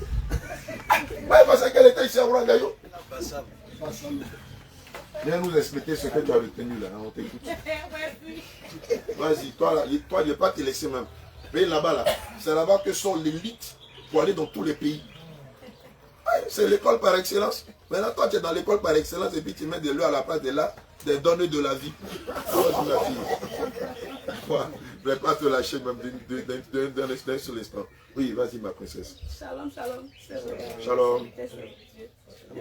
Speaker 5: Ouais, parce qu'elle était ici à Ourangayo. Viens nous expliquer ce que tu as retenu là. On t'écoute. Vas-y, toi, je ne vais pas te laisser même. Mais là-bas, là, c'est là-bas que sont l'élite pour aller dans tous les pays. C'est l'école par excellence. Maintenant, toi, tu es dans l'école par excellence et puis tu mets de l'eau à la place de là, des données de la vie. Vas-y, ma fille. Quoi? Je ne vais pas te lâcher même d'un seul instant. Oui, vas-y, ma princesse.
Speaker 7: Shalom, shalom.
Speaker 5: Shalom.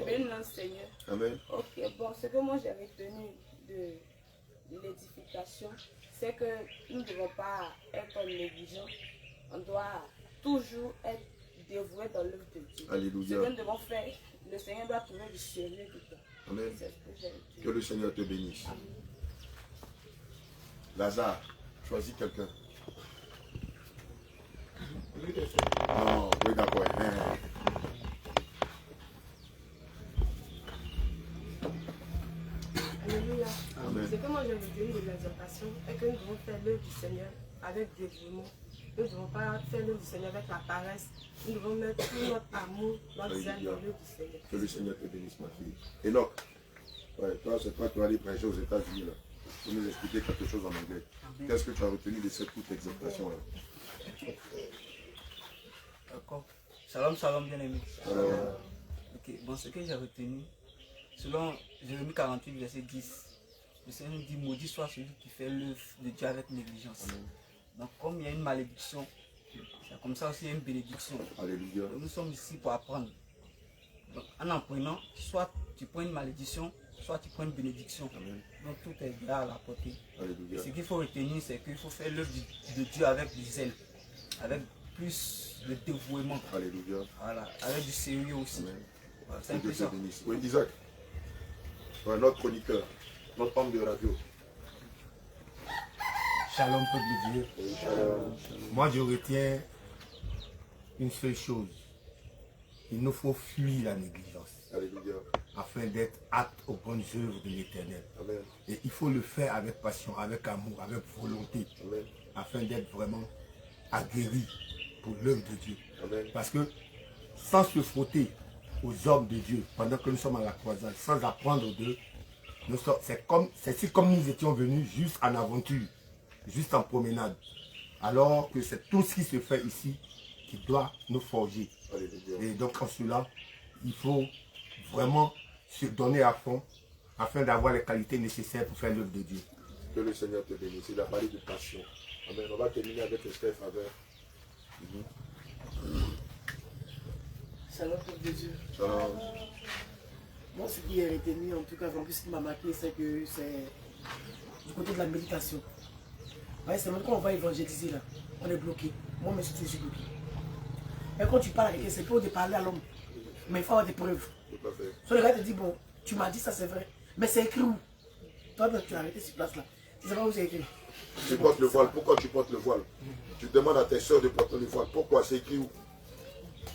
Speaker 7: Bénis notre Seigneur.
Speaker 5: Amen.
Speaker 7: Ok, bon, ce que moi j'ai retenu de l'édification, c'est que nous ne devons pas être négligents. On doit toujours être dévoués dans l'œuvre de Dieu.
Speaker 5: Alléluia.
Speaker 7: Ce que nous devons faire, le Seigneur doit trouver du sérieux dedans.
Speaker 5: Amen.
Speaker 7: C'est ce que j'ai retenu.
Speaker 5: Que le Seigneur te bénisse. Lazare, choisis quelqu'un. Non, oui, d'accord.
Speaker 8: Alléluia.
Speaker 5: Amen.
Speaker 8: Ce que moi j'ai retenu de l'exhortation est que nous devons faire l'œuvre du Seigneur avec dévouement. Nous ne devons pas faire l'œuvre du Seigneur avec la paresse. Nous devons mettre tout notre amour, notre zèle dans l'œuvre du Seigneur.
Speaker 5: Que le Seigneur te bénisse, ma fille. Enoch, ouais, toi, c'est toi qui vas aller prêcher aux États-Unis là. Pour nous expliquer quelque chose en anglais. Qu'est-ce que tu as retenu de cette toute exhortation là?
Speaker 10: D'accord. Shalom, shalom, bien aimé.
Speaker 5: Alors,
Speaker 10: Ok, bon, ce que j'ai retenu, selon Jérémie 48, verset 10, le Seigneur nous dit, maudit soit celui qui fait l'œuvre de Dieu avec négligence. Donc, comme il y a une malédiction, c'est comme ça aussi il y a une bénédiction.
Speaker 5: Alléluia.
Speaker 10: Donc, nous sommes ici pour apprendre. Donc, en apprenant, soit tu prends une malédiction, soit tu prends une bénédiction.
Speaker 5: Amen.
Speaker 10: Donc, tout est là à la portée.
Speaker 5: Alléluia.
Speaker 10: Ce qu'il faut retenir, c'est qu'il faut faire l'œuvre de Dieu avec du zèle, avec plus de dévouement.
Speaker 5: Alléluia.
Speaker 10: Voilà, avec du sérieux aussi.
Speaker 5: Amen.
Speaker 10: Voilà, c'est un
Speaker 5: Que
Speaker 10: peu
Speaker 5: Dieu te
Speaker 10: ça.
Speaker 5: bénisse. Oui, Isaac. Ouais, notre chroniqueur, notre homme de radio.
Speaker 6: Shalom, peuple de Dieu.
Speaker 5: Oui, shalom.
Speaker 6: Moi, je retiens une seule chose. Il nous faut fuir la négligence
Speaker 5: Alléluia.
Speaker 6: afin d'être apte aux bonnes œuvres de l'Éternel.
Speaker 5: Amen.
Speaker 6: Et il faut le faire avec passion, avec amour, avec volonté,
Speaker 5: Amen.
Speaker 6: afin d'être vraiment aguerri pour l'œuvre de Dieu.
Speaker 5: Amen.
Speaker 6: Parce que sans se frotter aux hommes de Dieu, pendant que nous sommes à la croisade, sans apprendre d'eux, c'est comme nous étions venus juste en aventure, juste en promenade. Alors que c'est tout ce qui se fait ici qui doit nous forger.
Speaker 5: Alléluia.
Speaker 6: Et donc en cela, il faut vraiment se donner à fond afin d'avoir les qualités nécessaires pour faire l'œuvre de Dieu.
Speaker 5: Que le Seigneur te bénisse. Il a parlé de passion. Amen. On va terminer avec Esther Faveur.
Speaker 12: Shalom, peuple de Dieu.
Speaker 5: Shalom.
Speaker 12: Moi, ce qui est retenu, en tout cas, en plus, ce qui m'a marqué, c'est que c'est du côté de la méditation. Ouais, c'est même quand on va évangéliser, là, on est bloqué. Moi, je suis bloqué. Et quand tu parles à quelqu'un, c'est pas de parler à l'homme. Mais il faut avoir des preuves.
Speaker 5: Tout à fait.
Speaker 12: Soit le gars te dit, bon, tu m'as dit ça, c'est vrai. Mais c'est écrit où? Toi, tu as arrêté cette place-là. Tu sais pas où c'est écrit.
Speaker 5: Tu portes le voile. Pourquoi tu portes le voile? Tu demandes à tes soeurs de porter le voile. Pourquoi? C'est écrit où?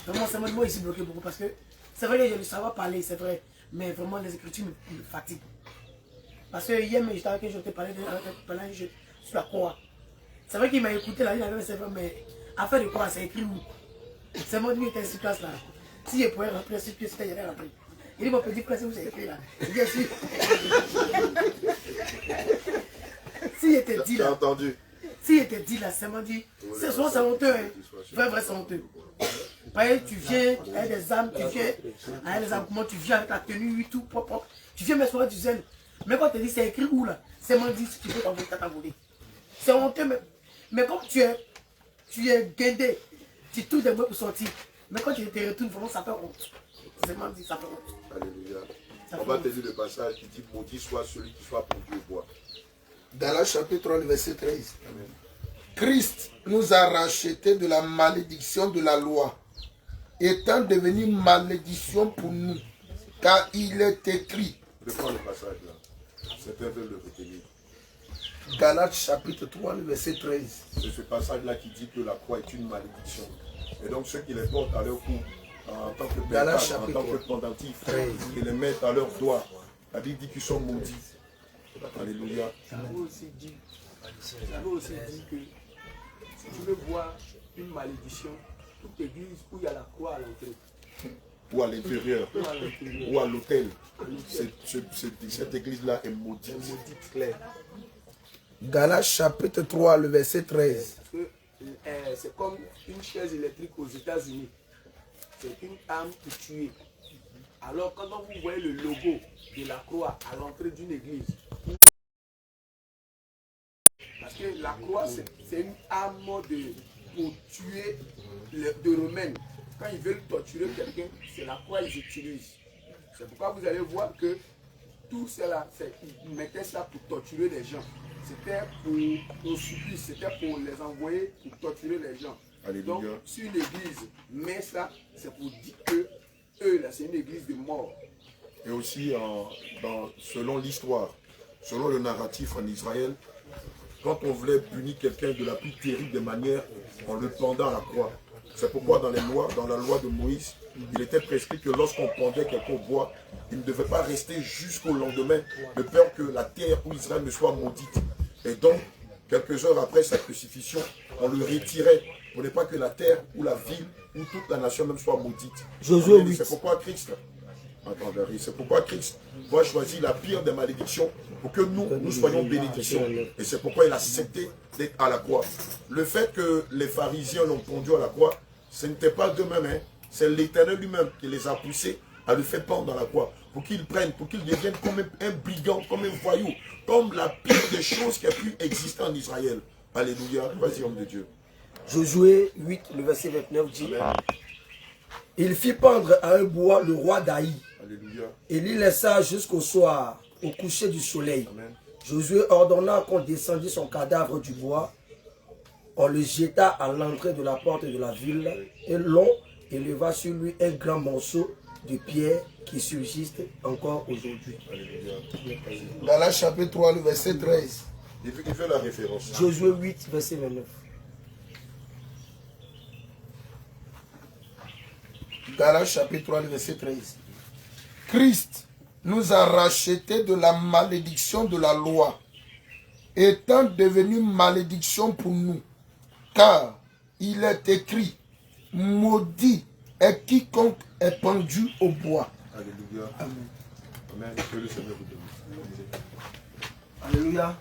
Speaker 12: Vraiment, c'est moi ici bloqué beaucoup parce que c'est vrai que je ne savais parler, c'est vrai. Mais vraiment, les écritures me fatiguent. Parce que hier, j'étais avec un, je t'ai parlé sur la croix. C'est vrai qu'il m'a écouté là, il avait c'est vrai, mais affaire de quoi, c'est écrit où? C'est moi qui était sur place là. Si je pouvais rentrer sur pied, c'était rentré. Il dit, mon petit frère, c'est où c'est écrit là? Bien sûr. Si il était dit là.
Speaker 5: Tu as entendu?
Speaker 12: Si il était dit là, c'est m'a dit, c'est souvent c'est honteux, hein. Vrai, c'est honteux. Pareil, tu viens avec des âmes, tu viens avec des arguments, tu viens avec ta tenue, tout propre. Tu viens mais souvent du zèle. Mais quand tu te dis c'est écrit où là, c'est m'a dit si tu peux t'envoler. C'est honteux, mais comme tu es guindé, tu touches des mots pour sortir. Mais quand tu te retournes, vraiment ça fait honte. C'est m'a dit ça fait honte.
Speaker 5: Alléluia. On va te lire le passage qui dit maudit soit celui qui soit pendu au bois.
Speaker 2: Galates chapitre 3, verset 13. Amen. Christ nous a rachetés de la malédiction de la loi, étant devenu malédiction pour nous, car il est écrit.
Speaker 5: Reprends le passage là. Certains veulent le retenir.
Speaker 2: Galates chapitre 3, verset 13.
Speaker 5: C'est ce passage là qui dit que la croix est une malédiction. Et donc ceux qui les portent à leur cou, en tant que pétard, en tant que pendentif, ils les mettent à leurs doigts. La Bible dit qu'ils sont maudits. Alléluia.
Speaker 2: Ça veut aussi dire que si tu veux voir une malédiction, toute église où il y a la croix à l'entrée,
Speaker 5: ou à l'intérieur, ou à l'hôtel, cette église-là est maudite.
Speaker 2: Claire.
Speaker 12: Galates chapitre 3, le verset 13.
Speaker 2: Parce que c'est comme une chaise électrique aux États-Unis. C'est une arme pour tuer. Alors quand vous voyez le logo de la croix à l'entrée d'une église, parce que la croix c'est une arme pour tuer de Romains. Quand ils veulent torturer quelqu'un, c'est la croix qu'ils utilisent. C'est pourquoi vous allez voir que tout cela, ils mettaient ça pour torturer les gens. C'était pour supplice, c'était pour les envoyer pour torturer les gens.
Speaker 5: Alléluia.
Speaker 2: Donc, si une église met ça, c'est pour dire que eux, là, c'est une église de mort.
Speaker 5: Et aussi, selon l'histoire, selon le narratif en Israël, quand on voulait punir quelqu'un de la plus terrible des manières, en le pendant à la croix. C'est pourquoi dans la loi de Moïse, il était prescrit que lorsqu'on pendait quelqu'un au bois, il ne devait pas rester jusqu'au lendemain, de peur que la terre où Israël ne soit maudite. Et donc, quelques heures après sa crucifixion, on le retirait pour ne pas que la terre ou la ville ou toute la nation même soit maudite. C'est pourquoi Christ va choisir la pire des malédictions pour que nous soyons bénédictions. Et c'est pourquoi il a accepté d'être à la croix. Le fait que les pharisiens l'ont pendu à la croix, ce n'était pas d'eux-mêmes, hein. C'est l'Éternel lui-même qui les a poussés à le faire pendre dans la croix. Pour qu'ils prennent, pour qu'ils deviennent comme un brigand, comme un voyou, comme la pire des choses qui a pu exister en Israël. Alléluia. Vas-y, homme de Dieu.
Speaker 12: Josué 8, le verset 29 dit: il fit pendre à un bois le roi d'Aï. Et il laissa jusqu'au soir, au coucher du soleil.
Speaker 5: Amen.
Speaker 12: Josué ordonna qu'on descendit son cadavre du bois. On le jeta à l'entrée de la porte de la ville et l'on éleva sur lui un grand morceau de pierre qui subsiste encore aujourd'hui.
Speaker 2: Galates chapitre 3, le verset 13.
Speaker 5: Il fait la référence.
Speaker 12: Josué 8, verset 29.
Speaker 2: Galates chapitre 3, le verset 13. Christ nous a rachetés de la malédiction de la loi, étant devenu malédiction pour nous, car il est écrit: maudit est quiconque est pendu au bois.
Speaker 5: Alléluia.
Speaker 2: Amen.
Speaker 5: Amen. Que le Seigneur vous bénisse.
Speaker 2: Alléluia.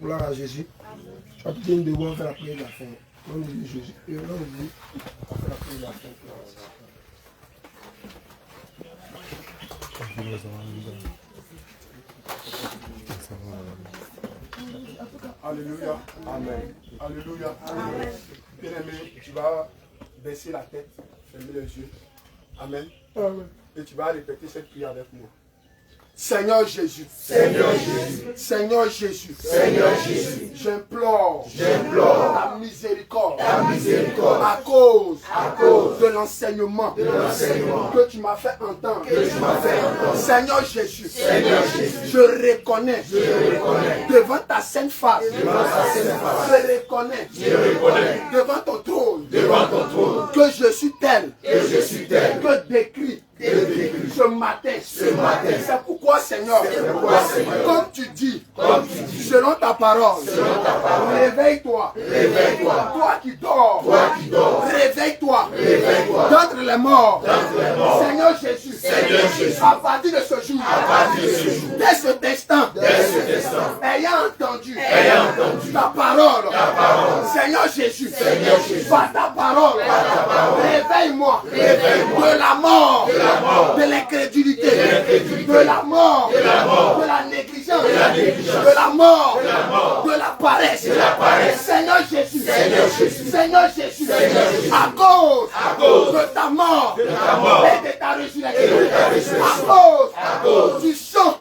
Speaker 2: Gloire à Jésus. Tu as peut-être devoir faire la prière de la fin. Au nom de Jésus. Et au nom de Dieu, on va faire la prière de la fin. Alléluia. Amen. Alléluia. Amen. Bien-aimé, tu vas baisser la tête, fermer les yeux. Amen. Amen. Et tu vas répéter cette prière avec moi. Seigneur Jésus, Seigneur Jésus, Seigneur Jésus, Seigneur Jésus, j'implore ta miséricorde, à cause de l'enseignement que tu m'as fait entendre. Seigneur Jésus, je reconnais devant ta sainte face, je reconnais devant ton trône que je suis tel que décrit ce matin. C'est pourquoi, Seigneur, comme tu dis, selon ta parole, réveille-toi. Toi qui dors, réveille-toi d'entre les morts. Seigneur Jésus, à partir de ce jour, dès ce destin, ayant entendu ta parole, Seigneur Jésus, par ta parole, réveille-moi de la mort, de l'incrédulité, de la mort, de la négligence, de la mort, de la paresse. Seigneur Jésus, à cause de ta mort et de ta résurrection, à cause du sang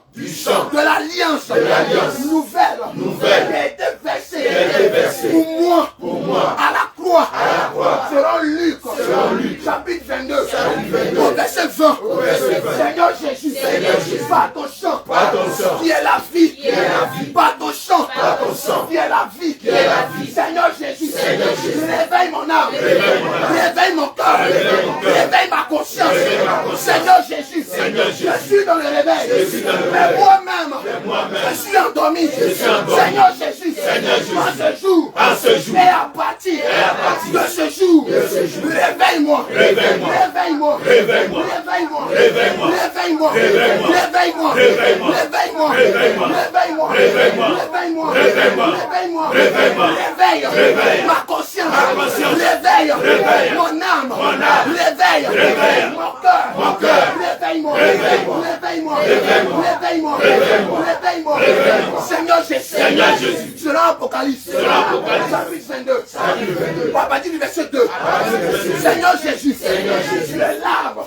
Speaker 2: de l'alliance nouvelle qui a été versée pour moi à la croix, selon Luc chapitre 22 au verset 20. Seigneur Jésus, par ton sang qui est la vie, par ton sang qui est la vie. Seigneur Jésus, réveille mon âme, réveille mon cœur, réveille ma conscience. Seigneur Jésus, Je suis dans le réveil. Mais moi-même, je suis endormi. Seigneur Jésus, en ce jour, et à partir de ce jour, réveille-moi. Réveille-moi. Réveille-moi. Réveille-moi. Réveille-moi. Réveille-moi. Réveille-moi. Réveille-moi. Réveille-moi. Réveille-moi. Réveille ma conscience. Réveille mon âme. Réveille mon cœur. Réveille-moi. Réveille-moi. Réveille-moi. Réveille-moi. Seigneur Jésus. Selon Apocalypse. Chapitre 22. Papa dit du verset 2. Seigneur Jésus. Le l'arbre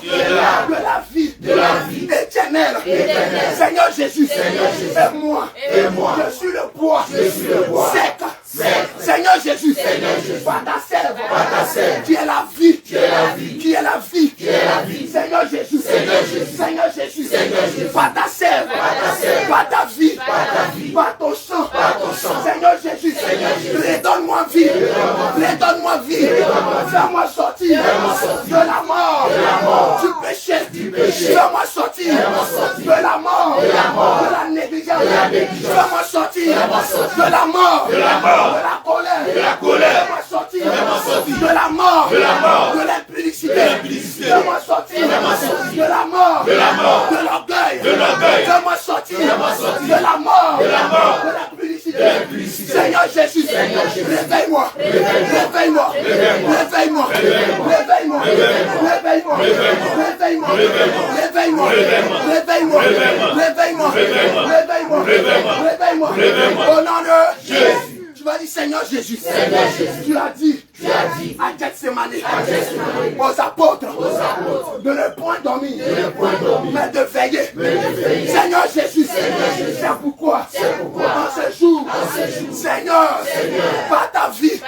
Speaker 2: de la vie éternelle. Seigneur Jésus. Et moi. Je suis le bois sec. Seigneur Jésus, par ta sève, qui est la vie, qui est la vie, Seigneur Jésus, par ta sève, par ta vie, par ton sang, Seigneur Jésus, redonne-moi vie, fais-moi sortir de la mort, du péché, fais-moi sortir de la mort, de la négligence, fais-moi sortir de la mort, de la colère, fais-moi sortir de la mort, de l'impudicité, fais-moi sortir de la mort, de l'orgueil, fais-moi sortir de la mort, de l'impudicité. Seigneur Jésus, réveille-moi, réveille-moi, réveille-moi, réveille-moi, réveille-moi, réveille-moi, réveille-moi, réveille-moi, réveille-moi, réveille-moi, réveille-moi, au nom de Jésus. Tu vas dire Seigneur Jésus. Tu as dit à Gethsemane, aux apôtres, de ne point dormir, mais de veiller. Seigneur Jésus, c'est pourquoi dans ce jour, Seigneur, par ta vie,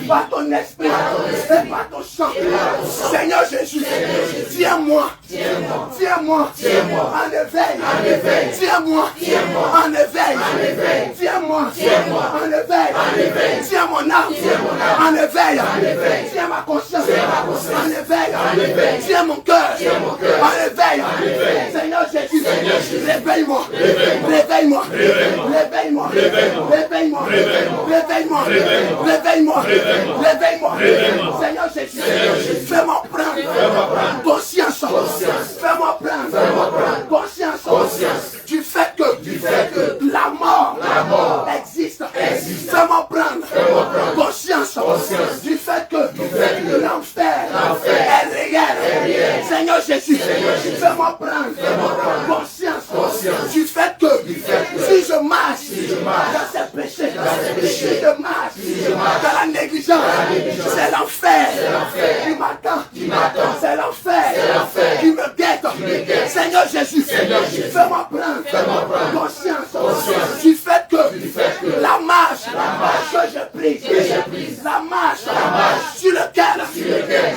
Speaker 2: par ton esprit et par ton sang, Seigneur Jésus, tiens-moi en éveil, tiens-moi en éveil, tiens-moi en éveil, tiens mon âme en éveil, tiens ma conscience en éveil, tiens mon cœur en éveil. Seigneur Jésus, réveille-moi, réveille-moi, réveille-moi, réveille-moi, réveille-moi, réveille-moi, réveille-moi. Seigneur Jésus, fais-moi prendre conscience, fais-moi prendre conscience du fait que la mort existe. Fais-moi prendre conscience du fait que l'enfer est réel. Seigneur Jésus, fais-moi prendre conscience du fait que si je marche dans ces péchés, si je marche dans la négligence, c'est l'enfer qui m'attend, c'est l'enfer qui me guette. Seigneur Jésus, fais-moi prendre conscience du fait que la marche que je prise, la marche sur lequel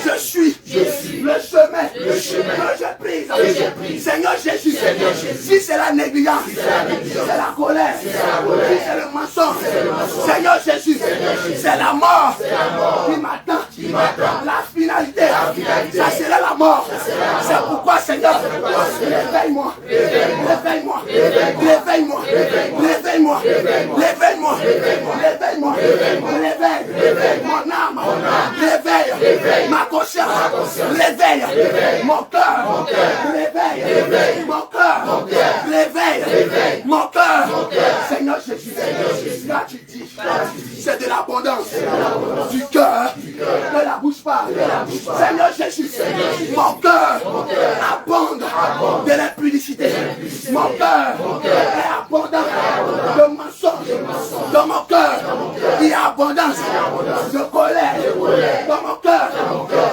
Speaker 2: je suis, le chemin que je prise. Seigneur Jésus, si c'est la négligence, c'est la colère, si c'est le mensonge, Seigneur Jésus, c'est la mort qui m'attend. La finalité, ça serait la mort. C'est pourquoi, Seigneur, réveille-moi, réveille-moi, réveille-moi, réveille-moi, réveille-moi, réveille-moi, réveille mon âme, réveille ma conscience, réveille mon cœur, réveille mon cœur, réveille mon cœur. Seigneur Jésus, là tu dis, c'est de l'abondance du cœur, de la bouche parle. Seigneur Jésus, mon cœur abonde de l'impudicité, mon cœur est abondant de mensonges, dans mon cœur il y a abondance de colère, dans mon cœur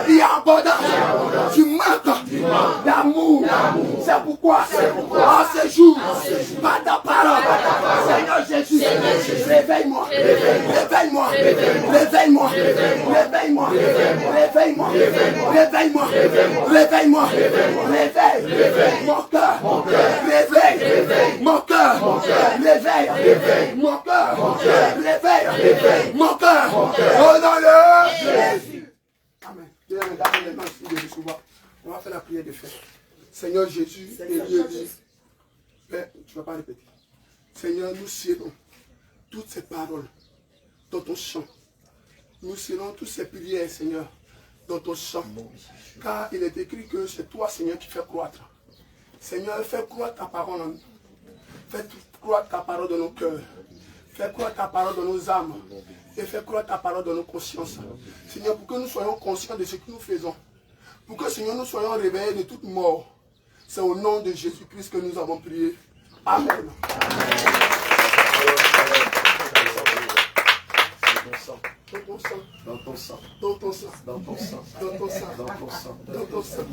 Speaker 2: il y a abondance du manque d'amour. C'est pourquoi en ce jour, par ta parole, Seigneur Jésus, réveille-moi, réveille-moi, réveille-moi, réveille-moi, réveille-moi, réveille-moi, réveille-moi, réveille mon cœur, réveille mon cœur, réveille mon cœur, réveille mon cœur, au nom de Jésus. Amen. Je vais regarder les mains de souvent. On va faire la prière de fête. Seigneur Jésus, et Dieu dit, Père, tu ne vas pas répéter. Seigneur, nous scellons toutes ces paroles dans ton chant. Nous scellons toutes ces prières, Seigneur, dans ton chant. Car il est écrit que c'est toi, Seigneur, qui fais croître. Seigneur, fais croître ta parole en nous. Fais croître ta parole dans nos cœurs. Fais croître ta parole dans nos âmes. Et fais croître ta parole dans nos consciences. Seigneur, pour que nous soyons conscients de ce que nous faisons. Pour que, Seigneur, nous soyons réveillés de toute mort. C'est au nom de Jésus-Christ que nous avons prié. Amen. Dans ton sang, dans ton sang, dans ton sang, dans ton sang, dans ton sang, dans ton sang, dans ton sang.